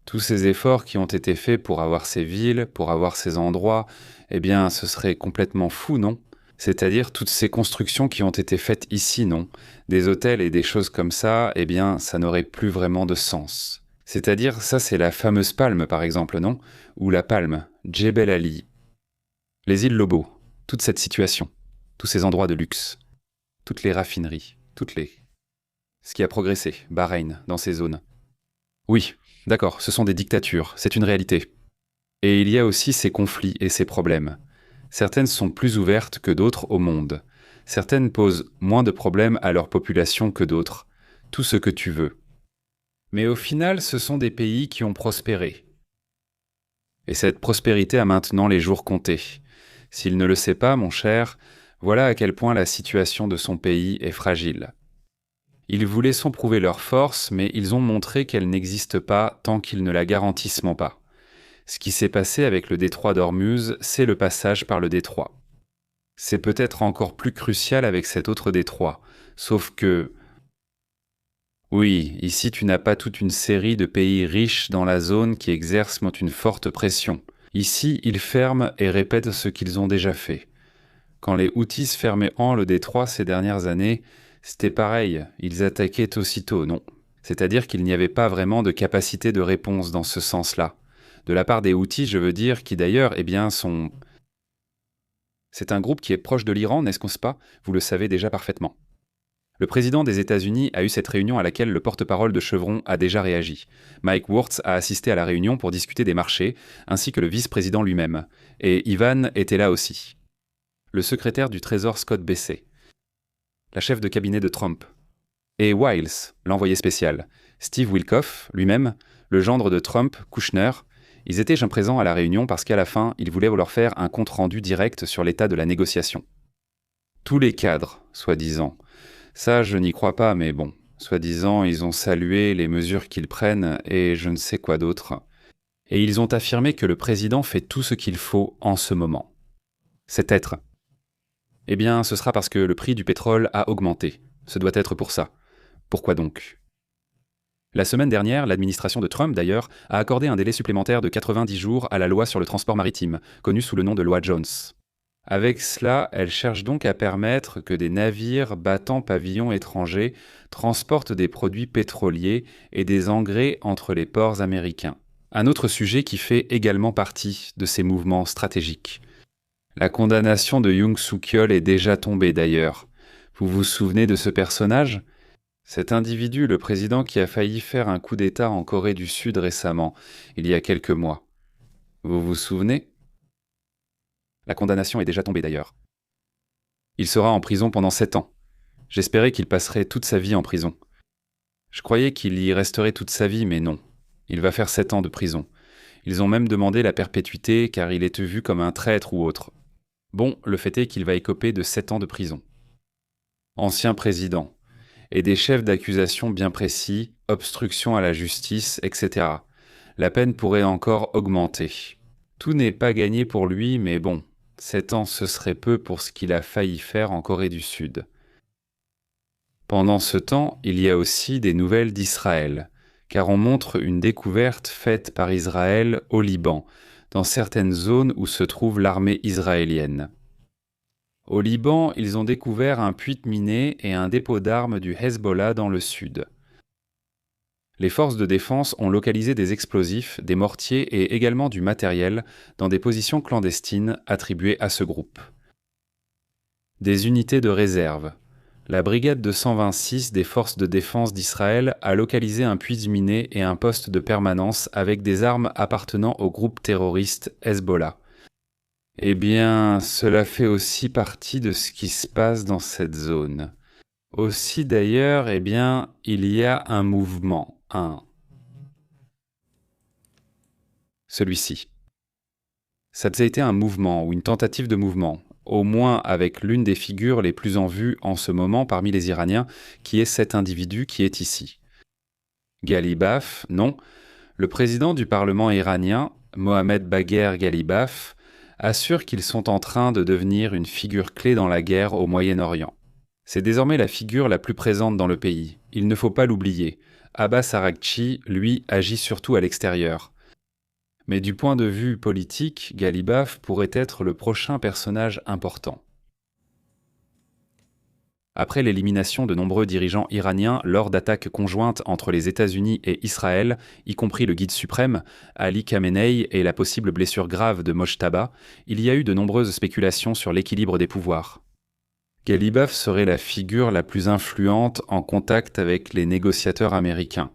Tous ces efforts qui ont été faits pour avoir ces villes, pour avoir ces endroits, eh bien, ce serait complètement fou, non ? C'est-à-dire toutes ces constructions qui ont été faites ici, non ? Des hôtels et des choses comme ça, eh bien, ça n'aurait plus vraiment de sens. C'est-à-dire, ça c'est la fameuse palme, par exemple, non ? Ou la palme, Djebel Ali. Les îles Lobo, toute cette situation, tous ces endroits de luxe, toutes les raffineries, ce qui a progressé, Bahreïn, dans ces zones. Oui, d'accord, ce sont des dictatures, c'est une réalité. Et il y a aussi ces conflits et ces problèmes. Certaines sont plus ouvertes que d'autres au monde. Certaines posent moins de problèmes à leur population que d'autres. Tout ce que tu veux. Mais au final, ce sont des pays qui ont prospéré. Et cette prospérité a maintenant les jours comptés. S'il ne le sait pas, mon cher, voilà à quel point la situation de son pays est fragile. Ils vous laissent prouver leur force, mais ils ont montré qu'elle n'existe pas tant qu'ils ne la garantissent pas. Ce qui s'est passé avec le détroit d'Ormuz, c'est le passage par le détroit. C'est peut-être encore plus crucial avec cet autre détroit, sauf que... Oui, ici tu n'as pas toute une série de pays riches dans la zone qui exercent une forte pression. Ici, ils ferment et répètent ce qu'ils ont déjà fait. Quand les Houthis fermaient le détroit ces dernières années, c'était pareil, ils attaquaient aussitôt, non. C'est-à-dire qu'il n'y avait pas vraiment de capacité de réponse dans ce sens-là. De la part des Houthis, je veux dire, qui d'ailleurs, sont... C'est un groupe qui est proche de l'Iran, n'est-ce pas ? Vous le savez déjà parfaitement. Le président des États-Unis a eu cette réunion à laquelle le porte-parole de Chevron a déjà réagi. Mike Wirtz a assisté à la réunion pour discuter des marchés, ainsi que le vice-président lui-même. Et Ivan était là aussi. Le secrétaire du Trésor Scott Bessey. La chef de cabinet de Trump. et Wiles, l'envoyé spécial, Steve Witkoff, lui-même, le gendre de Trump, Kushner, ils étaient présents à la réunion parce qu'à la fin, ils voulaient leur faire un compte-rendu direct sur l'état de la négociation. Tous les cadres, soi-disant. Ça, je n'y crois pas, mais bon, soi-disant, ils ont salué les mesures qu'ils prennent et je ne sais quoi d'autre. Et ils ont affirmé que le président fait tout ce qu'il faut en ce moment. Cet être. Eh bien, ce sera parce que le prix du pétrole a augmenté. Ce doit être pour ça. Pourquoi donc ? La semaine dernière, l'administration de Trump, d'ailleurs, a accordé un délai supplémentaire de 90 jours à la loi sur le transport maritime, connue sous le nom de loi Jones. Avec cela, elle cherche donc à permettre que des navires battant pavillon étranger transportent des produits pétroliers et des engrais entre les ports américains. Un autre sujet qui fait également partie de ces mouvements stratégiques. La condamnation de Yoon Suk-yeol est déjà tombée d'ailleurs. Vous vous souvenez de ce personnage ? Cet individu, le président qui a failli faire un coup d'État en Corée du Sud récemment, il y a quelques mois. Vous vous souvenez ? La condamnation est déjà tombée d'ailleurs. Il sera en prison pendant 7 ans. J'espérais qu'il passerait toute sa vie en prison. Je croyais qu'il y resterait toute sa vie, mais non. Il va faire 7 ans de prison. Ils ont même demandé la perpétuité car il est vu comme un traître ou autre. Bon, le fait est qu'il va écoper de 7 ans de prison. Ancien président. Et des chefs d'accusation bien précis, obstruction à la justice, etc. La peine pourrait encore augmenter. Tout n'est pas gagné pour lui, mais bon, 7 ans ce serait peu pour ce qu'il a failli faire en Corée du Sud. Pendant ce temps, il y a aussi des nouvelles d'Israël, car on montre une découverte faite par Israël au Liban, dans certaines zones où se trouve l'armée israélienne. Au Liban, ils ont découvert un puits miné et un dépôt d'armes du Hezbollah dans le sud. Les forces de défense ont localisé des explosifs, des mortiers et également du matériel dans des positions clandestines attribuées à ce groupe. Des unités de réserve. La brigade de 126 des forces de défense d'Israël a localisé un puits miné et un poste de permanence avec des armes appartenant au groupe terroriste Hezbollah. Eh bien, cela fait aussi partie de ce qui se passe dans cette zone. Aussi d'ailleurs, eh bien, il y a un mouvement, celui-ci. Ça a été un mouvement ou une tentative de mouvement, au moins avec l'une des figures les plus en vue en ce moment parmi les Iraniens, qui est cet individu qui est ici. Ghalibaf, non, le président du Parlement iranien, Mohamed Bagher Ghalibaf, assure qu'ils sont en train de devenir une figure clé dans la guerre au Moyen-Orient. C'est désormais la figure la plus présente dans le pays. Il ne faut pas l'oublier. Abbas Araghchi, lui, agit surtout à l'extérieur. Mais du point de vue politique, Ghalibaf pourrait être le prochain personnage important. Après l'élimination de nombreux dirigeants iraniens lors d'attaques conjointes entre les États-Unis et Israël, y compris le guide suprême, Ali Khamenei, et la possible blessure grave de Mojtaba, il y a eu de nombreuses spéculations sur l'équilibre des pouvoirs. Ghalibaf serait la figure la plus influente en contact avec les négociateurs américains.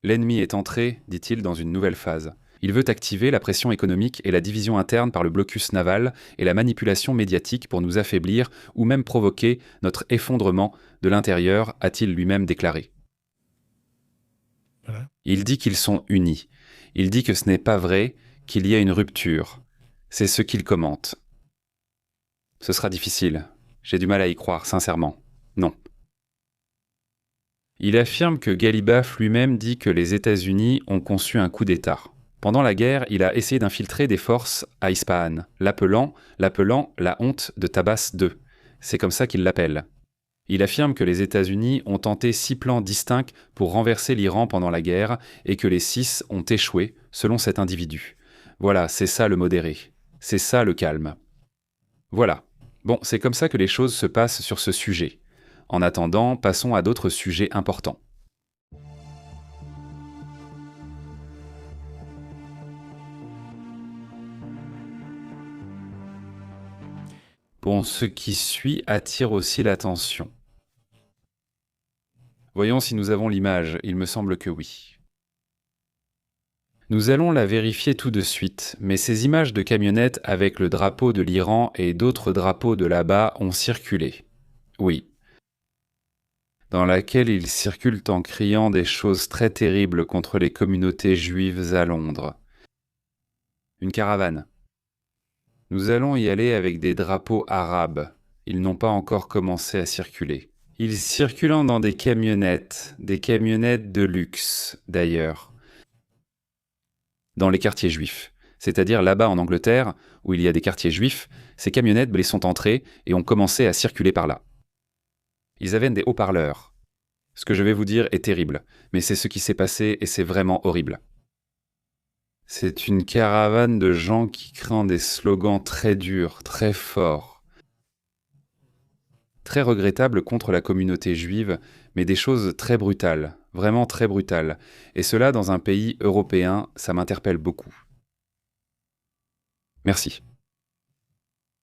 L'ennemi est entré, dit-il, dans une nouvelle phase. Il veut activer la pression économique et la division interne par le blocus naval et la manipulation médiatique pour nous affaiblir ou même provoquer notre effondrement de l'intérieur, a-t-il lui-même déclaré. Voilà. Il dit qu'ils sont unis. Il dit que ce n'est pas vrai, qu'il y a une rupture. C'est ce qu'il commente. Ce sera difficile. J'ai du mal à y croire, sincèrement. Non. Il affirme que Ghalibaf lui-même dit que les États-Unis ont conçu un coup d'État. Pendant la guerre, il a essayé d'infiltrer des forces à Ispahan, l'appelant la honte de Tabas II. C'est comme ça qu'il l'appelle. Il affirme que les États-Unis ont tenté 6 plans distincts pour renverser l'Iran pendant la guerre et que les 6 ont échoué, selon cet individu. Voilà, c'est ça le modéré. C'est ça le calme. Voilà. Bon, c'est comme ça que les choses se passent sur ce sujet. En attendant, passons à d'autres sujets importants. Bon, ce qui suit attire aussi l'attention. Voyons si nous avons l'image, il me semble que oui. Nous allons la vérifier tout de suite, mais ces images de camionnettes avec le drapeau de l'Iran et d'autres drapeaux de là-bas ont circulé. Oui. dans laquelle ils circulent en criant des choses très terribles contre les communautés juives à Londres. Une caravane. Nous allons y aller avec des drapeaux arabes. Ils n'ont pas encore commencé à circuler. Ils circulent dans des camionnettes de luxe d'ailleurs, dans les quartiers juifs. C'est-à-dire là-bas en Angleterre, où il y a des quartiers juifs, ces camionnettes les sont entrées et ont commencé à circuler par là. Ils avaient des haut-parleurs. Ce que je vais vous dire est terrible, mais c'est ce qui s'est passé et c'est vraiment horrible. C'est une caravane de gens qui crient des slogans très durs, très forts, très regrettables contre la communauté juive, mais des choses très brutales, vraiment très brutales. Et cela dans un pays européen, ça m'interpelle beaucoup. Merci.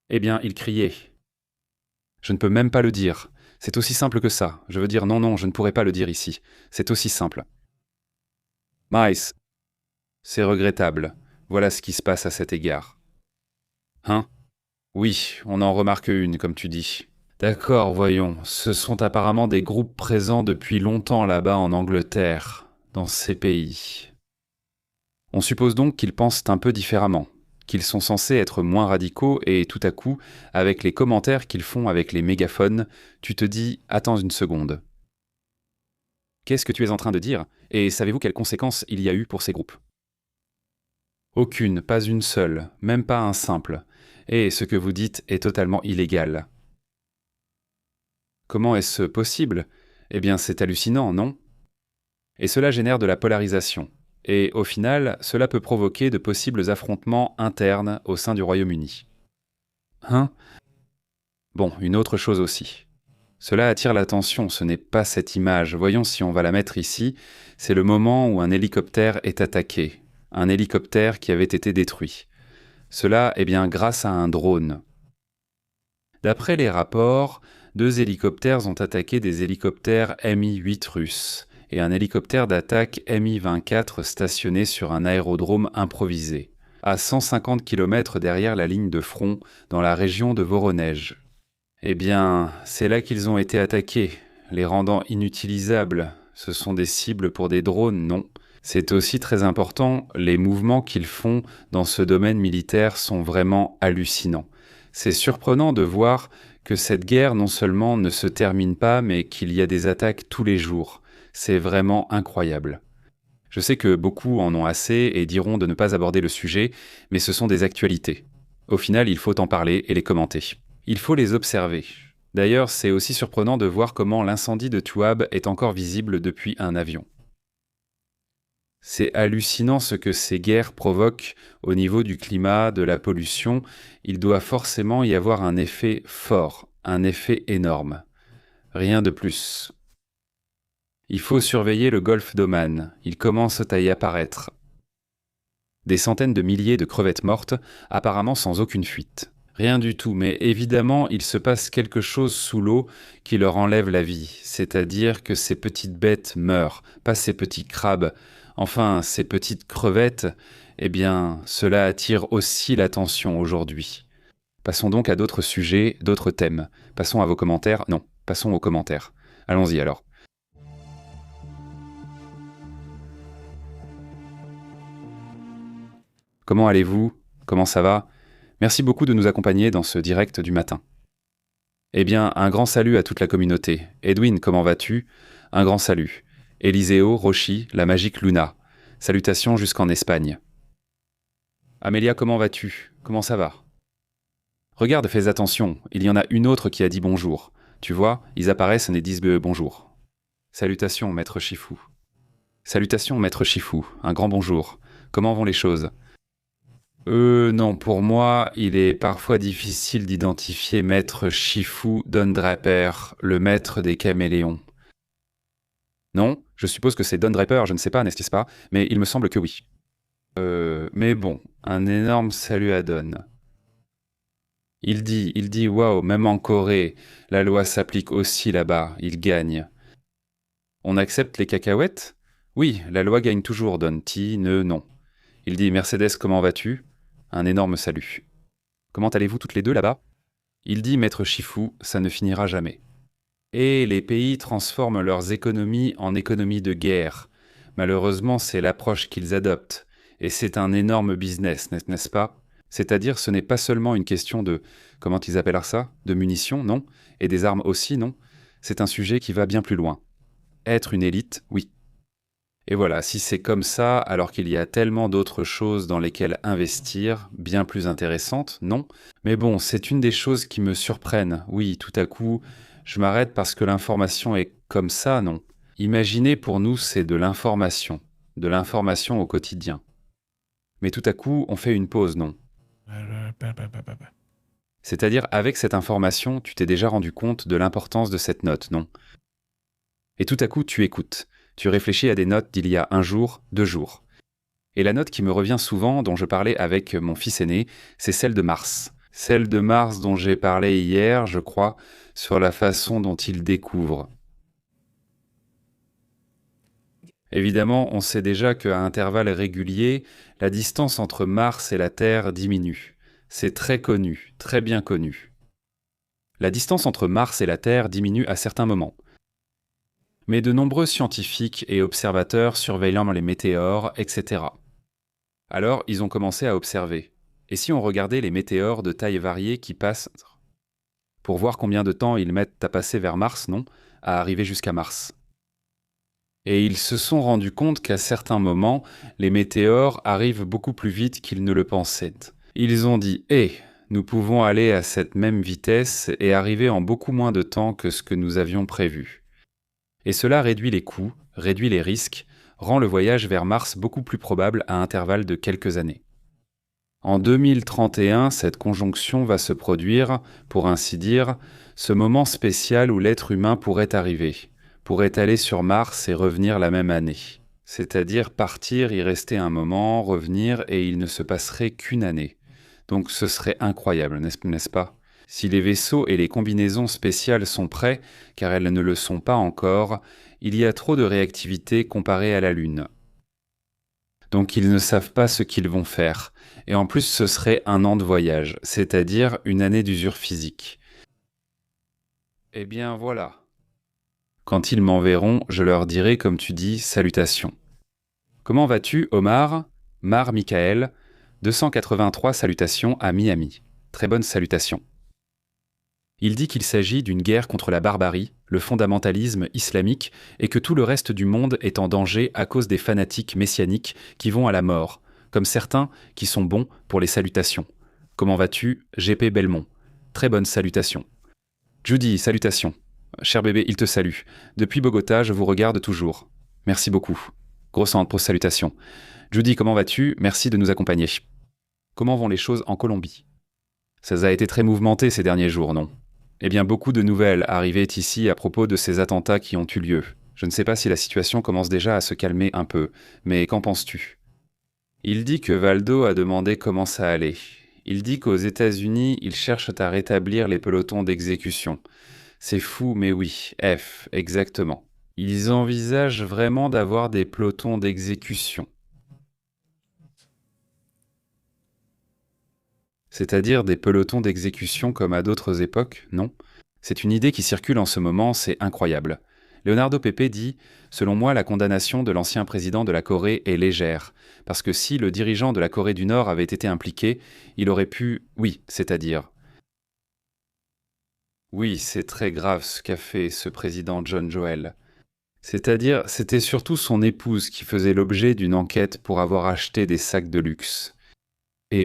Eh bien, il criait. Je ne peux même pas le dire. C'est aussi simple que ça. Je veux dire non, je ne pourrais pas le dire ici. C'est aussi simple. Miles, c'est regrettable. Voilà ce qui se passe à cet égard. Hein? Oui, on en remarque une, comme tu dis. D'accord, voyons. Ce sont apparemment des groupes présents depuis longtemps là-bas en Angleterre, dans ces pays. On suppose donc qu'ils pensent un peu différemment, qu'ils sont censés être moins radicaux et tout à coup, avec les commentaires qu'ils font avec les mégaphones, tu te dis « Attends une seconde. Qu'est-ce que tu es en train de dire? Et savez-vous quelles conséquences il y a eu pour ces groupes ?» Aucune, pas une seule, même pas un simple. Et ce que vous dites est totalement illégal. Comment est-ce possible? Eh bien, c'est hallucinant, non? Et cela génère de la polarisation. Et au final, cela peut provoquer de possibles affrontements internes au sein du Royaume-Uni. Hein? Bon, une autre chose aussi. Cela attire l'attention, ce n'est pas cette image. Voyons si on va la mettre ici. C'est le moment où un hélicoptère est attaqué. Un hélicoptère qui avait été détruit. Cela, eh bien, grâce à un drone. D'après les rapports, 2 hélicoptères ont attaqué des hélicoptères Mi-8 russes et un hélicoptère d'attaque Mi-24 stationné sur un aérodrome improvisé, à 150 km derrière la ligne de front, dans la région de Voronej. Eh bien, c'est là qu'ils ont été attaqués, les rendant inutilisables. Ce sont des cibles pour des drones, non. C'est aussi très important, les mouvements qu'ils font dans ce domaine militaire sont vraiment hallucinants. C'est surprenant de voir que cette guerre non seulement ne se termine pas, mais qu'il y a des attaques tous les jours. C'est vraiment incroyable. Je sais que beaucoup en ont assez et diront de ne pas aborder le sujet, mais ce sont des actualités. Au final, il faut en parler et les commenter. Il faut les observer. D'ailleurs, c'est aussi surprenant de voir comment l'incendie de Tuab est encore visible depuis un avion. C'est hallucinant ce que ces guerres provoquent au niveau du climat, de la pollution. Il doit forcément y avoir un effet fort, un effet énorme. Rien de plus. Il faut surveiller le golfe d'Oman. Il commence à y apparaître. Des centaines de milliers de crevettes mortes, apparemment sans aucune fuite. Rien du tout, mais évidemment, il se passe quelque chose sous l'eau qui leur enlève la vie. C'est-à-dire que ces petites bêtes meurent, pas ces petits crabes. Enfin, ces petites crevettes, eh bien, cela attire aussi l'attention aujourd'hui. Passons donc à d'autres sujets, d'autres thèmes. Passons à vos commentaires. Non, passons aux commentaires. Allons-y alors. Comment allez-vous? Comment ça va? Merci beaucoup de nous accompagner dans ce direct du matin. Eh bien, un grand salut à toute la communauté. Edwin, comment vas-tu? Un grand salut. Eliseo, Rochi, la magique Luna. Salutations jusqu'en Espagne. Amélia, comment vas-tu? Comment ça va? Regarde, fais attention, il y en a une autre qui a dit bonjour. Tu vois, ils apparaissent et disent bonjour. Salutations, maître Chifou. Salutations, maître Chifou. Un grand bonjour. Comment vont les choses? Non, pour moi, il est parfois difficile d'identifier maître Chifou Don Draper, le maître des caméléons. Non, je suppose que c'est Don Draper, je ne sais pas, n'est-ce pas? Mais il me semble que oui. Mais bon, un énorme salut à Don. Il dit, waouh, même en Corée, la loi s'applique aussi là-bas, il gagne. On accepte les cacahuètes? Oui, la loi gagne toujours, Don, non. Il dit, Mercedes, comment vas-tu? Un énorme salut. Comment allez-vous toutes les deux là-bas? Il dit, maître Chifou, ça ne finira jamais. Et les pays transforment leurs économies en économies de guerre. Malheureusement, c'est l'approche qu'ils adoptent. Et c'est un énorme business, n'est-ce pas? C'est-à-dire, ce n'est pas seulement une question de, comment ils appellent ça? De munitions, non? Et des armes aussi, non? C'est un sujet qui va bien plus loin. Être une élite, oui. Et voilà, si c'est comme ça, alors qu'il y a tellement d'autres choses dans lesquelles investir, bien plus intéressantes, non? Mais bon, c'est une des choses qui me surprennent. Oui, tout à coup, je m'arrête parce que l'information est comme ça, non? Imaginer pour nous, c'est de l'information au quotidien. Mais tout à coup, on fait une pause, non? C'est-à-dire, avec cette information, tu t'es déjà rendu compte de l'importance de cette note, non? Et tout à coup, tu écoutes. Tu réfléchis à des notes d'il y a 1 jour, 2 jours. Et la note qui me revient souvent, dont je parlais avec mon fils aîné, c'est celle de Mars. Celle de Mars dont j'ai parlé hier, je crois, sur la façon dont il découvre. Évidemment, on sait déjà qu'à intervalles réguliers, la distance entre Mars et la Terre diminue. C'est très connu, très bien connu. La distance entre Mars et la Terre diminue à certains moments. Mais de nombreux scientifiques et observateurs surveillant les météores, etc. Alors, ils ont commencé à observer. Et si on regardait les météores de taille variée qui passent, pour voir combien de temps ils mettent à passer vers Mars, non, à arriver jusqu'à Mars. Et ils se sont rendus compte qu'à certains moments, les météores arrivent beaucoup plus vite qu'ils ne le pensaient. Ils ont dit « nous pouvons aller à cette même vitesse et arriver en beaucoup moins de temps que ce que nous avions prévu. » Et cela réduit les coûts, réduit les risques, rend le voyage vers Mars beaucoup plus probable à intervalles de quelques années. En 2031, cette conjonction va se produire, pour ainsi dire, ce moment spécial où l'être humain pourrait arriver, pourrait aller sur Mars et revenir la même année. C'est-à-dire partir, y rester un moment, revenir, et il ne se passerait qu'une année. Donc ce serait incroyable, n'est-ce pas ? Si les vaisseaux et les combinaisons spéciales sont prêts, car elles ne le sont pas encore, il y a trop de réactivité comparée à la Lune. Donc ils ne savent pas ce qu'ils vont faire. Et en plus, ce serait 1 an de voyage, c'est-à-dire une année d'usure physique. Eh bien voilà. Quand ils m'enverront, je leur dirai, comme tu dis, salutations. Comment vas-tu, Omar? Mar Michael, 283 salutations à Miami. Très bonne salutation. Il dit qu'il s'agit d'une guerre contre la barbarie, le fondamentalisme islamique, et que tout le reste du monde est en danger à cause des fanatiques messianiques qui vont à la mort, comme certains qui sont bons pour les salutations. Comment vas-tu, GP Belmont? Très bonne salutation. Judy, salutations. Cher bébé, il te salue. Depuis Bogota, je vous regarde toujours. Merci beaucoup. Grosse pour salutations. Judy, comment vas-tu? Merci de nous accompagner. Comment vont les choses en Colombie? Ça a été très mouvementé ces derniers jours, non? Eh bien, beaucoup de nouvelles arrivaient ici à propos de ces attentats qui ont eu lieu. Je ne sais pas si la situation commence déjà à se calmer un peu, mais qu'en penses-tu? Il dit que Valdo a demandé comment ça allait. Il dit qu'aux États-Unis, ils cherchent à rétablir les pelotons d'exécution. C'est fou, mais oui, exactement. Ils envisagent vraiment d'avoir des pelotons d'exécution. C'est-à-dire des pelotons d'exécution comme à d'autres époques, non? C'est une idée qui circule en ce moment, c'est incroyable. Leonardo Pepe dit « Selon moi, la condamnation de l'ancien président de la Corée est légère, parce que si le dirigeant de la Corée du Nord avait été impliqué, il aurait pu... Oui, c'est-à-dire... Oui, c'est très grave ce qu'a fait ce président John Joel. C'est-à-dire, c'était surtout son épouse qui faisait l'objet d'une enquête pour avoir acheté des sacs de luxe. Et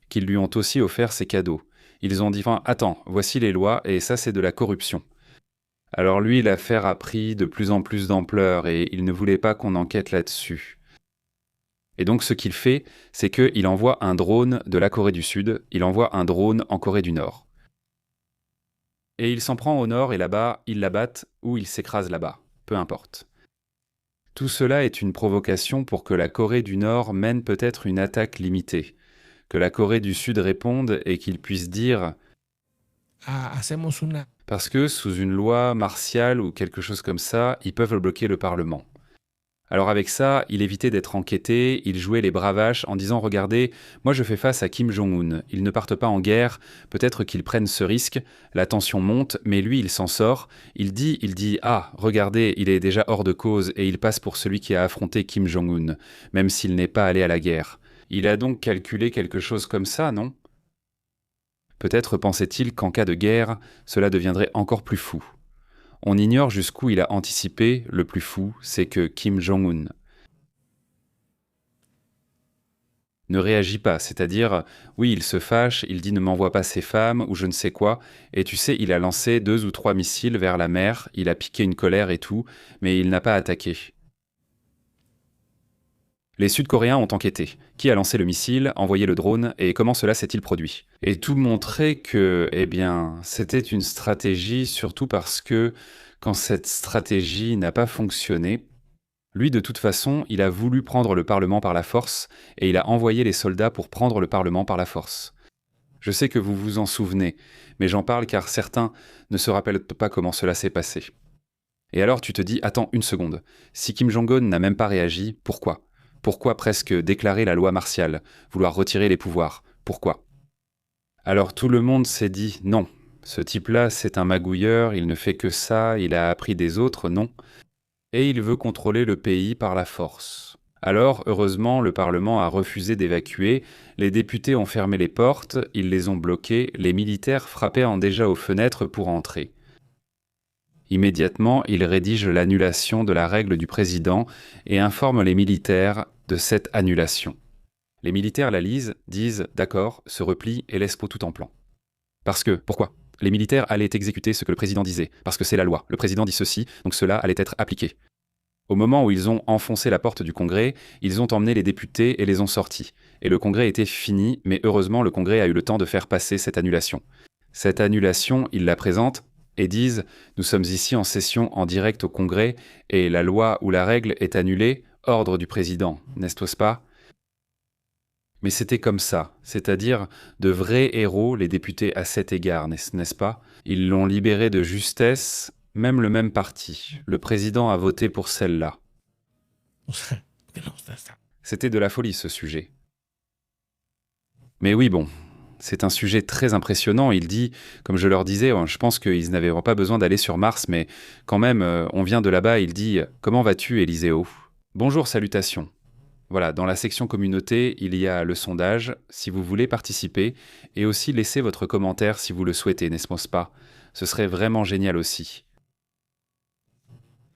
qu'ils lui ont aussi offert ces cadeaux. Ils ont dit « Attends, voici les lois, et ça c'est de la corruption ». Alors lui, l'affaire a pris de plus en plus d'ampleur, et il ne voulait pas qu'on enquête là-dessus. Et donc ce qu'il fait, c'est qu'il envoie un drone de la Corée du Sud, il envoie un drone en Corée du Nord. Et il s'en prend au nord, et là-bas, ils l'abattent, ou ils s'écrasent là-bas, peu importe. Tout cela est une provocation pour que la Corée du Nord mène peut-être une attaque limitée, que la Corée du Sud réponde et qu'il puisse dire parce que sous une loi martiale ou quelque chose comme ça, ils peuvent bloquer le Parlement. Alors avec ça, il évitait d'être enquêté, il jouait les bravaches en disant « Regardez, moi je fais face à Kim Jong-un, ils ne partent pas en guerre, peut-être qu'ils prennent ce risque, la tension monte, mais lui il s'en sort, il dit Ah, regardez, il est déjà hors de cause et il passe pour celui qui a affronté Kim Jong-un, même s'il n'est pas allé à la guerre. Il a donc calculé quelque chose comme ça, non ?» Peut-être pensait-il qu'en cas de guerre, cela deviendrait encore plus fou. On ignore jusqu'où il a anticipé, le plus fou, c'est que Kim Jong-un ne réagit pas, c'est-à-dire, oui, il se fâche, il dit ne m'envoie pas ses femmes, ou je ne sais quoi, et tu sais, il a lancé 2 ou 3 missiles vers la mer, il a piqué une colère et tout, mais il n'a pas attaqué. Les Sud-Coréens ont enquêté. Qui a lancé le missile, envoyé le drone, et comment cela s'est-il produit? Et tout montrait que, eh bien, c'était une stratégie, surtout parce que, quand cette stratégie n'a pas fonctionné, lui, de toute façon, il a voulu prendre le Parlement par la force, et il a envoyé les soldats pour prendre le Parlement par la force. Je sais que vous vous en souvenez, mais j'en parle car certains ne se rappellent pas comment cela s'est passé. Et alors tu te dis, attends une seconde, si Kim Jong-un n'a même pas réagi, pourquoi? Pourquoi presque déclarer la loi martiale, vouloir retirer les pouvoirs? Pourquoi? Alors tout le monde s'est dit, non, ce type-là c'est un magouilleur, il ne fait que ça, il a appris des autres, non. Et il veut contrôler le pays par la force. Alors, heureusement, le Parlement a refusé d'évacuer, les députés ont fermé les portes, ils les ont bloquées, les militaires frappaient déjà aux fenêtres pour entrer. Immédiatement, il rédige l'annulation de la règle du président et informe les militaires de cette annulation. Les militaires la lisent, disent « d'accord », se replient et laissent tout en plan. Parce que, pourquoi? Les militaires allaient exécuter ce que le président disait, parce que c'est la loi. Le président dit ceci, donc cela allait être appliqué. Au moment où ils ont enfoncé la porte du Congrès, ils ont emmené les députés et les ont sortis. Et le Congrès était fini, mais heureusement le Congrès a eu le temps de faire passer cette annulation. Cette annulation, ils la présentent et disent « Nous sommes ici en session en direct au Congrès et la loi ou la règle est annulée, ordre du président, n'est-ce pas ?» Mais c'était comme ça, c'est-à-dire de vrais héros, les députés à cet égard, n'est-ce pas? Ils l'ont libéré de justesse, même le même parti. Le président a voté pour celle-là. O sea, que no, está. C'était de la folie, ce sujet. Mais oui, bon, c'est un sujet très impressionnant. Il dit, comme je leur disais, je pense qu'ils n'avaient pas besoin d'aller sur Mars, mais quand même, on vient de là-bas, il dit « Comment vas-tu, Éliseo ?»« Bonjour, salutations. » Voilà, dans la section communauté, il y a le sondage, si vous voulez participer, et aussi laisser votre commentaire si vous le souhaitez, n'est-ce pas? Ce serait vraiment génial aussi.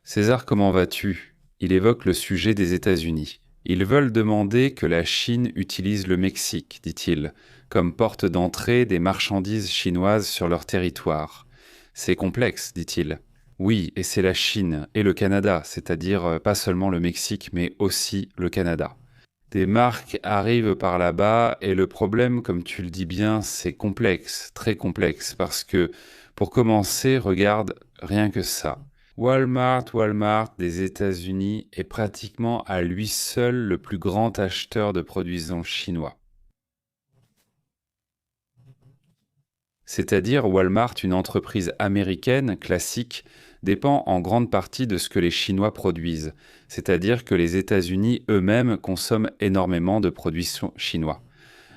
César, comment vas-tu? Il évoque le sujet des États-Unis. Ils veulent demander que la Chine utilise le Mexique, dit-il, comme porte d'entrée des marchandises chinoises sur leur territoire. C'est complexe, dit-il. Oui, et c'est la Chine et le Canada, c'est-à-dire pas seulement le Mexique, mais aussi le Canada. Des marques arrivent par là-bas et le problème, comme tu le dis bien, c'est complexe, très complexe, parce que, pour commencer, regarde rien que ça. Walmart des États-Unis est pratiquement à lui seul le plus grand acheteur de produits chinois. C'est-à-dire Walmart, une entreprise américaine classique, dépend en grande partie de ce que les Chinois produisent, c'est-à-dire que les États-Unis eux-mêmes consomment énormément de produits chinois.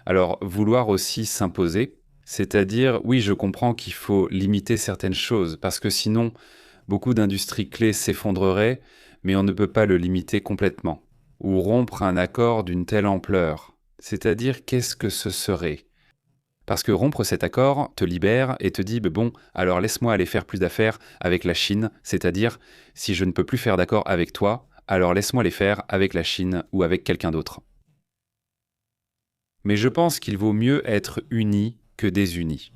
Alors, vouloir aussi s'imposer, c'est-à-dire, oui, je comprends qu'il faut limiter certaines choses, parce que sinon, beaucoup d'industries clés s'effondreraient, mais on ne peut pas le limiter complètement. Ou rompre un accord d'une telle ampleur, c'est-à-dire qu'est-ce que ce serait ? Parce que rompre cet accord te libère et te dit « bon, alors laisse-moi aller faire plus d'affaires avec la Chine, c'est-à-dire, si je ne peux plus faire d'accord avec toi, alors laisse-moi les faire avec la Chine ou avec quelqu'un d'autre. » Mais je pense qu'il vaut mieux être unis que désunis.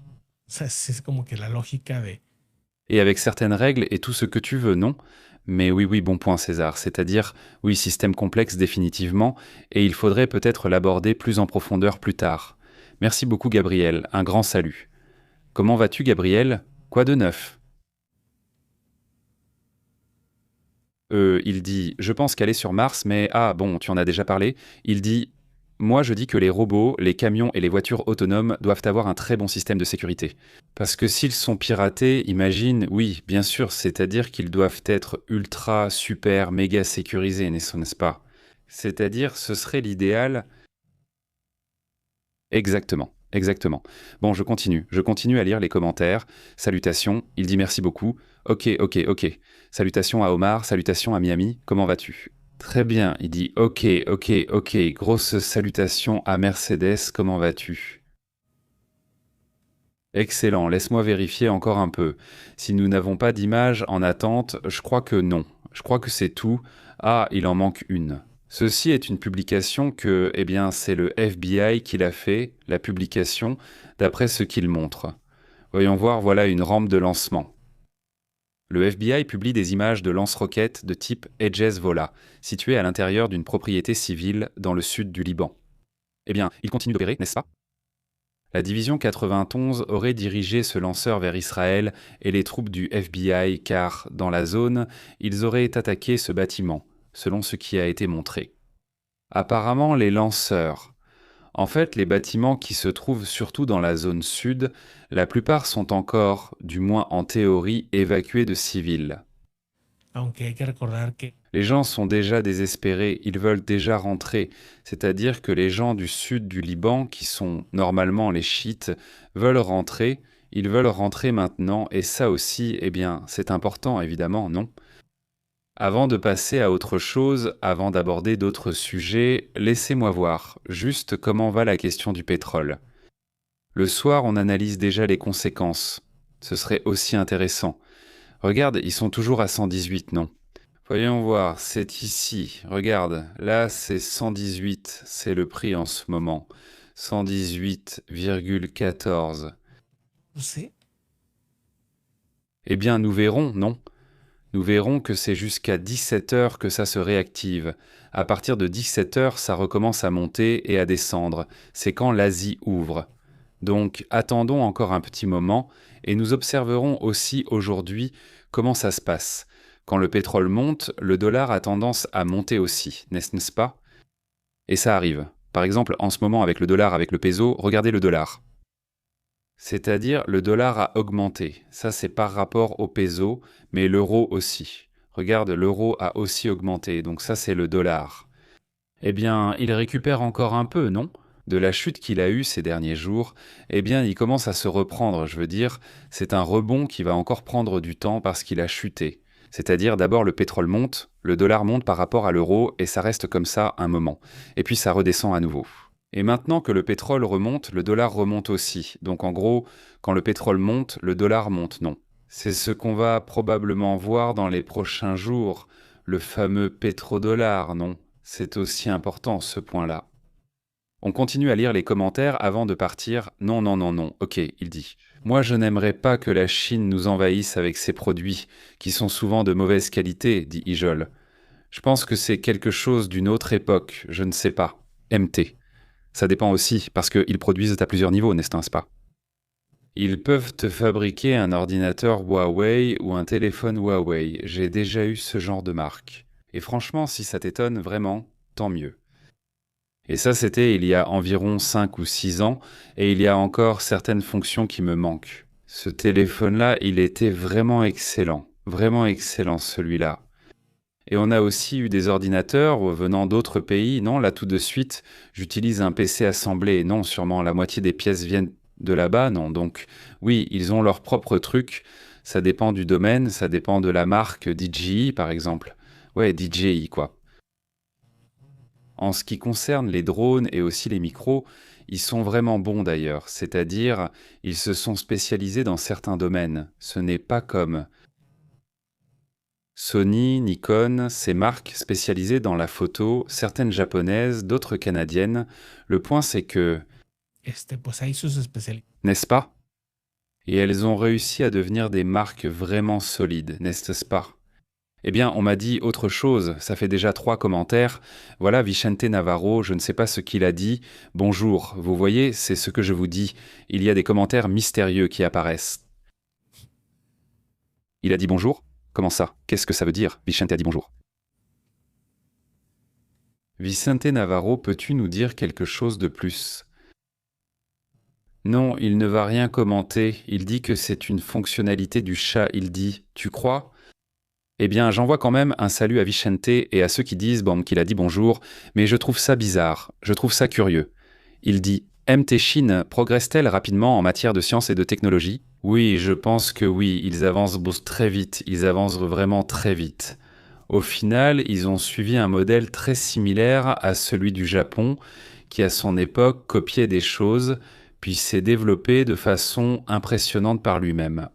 O sea, es como que la lógica de. Et avec certaines règles et tout ce que tu veux, non? Mais oui, bon point César, c'est-à-dire, oui, système complexe définitivement, et il faudrait peut-être l'aborder plus en profondeur plus tard. Merci beaucoup Gabriel, un grand salut. Comment vas-tu Gabriel? Quoi de neuf? Il dit, je pense qu'aller sur Mars, mais ah bon, tu en as déjà parlé. Il dit, moi je dis que les robots, les camions et les voitures autonomes doivent avoir un très bon système de sécurité. Parce que s'ils sont piratés, imagine, oui, bien sûr, c'est-à-dire qu'ils doivent être ultra, super, méga sécurisés, n'est-ce pas? C'est-à-dire, ce serait l'idéal. Exactement, exactement. Bon, je continue à lire les commentaires. Salutations, il dit merci beaucoup. Ok. Salutations à Omar, salutations à Miami, comment vas-tu? Très bien, il dit ok. Grosse salutation à Mercedes, comment vas-tu? Excellent, laisse-moi vérifier encore un peu. Si nous n'avons pas d'image en attente, je crois que non. Je crois que c'est tout. Ah, il en manque une. Ceci est une publication que, eh bien, c'est le FBI qui l'a fait, la publication, d'après ce qu'il montre. Voyons voir, voilà une rampe de lancement. Le FBI publie des images de lance-roquettes de type Aegis Vola, situées à l'intérieur d'une propriété civile dans le sud du Liban. Eh bien, il continue d'opérer, n'est-ce pas? La division 91 aurait dirigé ce lanceur vers Israël et les troupes du FBI car, dans la zone, ils auraient attaqué ce bâtiment, selon ce qui a été montré. Apparemment, les lanceurs. En fait, les bâtiments qui se trouvent surtout dans la zone sud, la plupart sont encore, du moins en théorie, évacués de civils. Aunque hay que recordar que Les gens sont déjà désespérés, ils veulent déjà rentrer, c'est-à-dire que les gens du sud du Liban, qui sont normalement les chiites, veulent rentrer, ils veulent rentrer maintenant, et ça aussi, eh bien, c'est important évidemment, non? Avant de passer à autre chose, avant d'aborder d'autres sujets, laissez-moi voir juste comment va la question du pétrole. Le soir, on analyse déjà les conséquences. Ce serait aussi intéressant. Regarde, ils sont toujours à 118, non? Voyons voir, c'est ici. Regarde, là c'est 118, c'est le prix en ce moment. 118,14. no sé, Eh bien, nous verrons, non? Nous verrons que c'est jusqu'à 17 heures que ça se réactive. À partir de 17 heures, ça recommence à monter et à descendre. C'est quand l'Asie ouvre. Donc, attendons encore un petit moment et nous observerons aussi aujourd'hui comment ça se passe. Quand le pétrole monte, le dollar a tendance à monter aussi, n'est-ce pas? Et ça arrive. Par exemple, en ce moment avec le dollar, avec le peso, regardez le dollar. C'est-à-dire, le dollar a augmenté. Ça, c'est par rapport au peso, mais l'euro aussi. Regarde, l'euro a aussi augmenté, donc ça, c'est le dollar. Eh bien, il récupère encore un peu, non? De la chute qu'il a eue ces derniers jours, eh bien, il commence à se reprendre, je veux dire, c'est un rebond qui va encore prendre du temps parce qu'il a chuté. C'est-à-dire, d'abord, le pétrole monte, le dollar monte par rapport à l'euro, et ça reste comme ça un moment. Et puis ça redescend à nouveau. Et maintenant que le pétrole remonte, le dollar remonte aussi. Donc en gros, quand le pétrole monte, le dollar monte, non. C'est ce qu'on va probablement voir dans les prochains jours, le fameux pétrodollar, non? C'est aussi important ce point-là. On continue à lire les commentaires avant de partir. Non, ok, il dit. Moi, je n'aimerais pas que la Chine nous envahisse avec ses produits, qui sont souvent de mauvaise qualité, dit Ijol. Je pense que c'est quelque chose d'une autre époque, je ne sais pas. MT. Ça dépend aussi, parce qu'ils produisent à plusieurs niveaux, n'est-ce pas? Ils peuvent te fabriquer un ordinateur Huawei ou un téléphone Huawei. J'ai déjà eu ce genre de marque. Et franchement, si ça t'étonne vraiment, tant mieux. Et ça, c'était il y a environ 5 ou 6 ans, et il y a encore certaines fonctions qui me manquent. Ce téléphone-là, il était vraiment excellent celui-là. Et on a aussi eu des ordinateurs venant d'autres pays. Non, là tout de suite, j'utilise un PC assemblé. Non, sûrement la moitié des pièces viennent de là-bas. Non, donc oui, ils ont leur propre truc. Ça dépend du domaine, ça dépend de la marque DJI par exemple. Ouais, DJI quoi. En ce qui concerne les drones et aussi les micros, ils sont vraiment bons d'ailleurs, c'est-à-dire ils se sont spécialisés dans certains domaines. Ce n'est pas comme Sony, Nikon, ces marques spécialisées dans la photo, certaines japonaises, d'autres canadiennes. Le point c'est que, pues hay sus especialidades. n'est-ce pas? Et elles ont réussi à devenir des marques vraiment solides, n'est-ce pas? Eh bien, on m'a dit autre chose, ça fait déjà 3 commentaires. Voilà, Vicente Navarro, je ne sais pas ce qu'il a dit. Bonjour, vous voyez, c'est ce que je vous dis. Il y a des commentaires mystérieux qui apparaissent. Il a dit bonjour? Comment ça? Qu'est-ce que ça veut dire? Vicente a dit bonjour. Vicente Navarro, peux-tu nous dire quelque chose de plus? Non, il ne va rien commenter. Il dit que c'est une fonctionnalité du chat. Il dit, tu crois? Eh bien, j'envoie quand même un salut à Vicente et à ceux qui disent qu'il a dit bonjour, mais je trouve ça bizarre, je trouve ça curieux. Il dit « MT Chine progresse-t-elle rapidement en matière de science et de technologie ?» Oui, je pense que oui, ils avancent très vite, ils avancent vraiment très vite. Au final, ils ont suivi un modèle très similaire à celui du Japon, qui à son époque copiait des choses, puis s'est développé de façon impressionnante par lui-même.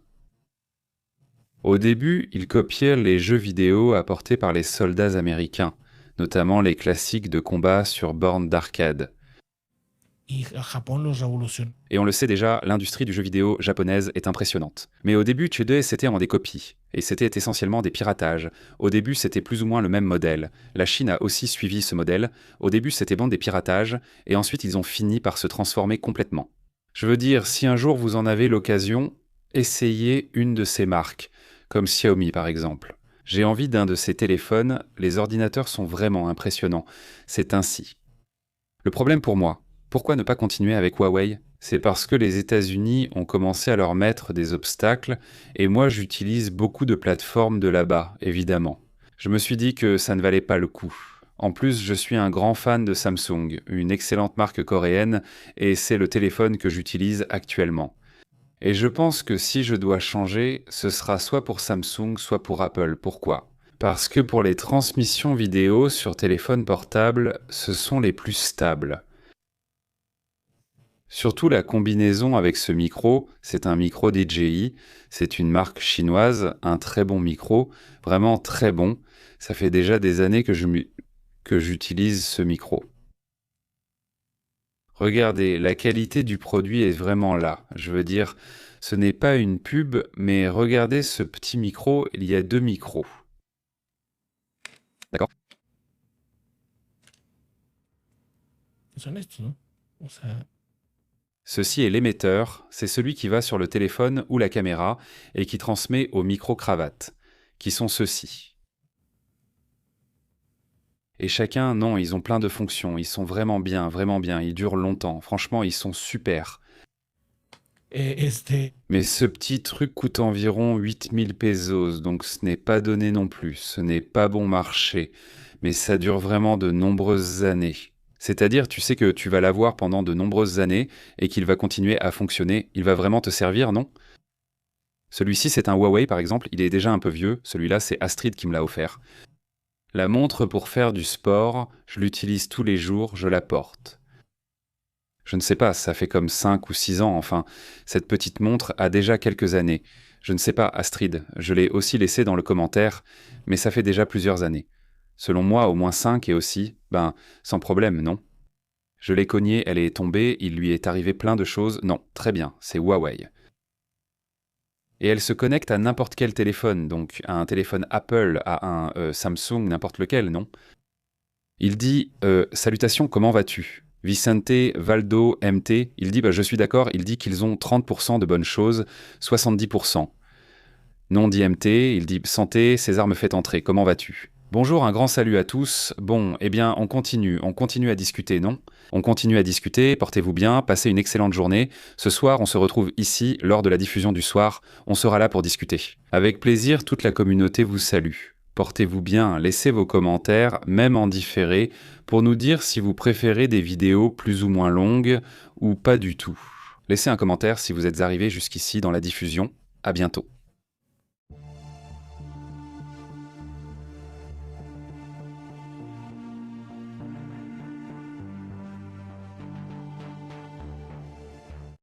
Au début, ils copiaient les jeux vidéo apportés par les soldats américains, notamment les classiques de combat sur bornes d'arcade. Y Japón los revolucionó. Et on le sait déjà, l'industrie du jeu vidéo japonaise est impressionnante. Mais au début, Chede c'était en des copies, et c'était essentiellement des piratages. Au début, c'était plus ou moins le même modèle. La Chine a aussi suivi ce modèle. Au début, c'était bon des piratages, et ensuite ils ont fini par se transformer complètement. Je veux dire, si un jour vous en avez l'occasion, essayez une de ces marques, comme Xiaomi par exemple. J'ai envie d'un de ces téléphones, les ordinateurs sont vraiment impressionnants. C'est ainsi. Le problème pour moi, pourquoi ne pas continuer avec Huawei? C'est parce que les États-Unis ont commencé à leur mettre des obstacles, et moi j'utilise beaucoup de plateformes de là-bas, évidemment. Je me suis dit que ça ne valait pas le coup. En plus, je suis un grand fan de Samsung, une excellente marque coréenne, et c'est le téléphone que j'utilise actuellement. Et je pense que si je dois changer, ce sera soit pour Samsung, soit pour Apple. Pourquoi? Parce que pour les transmissions vidéo sur téléphone portable, ce sont les plus stables. Surtout la combinaison avec ce micro, c'est un micro DJI, c'est une marque chinoise, un très bon micro, vraiment très bon. Ça fait déjà des années que j'utilise ce micro. Regardez, la qualité du produit est vraiment là. Je veux dire, ce n'est pas une pub, mais regardez ce petit micro, il y a 2 micros. D'accord? Son estos, ¿no? O sea, Ceci est l'émetteur, c'est celui qui va sur le téléphone ou la caméra et qui transmet au micro-cravate, qui sont ceux-ci. Et chacun, non, ils ont plein de fonctions, ils sont vraiment bien, ils durent longtemps, franchement, ils sont super. Mais ce petit truc coûte environ 8000 pesos, donc ce n'est pas donné non plus, ce n'est pas bon marché, mais ça dure vraiment de nombreuses années. C'est-à-dire, tu sais que tu vas l'avoir pendant de nombreuses années et qu'il va continuer à fonctionner, il va vraiment te servir, non? Celui-ci, c'est un Huawei par exemple, il est déjà un peu vieux, celui-là c'est Astrid qui me l'a offert. La montre pour faire du sport, je l'utilise tous les jours, je la porte. Je ne sais pas, ça fait comme 5 ou 6 ans, enfin, cette petite montre a déjà quelques années. Je ne sais pas, Astrid, je l'ai aussi laissé dans le commentaire, mais ça fait déjà plusieurs années. Selon moi, au moins 5 et aussi, sans problème, non? Je l'ai cognée, elle est tombée, il lui est arrivé plein de choses, non, très bien, c'est Huawei. Et elle se connecte à n'importe quel téléphone, donc à un téléphone Apple, à un Samsung, n'importe lequel, non? Il dit « Salutations, comment vas-tu ?» Vicente, Valdo, MT, il dit « Je suis d'accord », il dit qu'ils ont 30% de bonnes choses, 70%. Non, dit MT, il dit « Santé, César me fait entrer, comment vas-tu ?» Bonjour, un grand salut à tous. Bon, eh bien, on continue à discuter, non? On continue à discuter, portez-vous bien, passez une excellente journée. Ce soir, on se retrouve ici, lors de la diffusion du soir, on sera là pour discuter. Avec plaisir, toute la communauté vous salue. Portez-vous bien, laissez vos commentaires, même en différé, pour nous dire si vous préférez des vidéos plus ou moins longues, ou pas du tout. Laissez un commentaire si vous êtes arrivé jusqu'ici dans la diffusion. À bientôt.